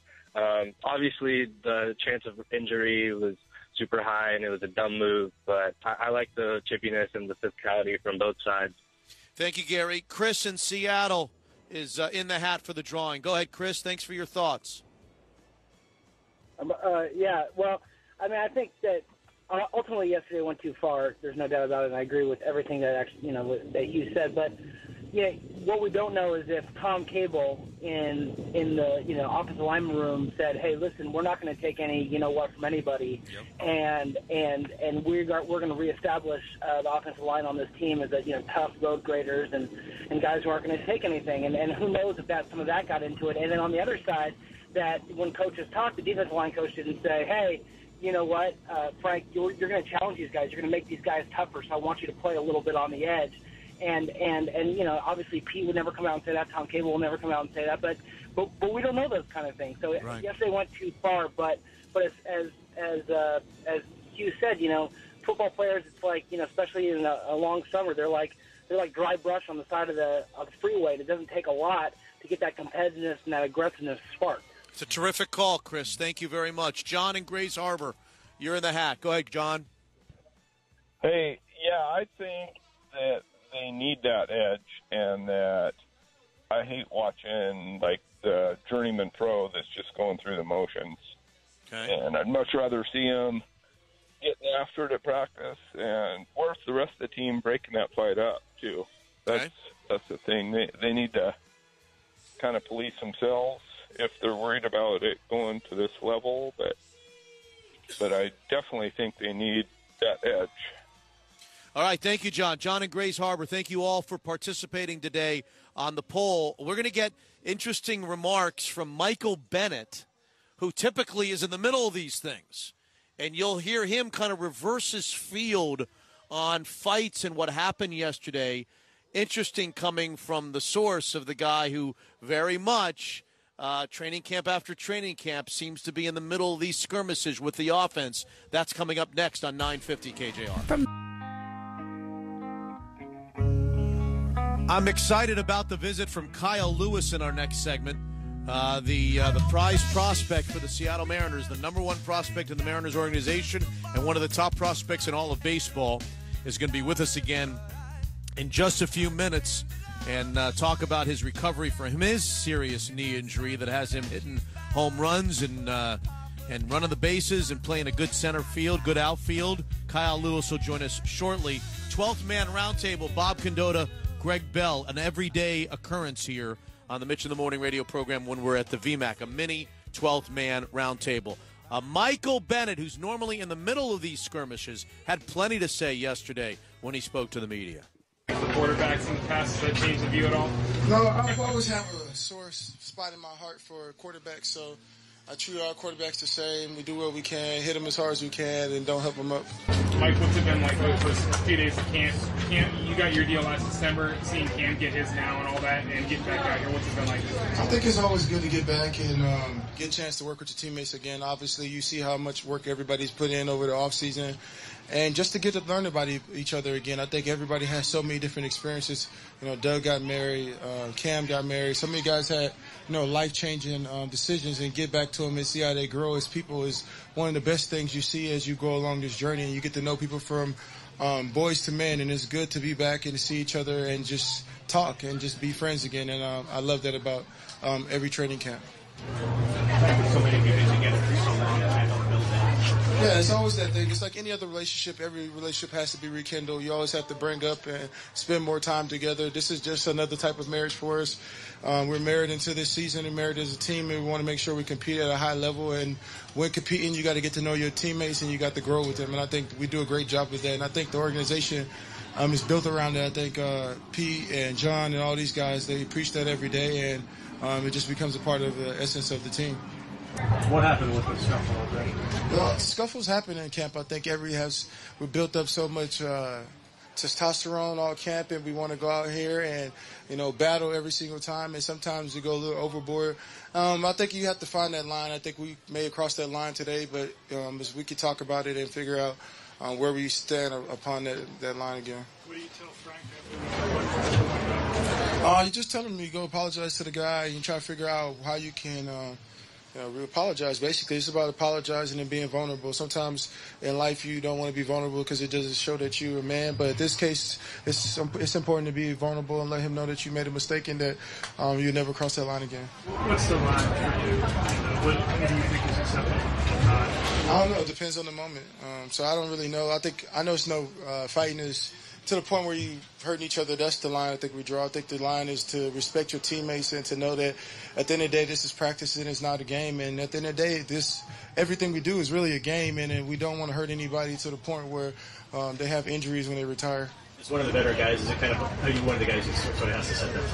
Obviously, the chance of injury was super high, and it was a dumb move, but I like the chippiness and the physicality from both sides. Thank you, Gary. Chris in Seattle is in the hat for the drawing. Go ahead, Chris. Thanks for your thoughts. I think that ultimately yesterday went too far. There's no doubt about it, and I agree with everything that that Hugh said. But what we don't know is if Tom Cable in the offensive lineman room said, "Hey, listen, we're not going to take any from anybody, and we're going to reestablish the offensive line on this team as tough road graders and guys who aren't going to take anything." And who knows if some of that got into it. And then on the other side, that when coaches talked, the defensive line coach didn't say, "Hey, you know what, Frank, you're going to challenge these guys. You're going to make these guys tougher. So I want you to play a little bit on the edge." And obviously Pete would never come out and say that. Tom Cable will never come out and say that. But we don't know those kind of things. So yes, they went too far. But as Hugh said, football players, it's like especially in a long summer, they're like dry brush on the side of the freeway. It doesn't take a lot to get that competitiveness and that aggressiveness sparked. It's a terrific call, Chris. Thank you very much. John in Grays Harbor, you're in the hat. Go ahead, John. Hey, I think that they need that edge, and that I hate watching like the journeyman pro that's just going through the motions. Okay. And I'd much rather see him getting after it at practice, and worse, the rest of the team breaking that fight up too. That's the thing. They need to kind of police themselves if they're worried about it going to this level. But I definitely think they need that edge. All right, thank you, John. John in Grays Harbor, thank you all for participating today on the poll. We're going to get interesting remarks from Michael Bennett, who typically is in the middle of these things. And you'll hear him kind of reverse his field on fights and what happened yesterday. Interesting coming from the source of the guy who very much, training camp after training camp, seems to be in the middle of these skirmishes with the offense. That's coming up next on 950 KJR. I'm excited about the visit from Kyle Lewis in our next segment. The prize prospect for the Seattle Mariners, the number one prospect in the Mariners organization and one of the top prospects in all of baseball, is going to be with us again in just a few minutes and talk about his recovery from his serious knee injury that has him hitting home runs and running the bases and playing a good center field, good outfield. Kyle Lewis will join us shortly. 12th Man Roundtable, Bob Condotta, Greg Bell, an everyday occurrence here on the Mitch in the Morning radio program when we're at the VMAC, a mini 12th Man Roundtable. Michael Bennett, who's normally in the middle of these skirmishes, had plenty to say yesterday when he spoke to the media. The quarterbacks in the past, has that changed the view at all? No, I've always had a sore spot in my heart for quarterbacks, so I treat our quarterbacks the same. We do what we can, hit them as hard as we can, and don't help them up. Mike, what's it been like the first few days of camp? You got your deal last December, seeing Cam get his now and all that, and getting back out here. What's it been like? I think it's always good to get back and get a chance to work with your teammates again. Obviously, you see how much work everybody's put in over the offseason. And just to get to learn about each other again. I think everybody has so many different experiences. You know, Doug got married, Cam got married. So many guys had, life-changing decisions, and get back to them and see how they grow as people is one of the best things you see as you go along this journey. And you get to know people from boys to men, and it's good to be back and to see each other and just talk and just be friends again. And I love that about every training camp. So many of you been together for so long, I don't know that. Yeah, it's always that thing. It's like any other relationship. Every relationship has to be rekindled. You always have to bring up and spend more time together. This is just another type of marriage for us. We're married into this season and married as a team, and we want to make sure we compete at a high level. And when competing, you got to get to know your teammates and you got to grow with them. And I think we do a great job with that. And I think the organization is built around that. I think Pete and John and all these guys, they preach that every day, and it just becomes a part of the essence of the team. What happened with the scuffle already? Well, scuffles happen in camp. I think we built up so much testosterone all camp, and we want to go out here and, battle every single time. And sometimes we go a little overboard. I think you have to find that line. I think we may have crossed that line today, but as we could talk about it and figure out where we stand upon that line again. What do you tell Frank after? You just tell him you go apologize to the guy and try to figure out how you can apologize. Basically, it's about apologizing and being vulnerable. Sometimes in life you don't want to be vulnerable because it doesn't show that you're a man. But in this case, it's important to be vulnerable and let him know that you made a mistake and that you'll never cross that line again. What's the line for you? What do you think is acceptable? I don't know. It depends on the moment. So I don't really know. I know it's no fighting is to the point where you hurting each other. That's the line I think we draw. I think the line is to respect your teammates and to know that at the end of the day, this is practice and it's not a game. And at the end of the day, everything we do is really a game, and we don't want to hurt anybody to the point where they have injuries when they retire. As one of the better guys, is it kind of are you one of the guys who sort of has to set that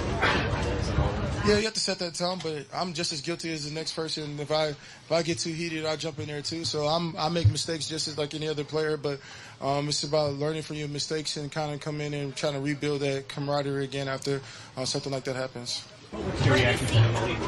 tone? Yeah, you have to set that tone, but I'm just as guilty as the next person. If I get too heated, I jump in there too. So I make mistakes just as like any other player, but it's about learning from your mistakes and kind of come in and trying to rebuild that camaraderie again after something like that happens. What's your reaction to the league?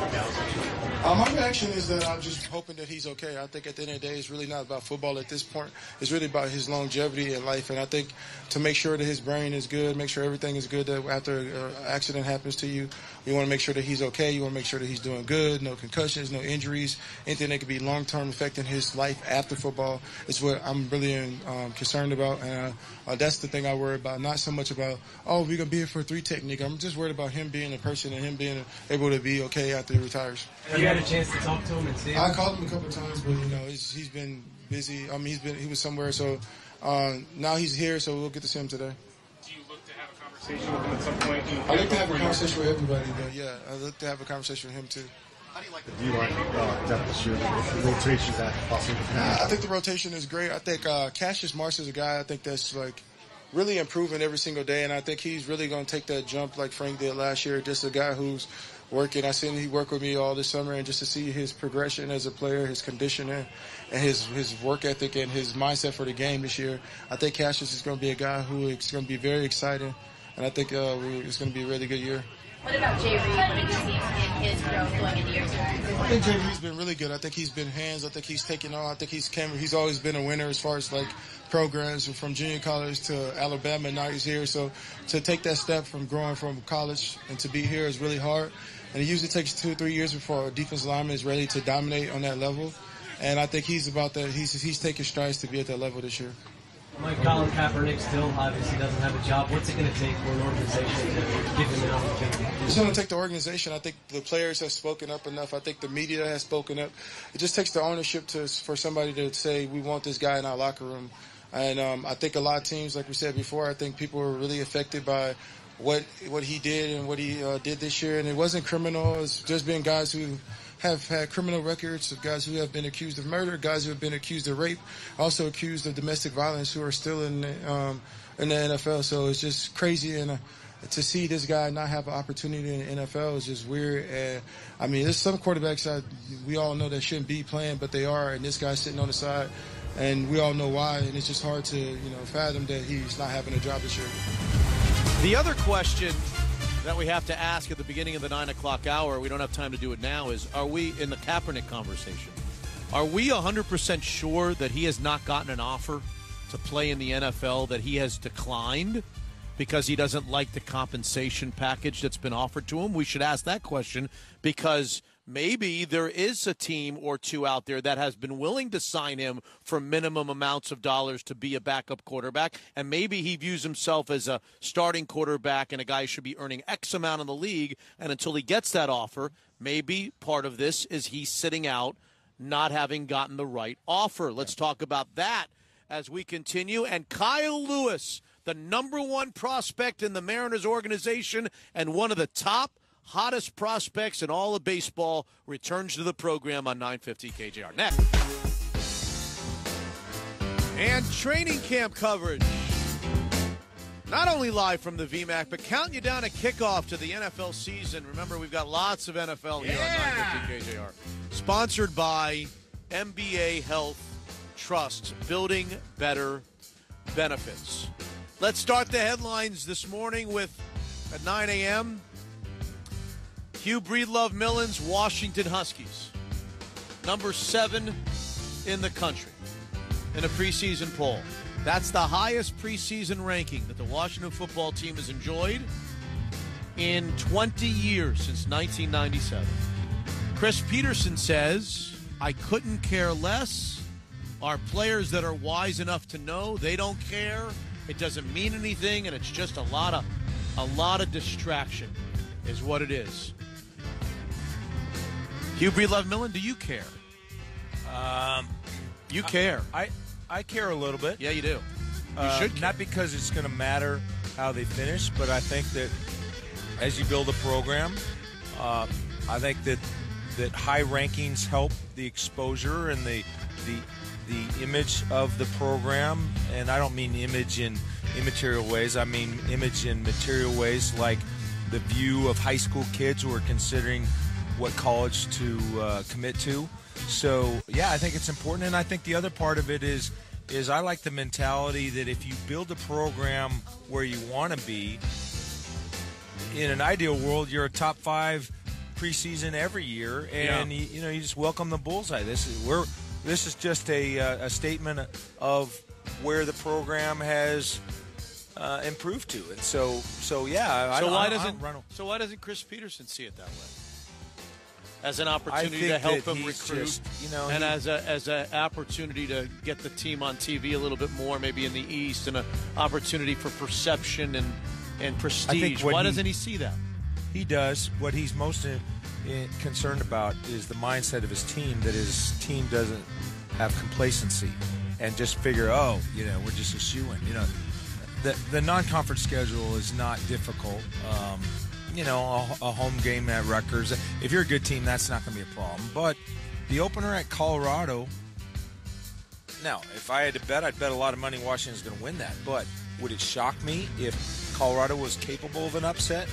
My reaction is that I'm just hoping that he's okay. I think at the end of the day, it's really not about football at this point. It's really about his longevity in life. And I think to make sure that his brain is good, make sure everything is good, that after an accident happens to you, you want to make sure that he's okay. You want to make sure that he's doing good, no concussions, no injuries, anything that could be long-term affecting his life after football is what I'm really concerned about. And that's the thing I worry about, not so much about, we're going to be here for a 3 technique. I'm just worried about him being a person and him being able to be okay after he retires. Have you had a chance to talk to him and see him? I called him a couple of times, but he's been busy. I mean, he was somewhere, so now he's here, so we'll get to see him today. Do you look to have a conversation with him at some point? I look to have a conversation with everybody, but yeah, I look to have a conversation with him too. How do you like depth of shooting, the rotations that possibly have? I think the rotation is great. I think Cassius Marsh is a guy I think that's like really improving every single day, and I think he's really going to take that jump like Frank did last year. Just a guy who's working. I seen he worked with me all this summer, and just to see his progression as a player, his conditioning, and his work ethic and his mindset for the game this year, I think Cassius is going to be a guy who is going to be very exciting, and I think it's going to be a really good year. What about Jay Reed? What have you seen in his growth going into year 2? I think Jay Reed's been really good. I think he's been hands. I think he's taken on. I think he's always been a winner as far as like programs from junior college to Alabama. Now he's here. So to take that step from growing from college and to be here is really hard. And it usually takes 2 or 3 years before a defensive lineman is ready to dominate on that level. And I think he's about that. He's taking strides to be at that level this year. Like Colin Kaepernick still obviously doesn't have a job. What's it going to take for an organization to give him an opportunity? It's going to take the organization. I think the players have spoken up enough. I think the media has spoken up. It just takes the ownership for somebody to say, we want this guy in our locker room. And I think a lot of teams, like we said before, I think people were really affected by what he did and what he did this year. And it wasn't criminal. It's just been guys who have had criminal records, of guys who have been accused of murder, guys who have been accused of rape, also accused of domestic violence, who are still in the NFL. So it's just crazy, and to see this guy not have an opportunity in the NFL is just weird. And I mean, there's some quarterbacks we all know that shouldn't be playing, but they are. And this guy's sitting on the side, and we all know why. And it's just hard to fathom that he's not having a job this year. The other question that we have to ask at the beginning of the 9 o'clock hour, we don't have time to do it now, is are we in the Kaepernick conversation? Are we 100% sure that he has not gotten an offer to play in the NFL, that he has declined because he doesn't like the compensation package that's been offered to him? We should ask that question because maybe there is a team or two out there that has been willing to sign him for minimum amounts of dollars to be a backup quarterback, and maybe he views himself as a starting quarterback and a guy who should be earning X amount in the league, and until he gets that offer, maybe part of this is he's sitting out, not having gotten the right offer. Let's talk about that as we continue. And Kyle Lewis, the number one prospect in the Mariners organization and one of the top hottest prospects in all of baseball, returns to the program on 950 KJR. Next. And training camp coverage. Not only live from the VMAC, but counting you down a kickoff to the NFL season. Remember, we've got lots of NFL here on 950 KJR. Sponsored by MBA Health Trust, building better benefits. Let's start the headlines this morning with, at 9 a.m., Hugh Breedlove Millen's Washington Huskies, number 7 in the country in a preseason poll. That's the highest preseason ranking that the Washington football team has enjoyed in 20 years, since 1997. Chris Peterson says, I couldn't care less. Our players that are wise enough to know they don't care. It doesn't mean anything, and it's just a lot of distraction is what it is. Hugh Breedlove Millen, do you care? You care. I care a little bit. Yeah, you do. You should care. Not because it's going to matter how they finish, but I think that as you build a program, I think that high rankings help the exposure and the image of the program. And I don't mean image in immaterial ways. I mean image in material ways, like the view of high school kids who are considering what college to commit to. So, yeah, I think it's important. And I think the other part of it is I like the mentality that if you build a program where you want to be, in an ideal world, you're a top 5 preseason every year, and you just welcome the bullseye. This is just a statement of where the program has improved to, and so yeah. So why doesn't Chris Peterson see it that way? As an opportunity to help him recruit, and as an opportunity to get the team on TV a little bit more, maybe in the East, and an opportunity for perception and prestige. Why doesn't he see that? He does. What he's most concerned about is the mindset of his team, that his team doesn't have complacency and just figure, we're just a shoo-in. The non-conference schedule is not difficult. A home game at Rutgers. If you're a good team, that's not going to be a problem. But the opener at Colorado, now, if I had to bet, I'd bet a lot of money Washington's going to win that. But would it shock me if Colorado was capable of an upset?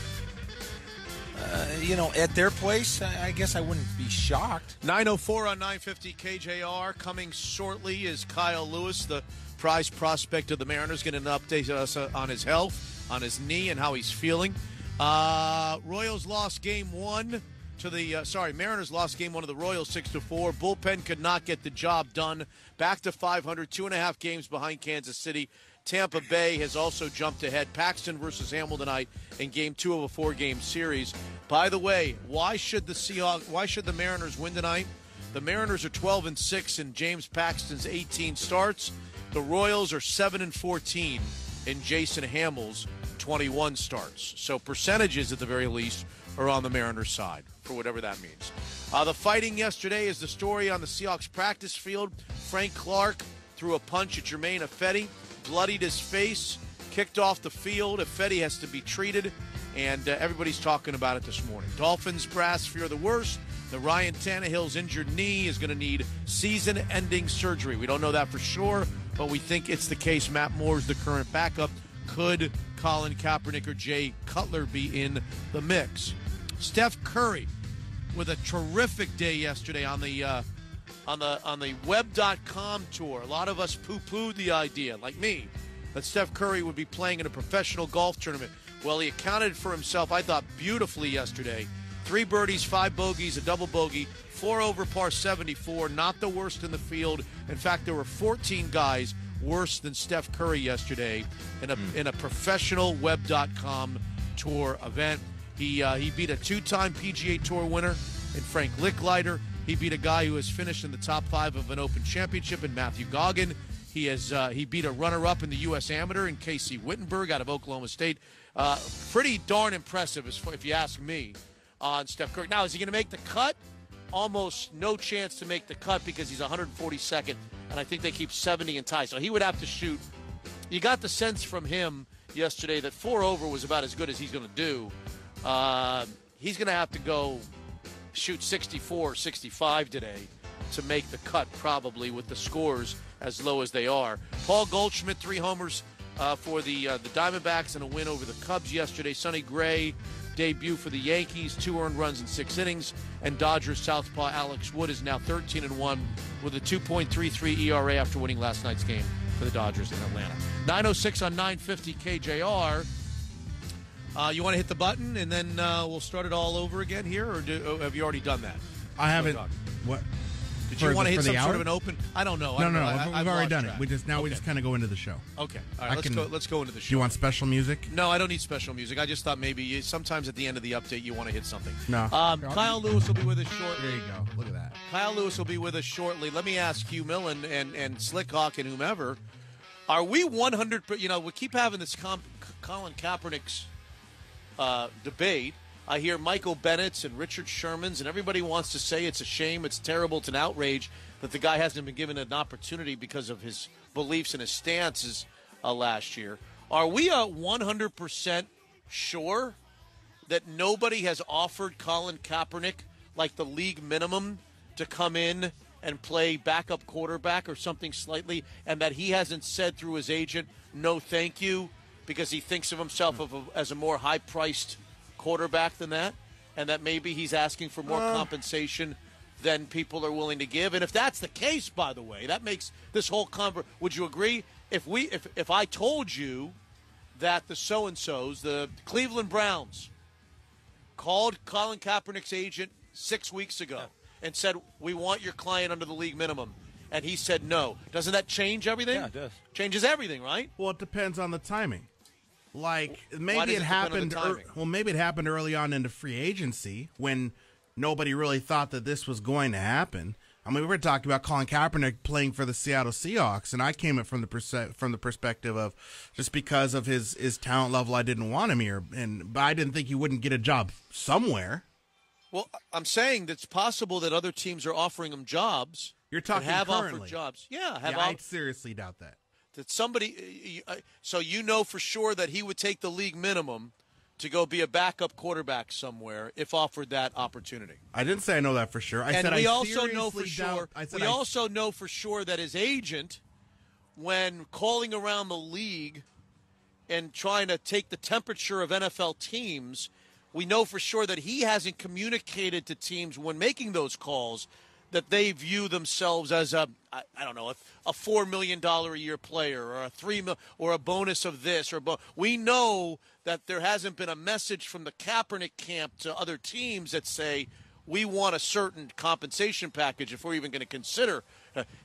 At their place, I guess I wouldn't be shocked. 9:04 on 950 KJR. Coming shortly is Kyle Lewis, the prize prospect of the Mariners, getting an update us on his health, on his knee, and how he's feeling. Royals lost game 1 to the Mariners lost game 1 of the Royals 6-4. Bullpen could not get the job done. Back to 500, 2.5 games behind Kansas City. Tampa Bay has also jumped ahead. Paxton versus Hamill tonight in game 2 of a 4-game series. By the way, why should the Mariners win tonight? The Mariners are 12-6 in James Paxton's 18 starts. The Royals are 7-14 in Jason Hamill's 21 starts. So percentages, at the very least, are on the Mariners' side, for whatever that means. The fighting yesterday is the story on the Seahawks practice field. Frank Clark threw a punch at Jermaine Ifedi, bloodied his face, kicked off the field. Ifedi has to be treated, and everybody's talking about it this morning. Dolphins brass fear the worst. The Ryan Tannehill's injured knee is going to need season-ending surgery. We don't know that for sure, but we think it's the case. Matt Moore's the current backup. Could Colin Kaepernick or Jay Cutler be in the mix? Steph Curry with a terrific day yesterday on the web.com tour. A lot of us poo-pooed the idea, like me, that Steph Curry would be playing in a professional golf tournament. Well, he accounted for himself, I thought, beautifully yesterday. 3 birdies, 5 bogeys, a double bogey, 4 over par 74, not the worst in the field. In fact, there were 14 guys worse than Steph Curry yesterday in a professional web.com tour event. He beat a 2-time PGA Tour winner in Frank Licklider. He beat a guy who has finished in the top 5 of an Open Championship in Matthew Goggin. He beat a runner-up in the U.S. Amateur in Casey Wittenberg out of Oklahoma State. Pretty darn impressive, if you ask me, on Steph Curry. Now, is he going to make the cut? Almost no chance to make the cut because he's 142nd, and I think they keep 70 and tie. So he would have to shoot. You got the sense from him yesterday that 4 over was about as good as he's going to do. He's going to have to go shoot 64, 65 today to make the cut, probably, with the scores as low as they are. Paul Goldschmidt, 3 homers for the Diamondbacks and a win over the Cubs yesterday. Sonny Gray, debut for the Yankees, 2 earned runs in 6 innings. And Dodgers southpaw Alex Wood is now 13-1 with a 2.33 ERA after winning last night's game for the Dodgers in Atlanta. 9:06 on 950 KJR. You want to hit the button and then we'll start it all over again here, or have you already done that? I haven't. What? Did you want to hit some sort of an open? I don't know. No. We've already done it. We just kind of go into the show. Okay. All right. Let's go into the show. Do you want special music? No, I don't need special music. I just thought maybe sometimes at the end of the update you want to hit something. No. Kyle Lewis will be with us shortly. There you go. Look at that. Kyle Lewis will be with us shortly. Let me ask Hugh Millen and Slickhawk and whomever, are we 100%? You know, we keep having this Colin Kaepernick's debate. I hear Michael Bennett's and Richard Sherman's, and everybody wants to say it's a shame, it's terrible, it's an outrage that the guy hasn't been given an opportunity because of his beliefs and his stances last year. Are we 100% sure that nobody has offered Colin Kaepernick like the league minimum to come in and play backup quarterback or something slightly, and that he hasn't said through his agent, no thank you, because he thinks of himself as a more high-priced quarterback than that, and that maybe he's asking for more compensation than people are willing to give? And if that's the case, by the way, that makes this whole would you agree if I told you that the so-and-sos, the Cleveland Browns, called Colin Kaepernick's agent 6 weeks ago and said, we want your client under the league minimum, and he said no, doesn't that change everything? Yeah, it does. Changes everything, right? Well, it depends on the timing. Like, maybe it happened. Maybe it happened early on into free agency when nobody really thought that this was going to happen. I mean, we were talking about Colin Kaepernick playing for the Seattle Seahawks, and I came at from the perspective of just because of his talent level, I didn't want him here, but I didn't think he wouldn't get a job somewhere. Well, I'm saying that it's possible that other teams are offering him jobs. You're talking have currently. Offered jobs. Yeah, I seriously doubt that. That somebody, so you know for sure that he would take the league minimum to go be a backup quarterback somewhere if offered that opportunity. I didn't say I know that for sure. We also know for sure that his agent, when calling around the league and trying to take the temperature of NFL teams, we know for sure that he hasn't communicated to teams when making those calls that they view themselves as a $4 million a year player or a $3 million or a bonus of this or we know that there hasn't been a message from the Kaepernick camp to other teams that say we want a certain compensation package if we're even going to consider.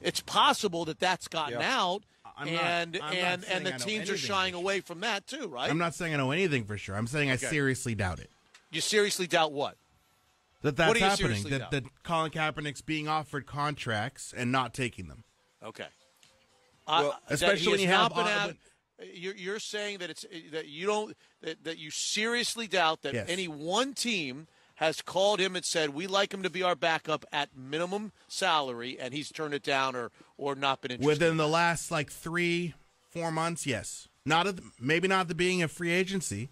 It's possible that that's gotten out, and the teams are shying away from that too, right? I'm not saying I know anything for sure. I'm saying I seriously doubt it. You seriously doubt what? That's happening. That Colin Kaepernick's being offered contracts and not taking them. Okay. Well, especially when you have. You're saying that that you seriously doubt that any one team has called him and said we like him to be our backup at minimum salary, and he's turned it down or not been interested. Within the last 3-4 months, yes. Maybe not at the beginning of free agency.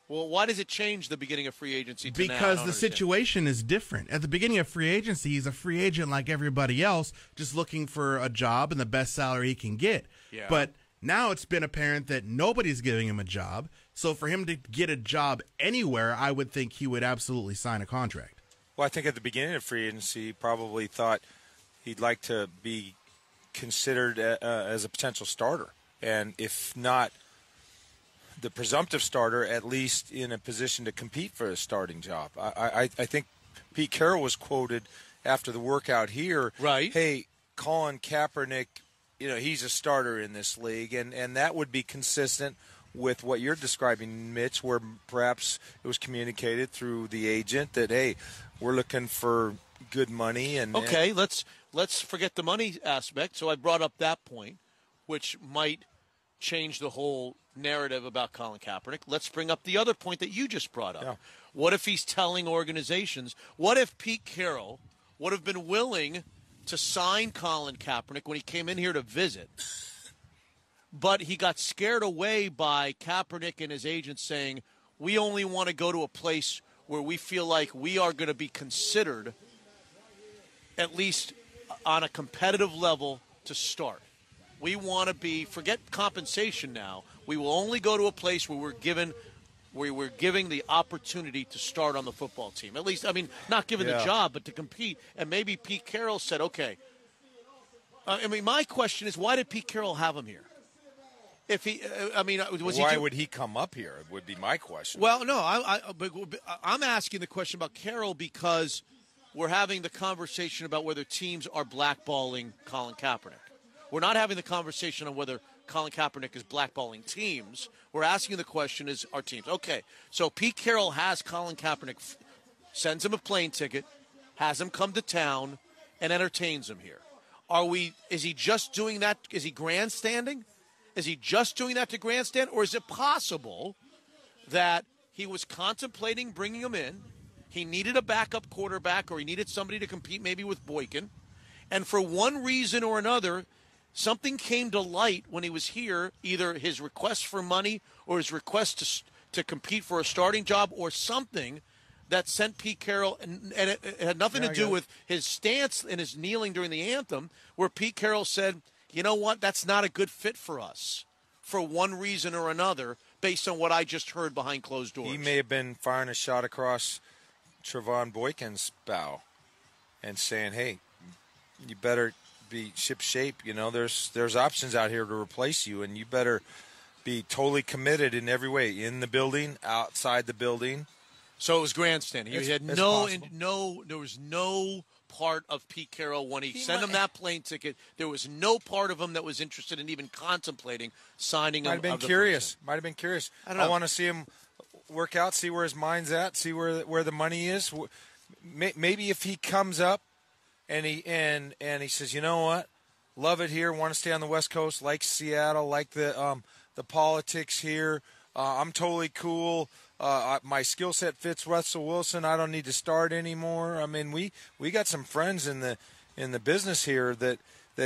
Well, why does it change the beginning of free agency to because the situation is different. At the beginning of free agency, he's a free agent like everybody else, just looking for a job and the best salary he can get. Yeah. But Now it's been apparent that nobody's giving him a job. So for him to get a job anywhere, I would think he would absolutely sign a contract. Well, I think at the beginning of free agency, he probably thought he'd like to be considered as a potential starter. And if not the presumptive starter, at least in a position to compete for a starting job. I think Pete Carroll was quoted after the workout here. Right. Hey, Colin Kaepernick, he's a starter in this league. And that would be consistent with what you're describing, Mitch, where perhaps it was communicated through the agent that, hey, we're looking for good money. Okay, let's forget the money aspect. So I brought up that point, which might change the whole narrative about Colin Kaepernick. Let's bring up the other point that you just brought up. Yeah. What if he's telling organizations, what if Pete Carroll would have been willing to sign Colin Kaepernick when he came in here to visit, but he got scared away by Kaepernick and his agent saying, we only want to go to a place where we feel like we are going to be considered at least on a competitive level to start. We want to be, forget compensation now, we will only go to a place where we're giving the opportunity to start on the football team. At least, not given the job, but to compete. And maybe Pete Carroll said, okay. My question is, why did Pete Carroll have him here? If he, why would he come up here? Would be my question. Well, no, I'm asking the question about Carroll because we're having the conversation about whether teams are blackballing Colin Kaepernick. We're not having the conversation on whether Colin Kaepernick is blackballing teams. We're asking the question, is our teams. Okay, so Pete Carroll has Colin Kaepernick, sends him a plane ticket, has him come to town, and entertains him here. Is he just doing that? Is he grandstanding? Is he just doing that to grandstand? Or is it possible that he was contemplating bringing him in, he needed a backup quarterback, or he needed somebody to compete maybe with Boykin, and for one reason or another, something came to light when he was here, either his request for money or his request to compete for a starting job or something that sent Pete Carroll, and it had nothing to do with his stance and his kneeling during the anthem, where Pete Carroll said, you know what, that's not a good fit for us for one reason or another based on what I just heard behind closed doors. He may have been firing a shot across Trevon Boykin's bow and saying, hey, you better be ship shape. There's options out here to replace you, and you better be totally committed in every way, in the building, outside the building. So it was grandstanding. He had there was no part of Pete Carroll when he sent him that plane ticket. There was no part of him that was interested in even contemplating signing him. Might have been curious. I don't know. I want to see him work out, see where his mind's at, see where the money is. Maybe if he comes up and he says, you know what, love it here, want to stay on the West Coast, like Seattle, like the politics here. I'm totally cool. My skill set fits Russell Wilson. I don't need to start anymore. We got some friends in the business here that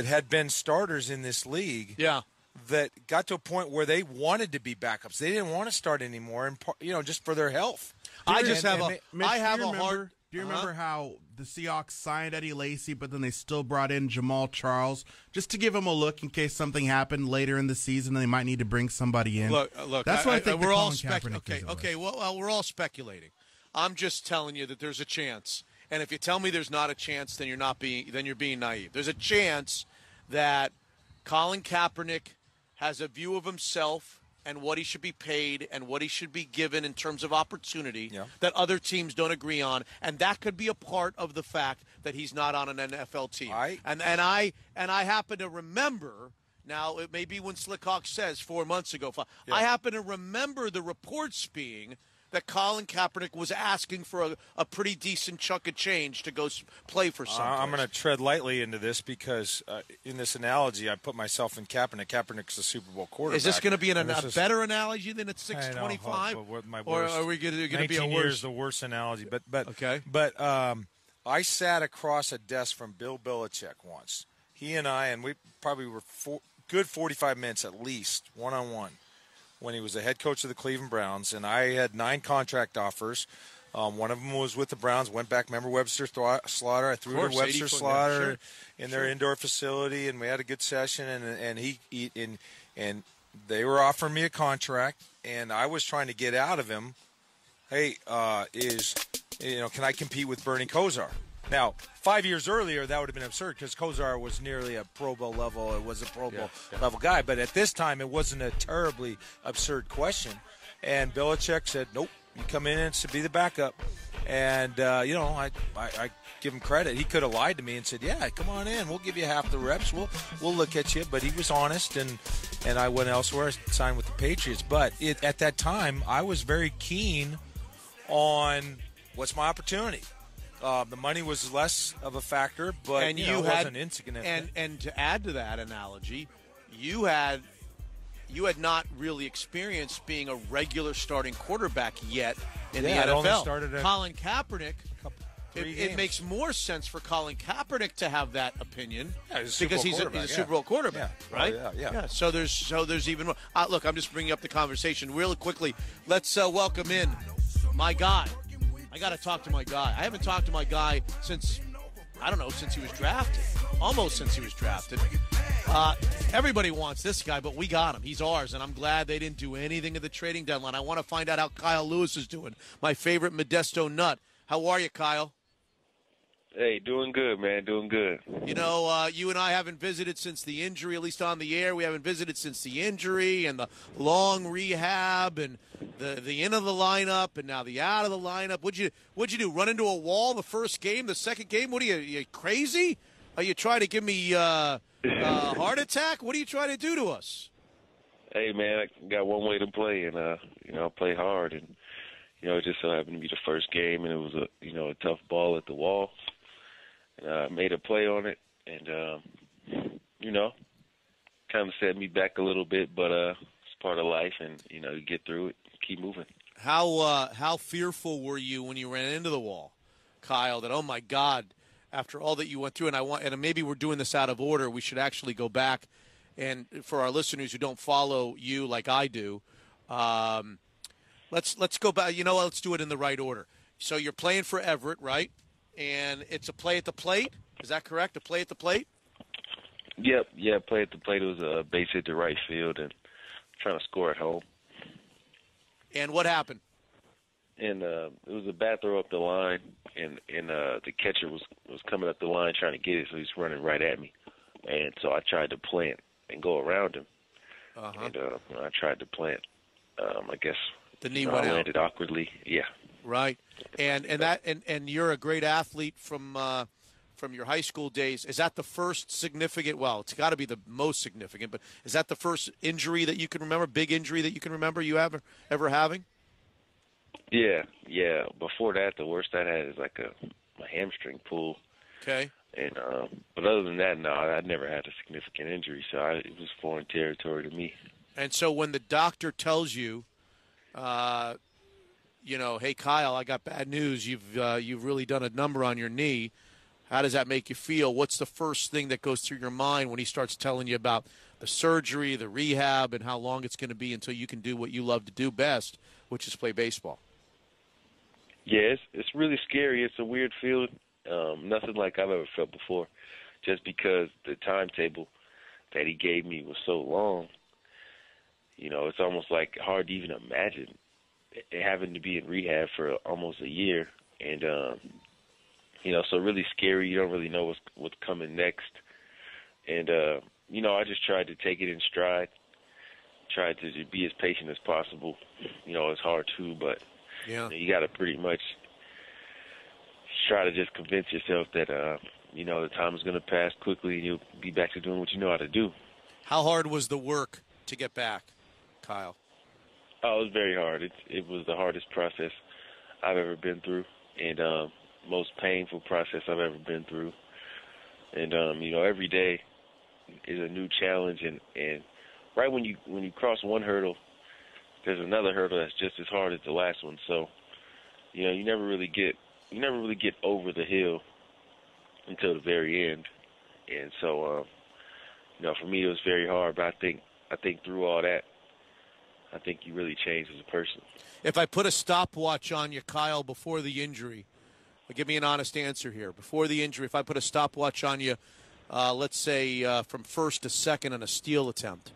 had been starters in this league. Yeah. That got to a point where they wanted to be backups. They didn't want to start anymore, and just for their health. Do you remember how the Seahawks signed Eddie Lacy, but then they still brought in Jamal Charles just to give him a look in case something happened later in the season and they might need to bring somebody in? Look. That's what I think. We're all speculating. Okay. Well, we're all speculating. I'm just telling you that there's a chance, and if you tell me there's not a chance, then you're being naive. There's a chance that Colin Kaepernick has a view of himself and what he should be paid and what he should be given in terms of opportunity that other teams don't agree on, and that could be a part of the fact that he's not on an NFL team. And I happen to remember, now it may be when Slickhawk says 4 months ago, I happen to remember the reports being that Colin Kaepernick was asking for a pretty decent chunk of change to go play for someplace. I'm going to tread lightly into this because in this analogy, I put myself in Kaepernick. Kaepernick's a Super Bowl quarterback. Is this going to be a better analogy than at 625? Or are we going to be a 19 worse? years the worst analogy. But okay. But I sat across a desk from Bill Belichick once. He and I, and we probably were good 45 minutes at least, one-on-one, when he was the head coach of the Cleveland Browns, and I had 9 contract offers. One of them was with the Browns. Went back, remember Webster Slaughter? I threw to Webster Slaughter in their indoor facility, and we had a good session. And and they were offering me a contract, and I was trying to get out of him. Hey, can I compete with Bernie Kosar? Now, 5 years earlier, that would have been absurd because Kosar was nearly a Pro Bowl level. It was a Pro Bowl level guy. But at this time, it wasn't a terribly absurd question. And Belichick said, nope, you come in and be the backup. And, I give him credit. He could have lied to me and said, yeah, come on in. We'll give you half the reps. We'll look at you. But he was honest, and I went elsewhere. I signed with the Patriots. But at that time, I was very keen on what's my opportunity. The money was less of a factor, but it wasn't insignificant. And to add to that analogy, you had not really experienced being a regular starting quarterback yet in the NFL. I'd only started Colin Kaepernick. It makes more sense for Colin Kaepernick to have that opinion because he's a Super Bowl quarterback, right? Yeah. So there's even more. Look, I'm just bringing up the conversation really quickly. Let's welcome in my guy. I got to talk to my guy. I haven't talked to my guy since he was drafted. Almost since he was drafted. Everybody wants this guy, but we got him. He's ours, and I'm glad they didn't do anything at the trading deadline. I want to find out how Kyle Lewis is doing, my favorite Modesto nut. How are you, Kyle? Hey, doing good, man. Doing good. You and I haven't visited since the injury, at least on the air. We haven't visited since the injury and the long rehab and the in of the lineup and now the out of the lineup. What'd you do? Run into a wall the first game, the second game? What are you crazy? Are you trying to give me a heart attack? What are you trying to do to us? Hey, man, I got one way to play, and play hard, and it just so happened to be the first game, and it was a tough ball at the wall. And I made a play on it, and, kind of set me back a little bit, but it's part of life, and, you get through it, keep moving. How fearful were you when you ran into the wall, Kyle, that, oh, my God, after all that you went through, and maybe we're doing this out of order, we should actually go back, and for our listeners who don't follow you like I do, let's go back. You know what? Let's do it in the right order. So you're playing for Everett, right? And it's a play at the plate. Is that correct? A play at the plate? Yep. Yeah, play at the plate. It was a base hit to right field and trying to score at home. And what happened? And it was a bat throw up the line, and the catcher was coming up the line trying to get it, so he's running right at me. And so I tried to plant and go around him. And I tried to plant. I guess the knee went out. Landed awkwardly. Yeah. Right, and you're a great athlete from your high school days. Is that the first significant? Well, it's got to be the most significant. But is that the first injury that you can remember? Big injury that you can remember you ever having? Yeah. Before that, the worst I had is like my hamstring pull. Okay. And but other than that, no, I'd never had a significant injury, so it was foreign territory to me. And so when the doctor tells you, hey, Kyle, I got bad news. You've really done a number on your knee. How does that make you feel? What's the first thing that goes through your mind when he starts telling you about the surgery, the rehab, and how long it's going to be until you can do what you love to do best, which is play baseball? Yeah, it's really scary. It's a weird feeling. Nothing like I've ever felt before, just because the timetable that he gave me was so long. It's almost like hard to even imagine having to be in rehab for almost a year, and so really scary. You don't really know what's coming next, and I just tried to take it in stride, tried to be as patient as possible. It's hard too, but you got to pretty much try to just convince yourself that the time is going to pass quickly, and you'll be back to doing what you know how to do. How hard was the work to get back, Kyle? Oh, it was very hard. It was the hardest process I've ever been through, and most painful process I've ever been through. And every day is a new challenge, and right when you cross one hurdle, there's another hurdle that's just as hard as the last one. So, you never really get over the hill until the very end. And so, for me it was very hard. But I think through all that, I think you really changed as a person. If I put a stopwatch on you, Kyle, before the injury, give me an honest answer here. Before the injury, if I put a stopwatch on you, let's say from first to second on a steal attempt,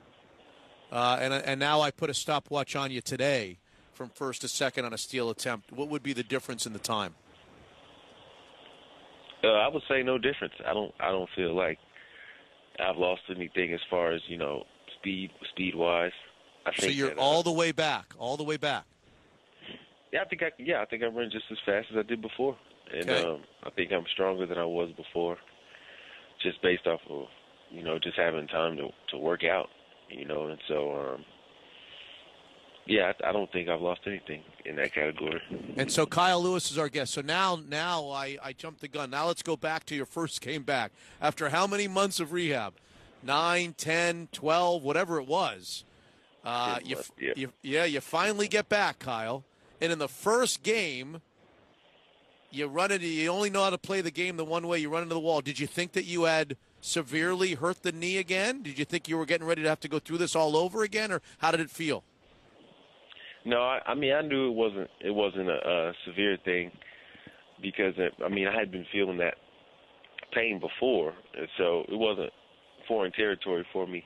and now I put a stopwatch on you today from first to second on a steal attempt, what would be the difference in the time? I would say no difference. I don't feel like I've lost anything as far as speed wise. I think so you're all the way back. Yeah, I think I run just as fast as I did before, and I think I'm stronger than I was before, just based off of just having time to work out, and so yeah, I don't think I've lost anything in that category. And so Kyle Lewis is our guest. So now I jumped the gun. Now let's go back to your first game back. After how many months of rehab? 9, 10, 12, whatever it was. You finally get back, Kyle. And in the first game, you only know how to play the game the one way. You run into the wall. Did you think that you had severely hurt the knee again? Did you think you were getting ready to have to go through this all over again, or how did it feel? No, I knew it wasn't a severe thing because I had been feeling that pain before, and so it wasn't foreign territory for me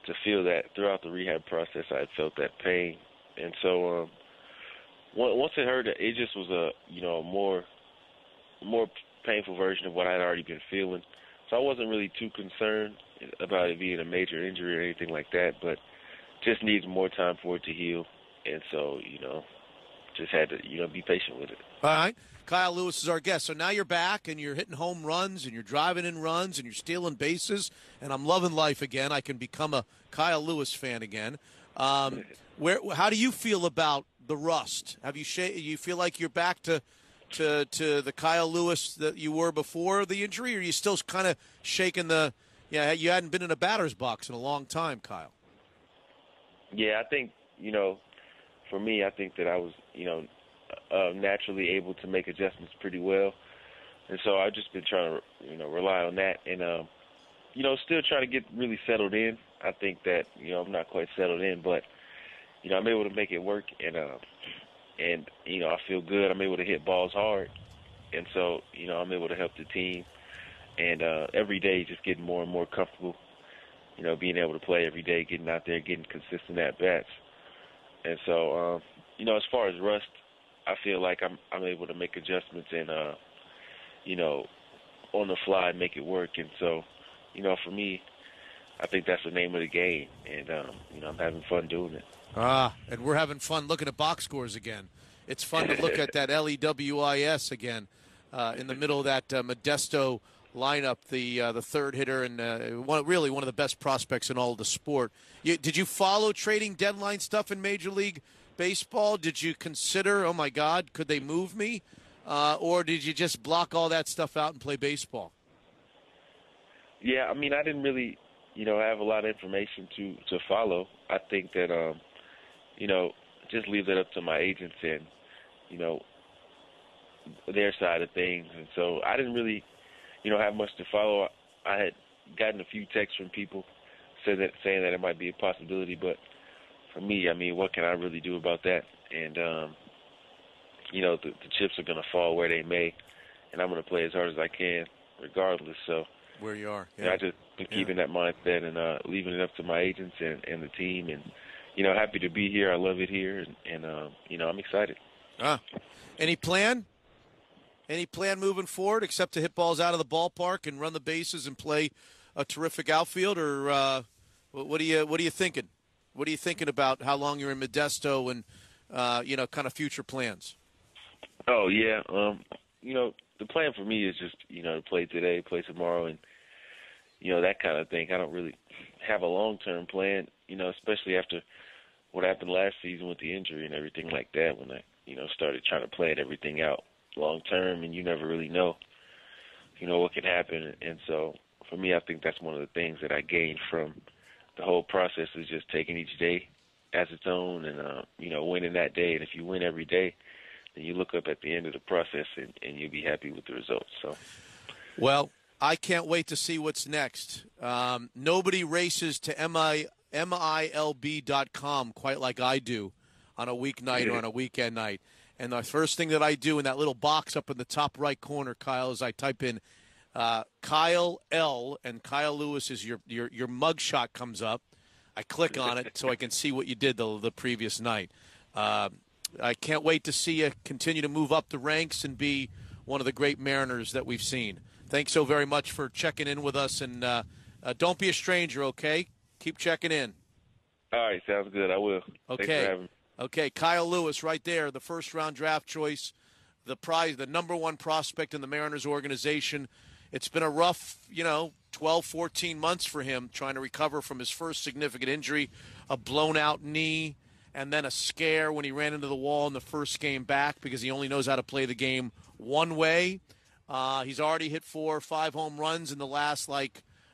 to feel that throughout the rehab process. I had felt that pain, and so once it hurt, it just was a more painful version of what I had already been feeling. So I wasn't really too concerned about it being a major injury or anything like that, but just needs more time for it to heal. And so, just had to, be patient with it. All right. Kyle Lewis is our guest. So now you're back and you're hitting home runs and you're driving in runs and you're stealing bases. And I'm loving life again. I can become a Kyle Lewis fan again. How do you feel about the rust? You feel like you're back to the Kyle Lewis that you were before the injury? Or are you still kind of shaking you hadn't been in a batter's box in a long time, Kyle? Yeah, I think, for me, I think that I was, naturally able to make adjustments pretty well. And so I've just been trying to, rely on that and, still trying to get really settled in. I think that, I'm not quite settled in, but, I'm able to make it work and I feel good. I'm able to hit balls hard. And so, I'm able to help the team. And every day just getting more and more comfortable, being able to play every day, getting out there, getting consistent at-bats. And so, as far as rust, I feel like I'm able to make adjustments and, on the fly make it work. And so, for me, I think that's the name of the game. And, I'm having fun doing it. And we're having fun looking at box scores again. It's fun to look at that LEWIS again in the middle of that Modesto lineup, the third hitter, and really one of the best prospects in all of the sport. Did you follow trading deadline stuff in Major League Baseball? Did you consider, oh, my God, could they move me? Or did you just block all that stuff out and play baseball? Yeah, I didn't really, have a lot of information to follow. I think that, just leave that up to my agents and, their side of things. And so I didn't really have much to follow. I had gotten a few texts from people saying that it might be a possibility, but for me, what can I really do about that? And the chips are going to fall where they may, and I'm going to play as hard as I can, regardless. So where you are, I just been keeping that mindset and leaving it up to my agents and the team, and happy to be here. I love it here, and I'm excited. Any plan? Any plan moving forward except to hit balls out of the ballpark and run the bases and play a terrific outfield, or what are you thinking? What are you thinking about how long you're in Modesto and kind of future plans? Oh yeah, the plan for me is just to play today, play tomorrow, and that kind of thing. I don't really have a long-term plan, especially after what happened last season with the injury and everything like that. When I started trying to plan everything out long term, and you never really know, what can happen. And so for me, I think that's one of the things that I gained from the whole process is just taking each day as its own and, winning that day. And if you win every day, then you look up at the end of the process and you'll be happy with the results. So, well, I can't wait to see what's next. Nobody races to MILB.com quite like I do on a weeknight or on a weekend night. And the first thing that I do in that little box up in the top right corner, Kyle, is I type in Kyle L, and Kyle Lewis is your mugshot comes up. I click on it so I can see what you did the previous night. I can't wait to see you continue to move up the ranks and be one of the great Mariners that we've seen. Thanks so very much for checking in with us, and don't be a stranger, okay? Keep checking in. All right, sounds good. I will. Okay. Thanks for having me. Okay, Kyle Lewis right there, the first-round draft choice, the number one prospect in the Mariners organization. It's been a rough, 12, 14 months for him trying to recover from his first significant injury, a blown-out knee, and then a scare when he ran into the wall in the first game back because he only knows how to play the game one way. He's already hit 4 or 5 home runs in the last,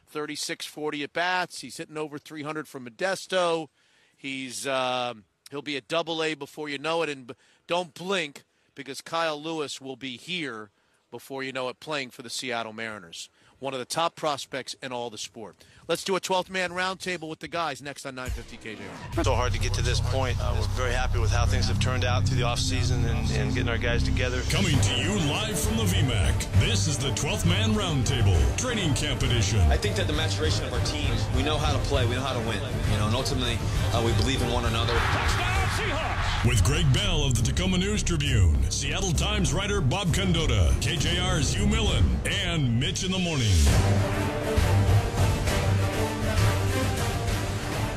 36, 40 at-bats. He's hitting over 300 from Modesto. He'll be at Double-A before you know it. And don't blink because Kyle Lewis will be here before you know it playing for the Seattle Mariners. One of the top prospects in all the sport. Let's do a 12th man roundtable with the guys next on 950 KJR. So hard to get to this point. We're very happy with how things have turned out through the offseason and getting our guys together. Coming to you live from the VMAC, this is the 12th man roundtable, training camp edition. I think that the maturation of our team, we know how to play, we know how to win, and ultimately we believe in one another. Touchdown Seahawks! With Greg Bell of the Tacoma News Tribune, Seattle Times writer Bob Condotta, KJR's Hugh Millen, and Mitch in the morning.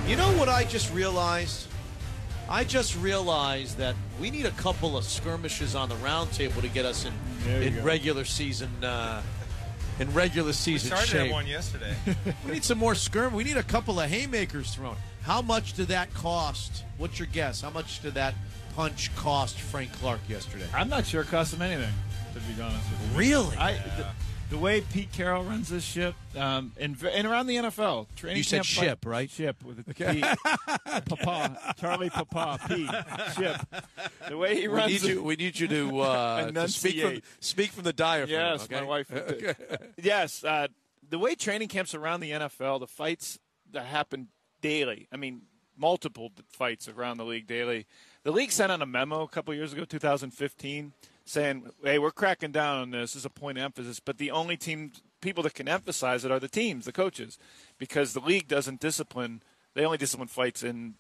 You know what I just realized? I just realized that we need a couple of skirmishes on the roundtable to get us in regular season We started shape. one yesterday. We need some more skirmish. We need a couple of haymakers thrown. How much did that cost? What's your guess? How much did that punch cost Frank Clark yesterday? I'm not sure it cost him anything, to be honest with you. Really? The way Pete Carroll runs this ship, and around the NFL, training You said camp ship, right? Ship with a P. Papa, Charlie Papa, Pete, ship. The way he runs we need you to speak from the diaphragm. Yes, okay? my wife. Yes, the way training camps around the NFL, the fights that happen daily. I mean, multiple fights around the league daily. The league sent out a memo a couple years ago, 2015, saying, hey, we're cracking down on this. This is a point of emphasis. But the only people that can emphasize it are the teams, the coaches, because the league doesn't discipline. They only discipline fights in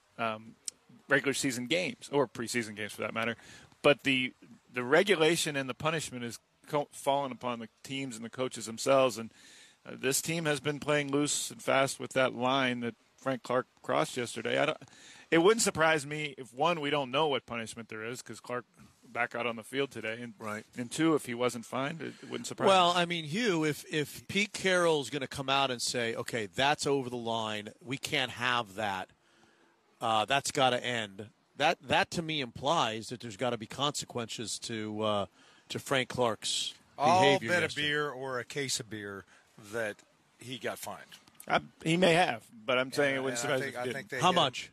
regular season games or preseason games for that matter. But the regulation and the punishment is falling upon the teams and the coaches themselves. And this team has been playing loose and fast with that line that Frank Clark crossed yesterday. It wouldn't surprise me if, one, we don't know what punishment there is because Clark back out on the field today, and two, if he wasn't fined, it wouldn't surprise me. Well, I mean, Hugh, if Pete Carroll's going to come out and say, okay, that's over the line, we can't have that, that's got to end, that to me implies that there's got to be consequences to Frank Clark's behavior. I'll bet a beer or a case of beer that he got fined. He may have, but I'm saying it wouldn't surprise me. I think How much?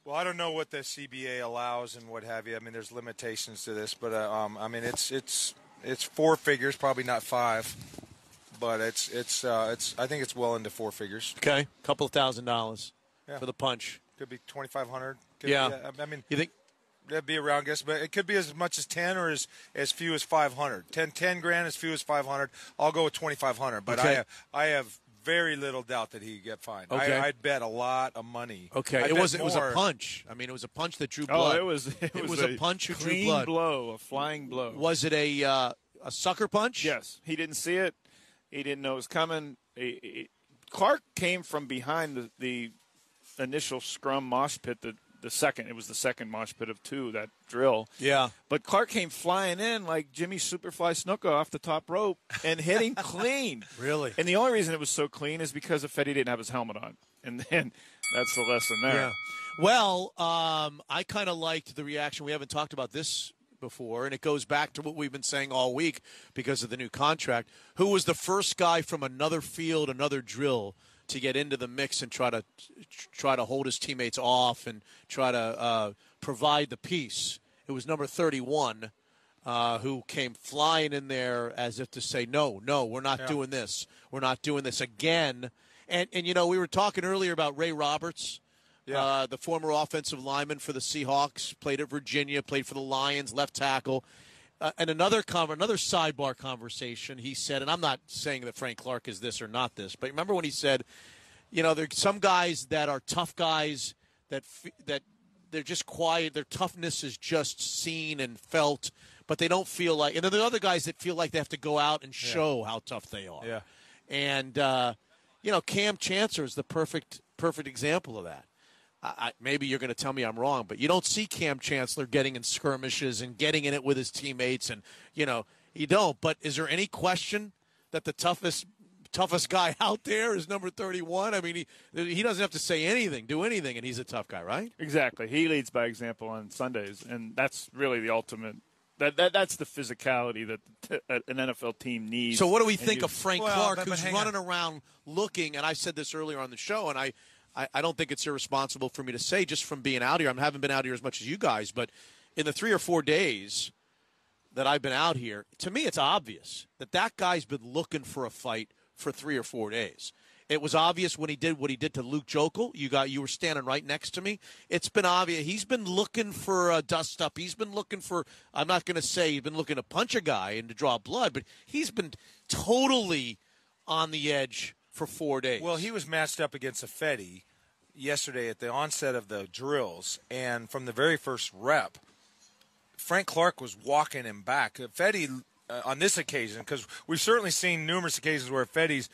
Well, I don't know what the CBA allows and what have you. I mean, there's limitations to this, but I mean, it's 4 figures, probably not 5, but it's I think it's well into 4 figures. Okay, a couple of $1,000 for the punch. Could be $2,500. Yeah. I mean, you think that'd be around, guess, but it could be as much as 10 or as few as 500. 10 grand, as few as 500. I'll go with 2,500, but okay. I have very little doubt that he'd get fined. Okay. I'd bet a lot of money. Okay, it was a punch. I mean, it was a punch that drew blood. Oh, it was a punch that drew blood. Blow, a flying blow. Was it a sucker punch? Yes. He didn't see it. He didn't know it was coming. Clark came from behind the initial scrum mosh pit. It was the second mosh pit of 2, that drill. Yeah. But Clark came flying in like Jimmy Superfly Snuka off the top rope and hitting clean. Really? And the only reason it was so clean is because Fetty didn't have his helmet on. And then that's the lesson there. Yeah. Well, I kind of liked the reaction. We haven't talked about this before, and it goes back to what we've been saying all week because of the new contract. Who was the first guy from another field, another drill, to get into the mix and try to hold his teammates off and try to provide the peace? It was number 31 who came flying in there as if to say, no, we're not doing this. We're not doing this again. And we were talking earlier about Ray Roberts, the former offensive lineman for the Seahawks, played at Virginia, played for the Lions, left tackle. And another sidebar conversation, he said, and I'm not saying that Frank Clark is this or not this, but remember when he said, there's some guys that are tough guys that they're just quiet. Their toughness is just seen and felt, but they don't feel like – and then there are other guys that feel like they have to go out and show how tough they are. Yeah. And, Cam Chancellor is the perfect example of that. Maybe you're going to tell me I'm wrong, but you don't see Cam Chancellor getting in skirmishes and getting in it with his teammates, and you don't. But is there any question that the toughest guy out there is number 31? I mean, he doesn't have to say anything, do anything, and he's a tough guy, right? Exactly. He leads by example on Sundays, and that's really the ultimate. That's the physicality that an NFL team needs. So what do we think of Frank Clark, who's running around looking? And I said this earlier on the show, and I don't think it's irresponsible for me to say, just from being out here. I haven't been out here as much as you guys, but in the 3 or 4 days that I've been out here, to me it's obvious that guy's been looking for a fight for 3 or 4 days. It was obvious when he did what he did to Luke Jokel. You were standing right next to me. It's been obvious. He's been looking for a dust up. He's been looking for, I'm not going to say he's been looking to punch a guy and to draw blood, but he's been totally on the edge for 4 days. Well, he was matched up against Ifedi yesterday at the onset of the drills, and from the very first rep, Frank Clark was walking him back. Ifedi, on this occasion, because we've certainly seen numerous occasions where Fetty's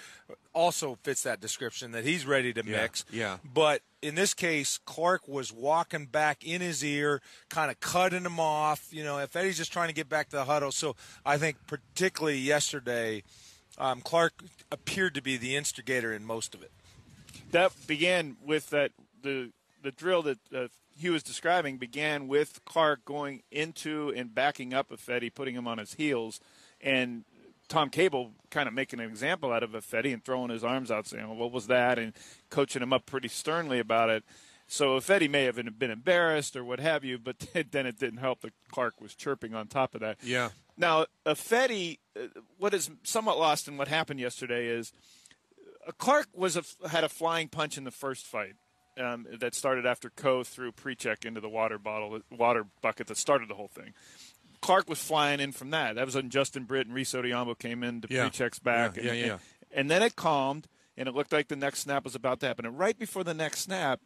also fits that description, that he's ready to mix. Yeah. But in this case, Clark was walking back in his ear, kind of cutting him off. Fetty's just trying to get back to the huddle. So I think particularly yesterday, Clark appeared to be the instigator in most of it. That began with the drill that he was describing began with Clark going into and backing up Ifedi, putting him on his heels, and Tom Cable kind of making an example out of Ifedi and throwing his arms out saying, well, what was that, and coaching him up pretty sternly about it. So Ifedi may have been embarrassed or what have you, but then it didn't help that Clark was chirping on top of that. Yeah. Now, Ifedi, what is somewhat lost in what happened yesterday is Clark had a flying punch in the first fight. That started after Coe threw Precheck into the water bucket that started the whole thing. Clark was flying in from that. That was when Justin Britt and Reese Odiombo came in to Precheck's back. And then it calmed, and it looked like the next snap was about to happen. And right before the next snap,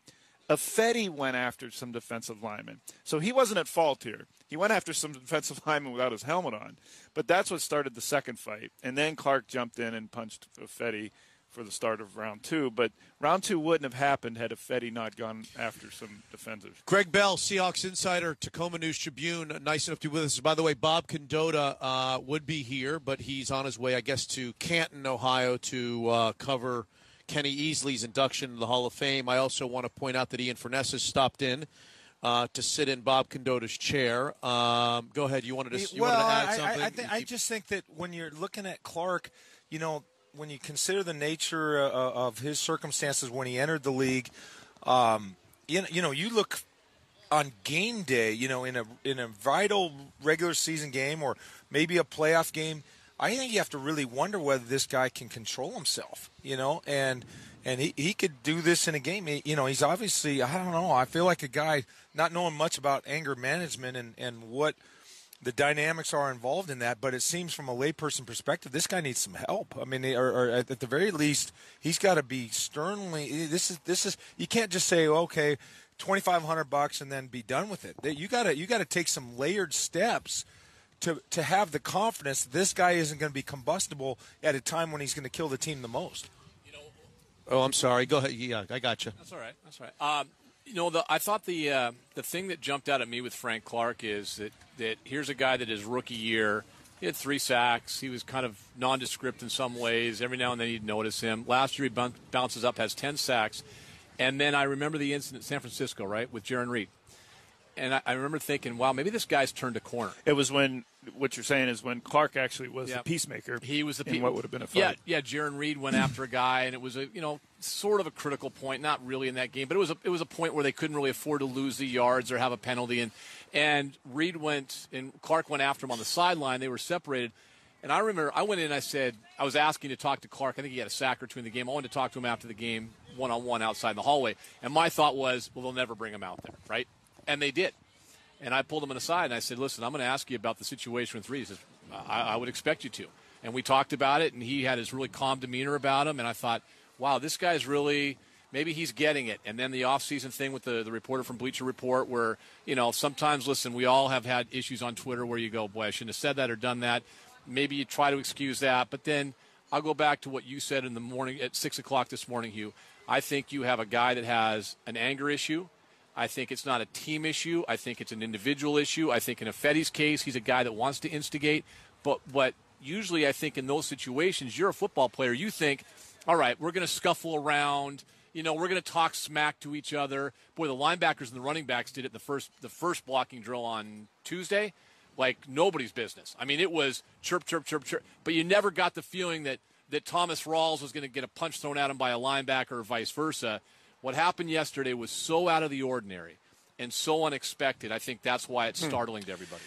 Ifedi went after some defensive linemen. So he wasn't at fault here. He went after some defensive linemen without his helmet on. But that's what started the second fight. And then Clark jumped in and punched Ifedi for the start of round 2, but round 2 wouldn't have happened had Ifedi not gone after some defenders. Greg Bell, Seahawks insider, Tacoma News Tribune, nice enough to be with us. By the way, Bob Condotta would be here, but he's on his way, I guess, to Canton, Ohio, to cover Kenny Easley's induction in the Hall of Fame. I also want to point out that Ian Furness has stopped in to sit in Bob Condotta's chair. Go ahead. You wanted to add something? I just think that when you're looking at Clark, when you consider the nature of his circumstances when he entered the league, you look on game day, in a vital regular season game or maybe a playoff game, I think you have to really wonder whether this guy can control himself, and he could do this in a game. He's obviously, I don't know, I feel like a guy not knowing much about anger management and what the dynamics are involved in that, but it seems from a layperson perspective, this guy needs some help. I mean, or at the very least, he's got to be sternly. This is. You can't just say, okay, $2,500 and then be done with it. You got to take some layered steps to have the confidence that this guy isn't going to be combustible at a time when he's going to kill the team the most. Oh, I'm sorry. Go ahead. Yeah, I got you. That's all right. That's all right. I thought the thing that jumped out at me with Frank Clark is that here's a guy that his rookie year, he had 3 sacks. He was kind of nondescript in some ways. Every now and then you'd notice him. Last year he bounces up, has 10 sacks. And then I remember the incident in San Francisco, right, with Jaron Reed. And I remember thinking, wow, maybe this guy's turned a corner. It was when, what you're saying is when Clark actually was the peacemaker. He was the what would have been a fight. Yeah, Jaron Reed went after a guy, and it was sort of a critical point, not really in that game, but it was a point where they couldn't really afford to lose the yards or have a penalty. And Reed went, and Clark went after him on the sideline. They were separated. And I remember I went in and I said, I was asking to talk to Clark. I think he had a sack or 2 in the game. I wanted to talk to him after the game, one-on-one outside in the hallway. And my thought was, well, they'll never bring him out there, right? And they did. And I pulled him aside and I said, listen, I'm going to ask you about the situation with Reed. He says, I would expect you to. And we talked about it, and he had his really calm demeanor about him. And I thought, wow, this guy's really – maybe he's getting it. And then the offseason thing with the reporter from Bleacher Report where, sometimes, listen, we all have had issues on Twitter where you go, boy, I shouldn't have said that or done that. Maybe you try to excuse that. But then I'll go back to what you said in the morning at 6 o'clock this morning, Hugh. I think you have a guy that has an anger issue. I think it's not a team issue. I think it's an individual issue. I think in Effetti's case, he's a guy that wants to instigate. But usually I think in those situations, you're a football player. You think, all right, we're going to scuffle around – we're going to talk smack to each other. Boy, the linebackers and the running backs did it the first blocking drill on Tuesday like nobody's business. I mean, it was chirp, chirp, chirp, chirp. But you never got the feeling that Thomas Rawls was going to get a punch thrown at him by a linebacker or vice versa. What happened yesterday was so out of the ordinary and so unexpected. I think that's why it's startling to everybody.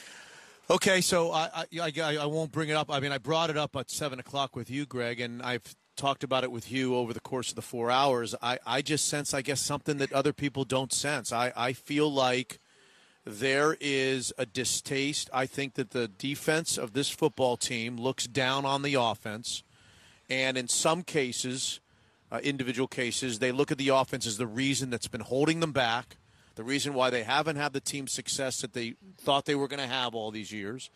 Okay, so I won't bring it up. I mean, I brought it up at 7 o'clock with you, Greg, and I've talked about it with you over the course of the 4 hours. I just sense, I guess, something that other people don't sense. I feel like there is a distaste. I think that the defense of this football team looks down on the offense, and in some cases, individual cases, they look at the offense as the reason that's been holding them back, the reason why they haven't had the team success that they thought they were going to have all these years.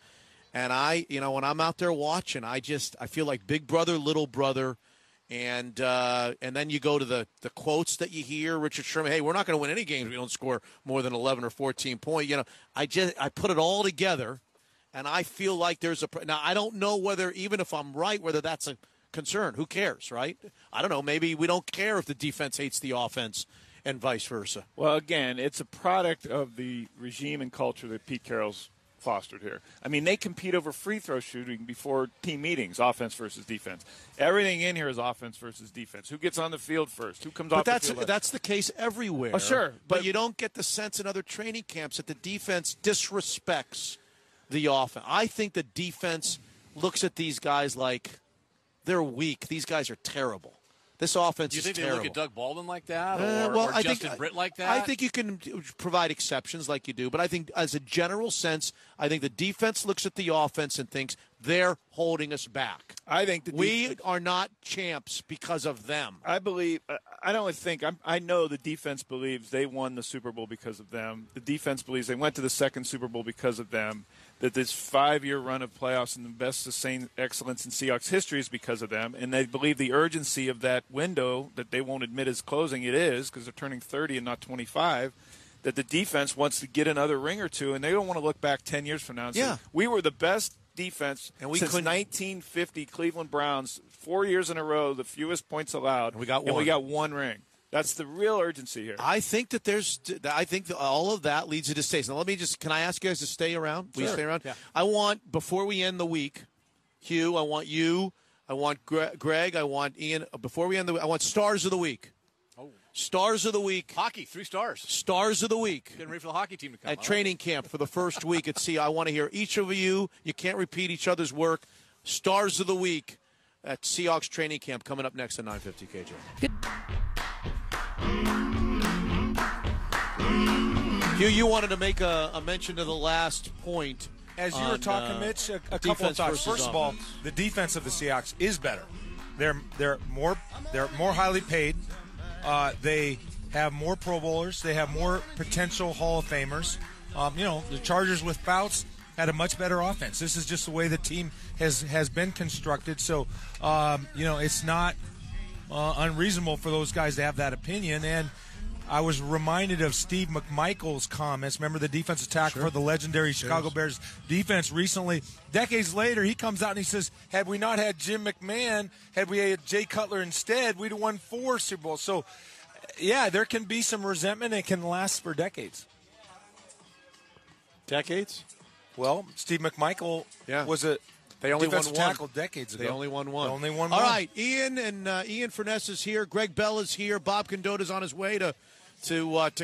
And when I'm out there watching, I feel like big brother, little brother. And then you go to the quotes that you hear, Richard Sherman, hey, we're not going to win any games if we don't score more than 11 or 14 points. I put it all together, and I feel like there's now I don't know whether, even if I'm right, whether that's a concern. Who cares, right? I don't know. Maybe we don't care if the defense hates the offense and vice versa. Well, again, it's a product of the regime and culture that Pete Carroll's fostered here. I mean, they compete over free throw shooting before team meetings, offense versus defense. Everything in here is offense versus defense. Who gets on the field first? Who comes off the field? But that's the case everywhere. Oh, sure. But you don't get the sense in other training camps that the defense disrespects the offense. I think the defense looks at these guys like they're weak. These guys are terrible. This offense is terrible. Do you think they look at Doug Baldwin like that or Justin Britt like that? I think you can provide exceptions like you do, but I think as a general sense, I think the defense looks at the offense and thinks they're holding us back. I think we are not champs because of them. I know the defense believes they won the Super Bowl because of them. The defense believes they went to the second Super Bowl because of them. That this 5-year run of playoffs and the best sustained excellence in Seahawks history is because of them. And they believe the urgency of that window that they won't admit is closing. It is, because they're turning 30 and not 25. That the defense wants to get another ring or two, and they don't want to look back 10 years from now and say, we were the best defense since 1950 Cleveland Browns, 4 years in a row, the fewest points allowed. And we got one ring. That's the real urgency here. I think that all of that leads to distaste. Now, can I ask you guys to stay around? Please stay around. Yeah. I want, before we end the week, Hugh, I want you, I want Greg, I want Ian, before we end I want stars of the week. Oh. Stars of the week. Hockey, 3 stars. Stars of the week. Getting ready for the hockey team to come. At training camp for the first week at Sea. I want to hear each of you. You can't repeat each other's work. Stars of the week at Seahawks training camp coming up next at 9:50 KJ. Good. Hugh, you wanted to make a mention to the last point. As you were talking, Mitch, a couple of thoughts. First of all, the defense of the Seahawks is better. They're more highly paid. They have more Pro Bowlers. They have more potential Hall of Famers. The Chargers with Fouts had a much better offense. This is just the way the team has been constructed. So, it's not unreasonable for those guys to have that opinion. And I was reminded of Steve McMichael's comments. Remember the defensive tackle for the legendary Chicago Bears defense recently? Decades later, he comes out and he says, had we not had Jim McMahon, had we had Jay Cutler instead, we'd have won 4 Super Bowls. So, yeah, there can be some resentment. It can last for decades. Decades? Well, Steve McMichael was a defensive tackle decades ago. They only won one. All right, Ian and Ian Furness is here. Greg Bell is here. Bob Condotta's on his way to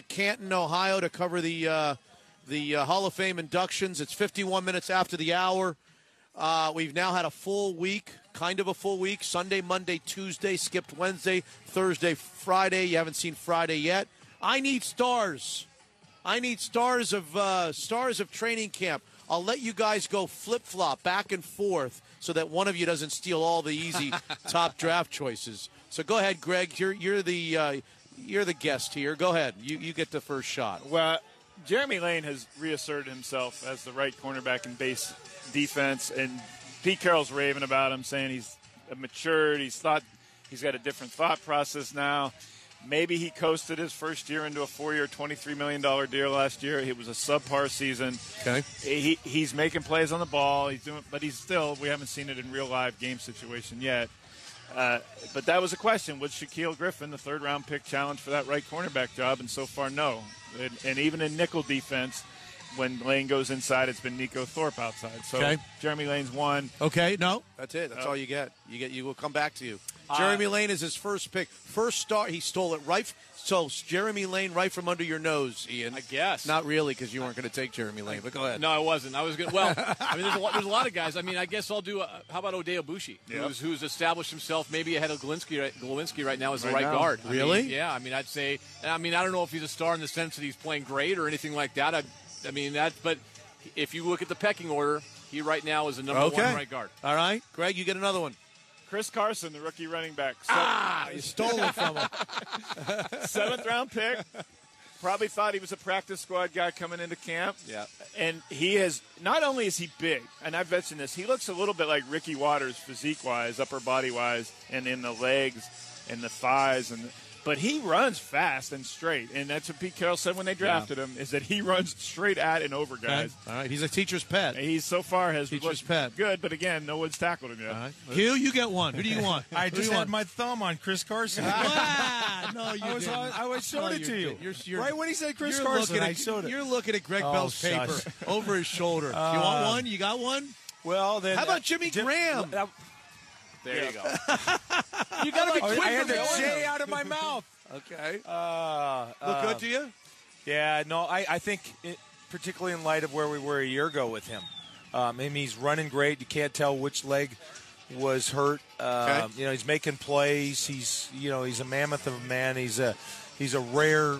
Canton, Ohio, to cover the Hall of Fame inductions. It's 51 minutes after the hour. We've now had a full week, kind of a full week. Sunday, Monday, Tuesday, skipped Wednesday, Thursday, Friday. You haven't seen Friday yet. I need stars. I need stars of training camp. I'll let you guys go flip-flop back and forth so that one of you doesn't steal all the easy top draft choices. So go ahead, Greg. You're the guest here. Go ahead. You get the first shot. Well, Jeremy Lane has reasserted himself as the right cornerback in base defense, and Pete Carroll's raving about him, saying he's matured. He's got a different thought process now. Maybe he coasted his first year into a 4-year, $23 million deal last year. It was a subpar season. Okay. He's making plays on the ball. But we haven't seen it in real live game situation yet. But that was a question. Was Shaquille Griffin the third-round pick challenge for that right cornerback job? And so far, no. And even in nickel defense, when Lane goes inside, it's been Nico Thorpe outside. So okay. Jeremy Lane's one. Okay, no. That's it. That's all you get. You will come back to you. Jeremy Lane is his first pick. First start, he stole it right. So Jeremy Lane right from under your nose, Ian. I guess. Not really, because you weren't going to take Jeremy Lane, but go ahead. No, I wasn't. I was going to. Well, I mean, there's a lot of guys. I mean, I guess I'll do how about Odeo Bushi, who's established himself maybe ahead of Glowinski right now as the right guard. Really? Yeah. I mean, I'd say. I mean, I don't know if he's a star in the sense that he's playing great or anything like that. But if you look at the pecking order, he right now is the number one right guard. All right. Greg, you get another one. Chris Carson, the rookie running back. You stole it from him. 7th-round pick. Probably thought he was a practice squad guy coming into camp. Yeah. And he has, not only is he big, and I've mentioned this, he looks a little bit like Ricky Waters physique-wise, upper body-wise, and in the legs and the thighs but he runs fast and straight, and that's what Pete Carroll said when they drafted him, is that he runs straight at and over guys. Okay. All right, he's a teacher's pet. He's so far has teacher's pet. Good, but again, no one's tackled him yet. All right. Hugh, you get one. Who do you want? I just had my thumb on Chris Carson. No, you didn't. I showed it to you. You're, right when he said Chris Carson, I showed it. You're looking at Greg Bell's paper over his shoulder. You want one? You got one? Well, then. How about Jimmy Graham? There you go. You got to be quick. I had the J out of my mouth. Okay. Look good to you? Yeah, no, I think, particularly in light of where we were a year ago with him, I mean, he's running great. You can't tell which leg was hurt. He's making plays. He's a mammoth of a man. He's a rare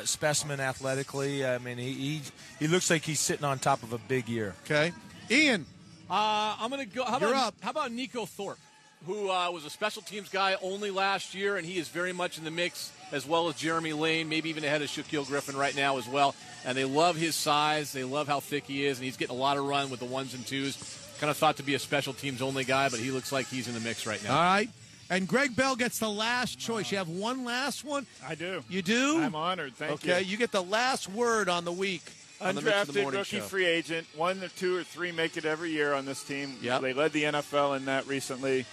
specimen athletically. I mean, he looks like he's sitting on top of a big year. Okay. Ian. I'm going to go. How about Nico Thorpe, who was a special teams guy only last year, and he is very much in the mix, as well as Jeremy Lane, maybe even ahead of Shaquille Griffin right now as well. And they love his size. They love how thick he is, and he's getting a lot of run with the ones and twos. Kind of thought to be a special teams only guy, but he looks like he's in the mix right now. All right. And Greg Bell gets the last choice. You have one last one? I do. You do? I'm honored. Thank you. Okay, you get the last word on the week. Undrafted rookie free agent. 1 or 2 or 3 make it every year on this team. Yep. They led the NFL in that recently.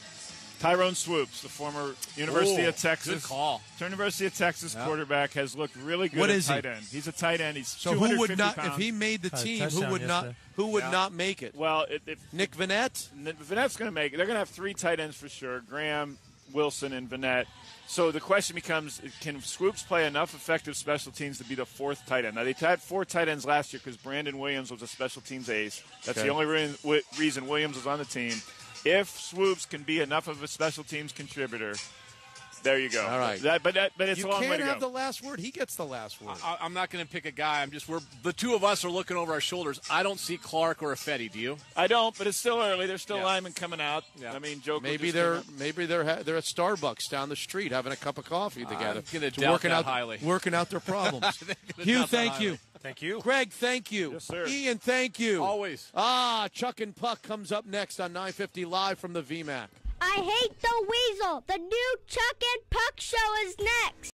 Tyrone Swoops, the former University of Texas. Good call. University of Texas quarterback, has looked really good What at is tight he? end. He's a tight end. He's So 250 who would not, pounds. if he made the team, who would not make it? Well, Nick Vannett? Vanette's going to make it. They're going to have 3 tight ends for sure, Graham, Wilson, and Vannett. So the question becomes, can Swoops play enough effective special teams to be the 4th tight end? Now, they had 4 tight ends last year because Brandon Williams was a special teams ace. That's the only reason Williams was on the team. If Swoops can be enough of a special teams contributor, there you go. All right. But it's a long way to go. You can't have the last word. He gets the last word. I'm not going to pick a guy. The two of us are looking over our shoulders. I don't see Clark or Affetti. Do you? I don't, but it's still early. There's still linemen coming out. Yeah. I mean, Joker. Maybe they're at Starbucks down the street having a cup of coffee together. I'm going to doubt that highly. Working out their problems. Hugh, thank you. Thank you. Greg, thank you. Yes, sir. Ian, thank you. Always. Chuck and Puck comes up next on 950 Live from the VMAC. I hate the weasel. The new Chuck and Puck show is next.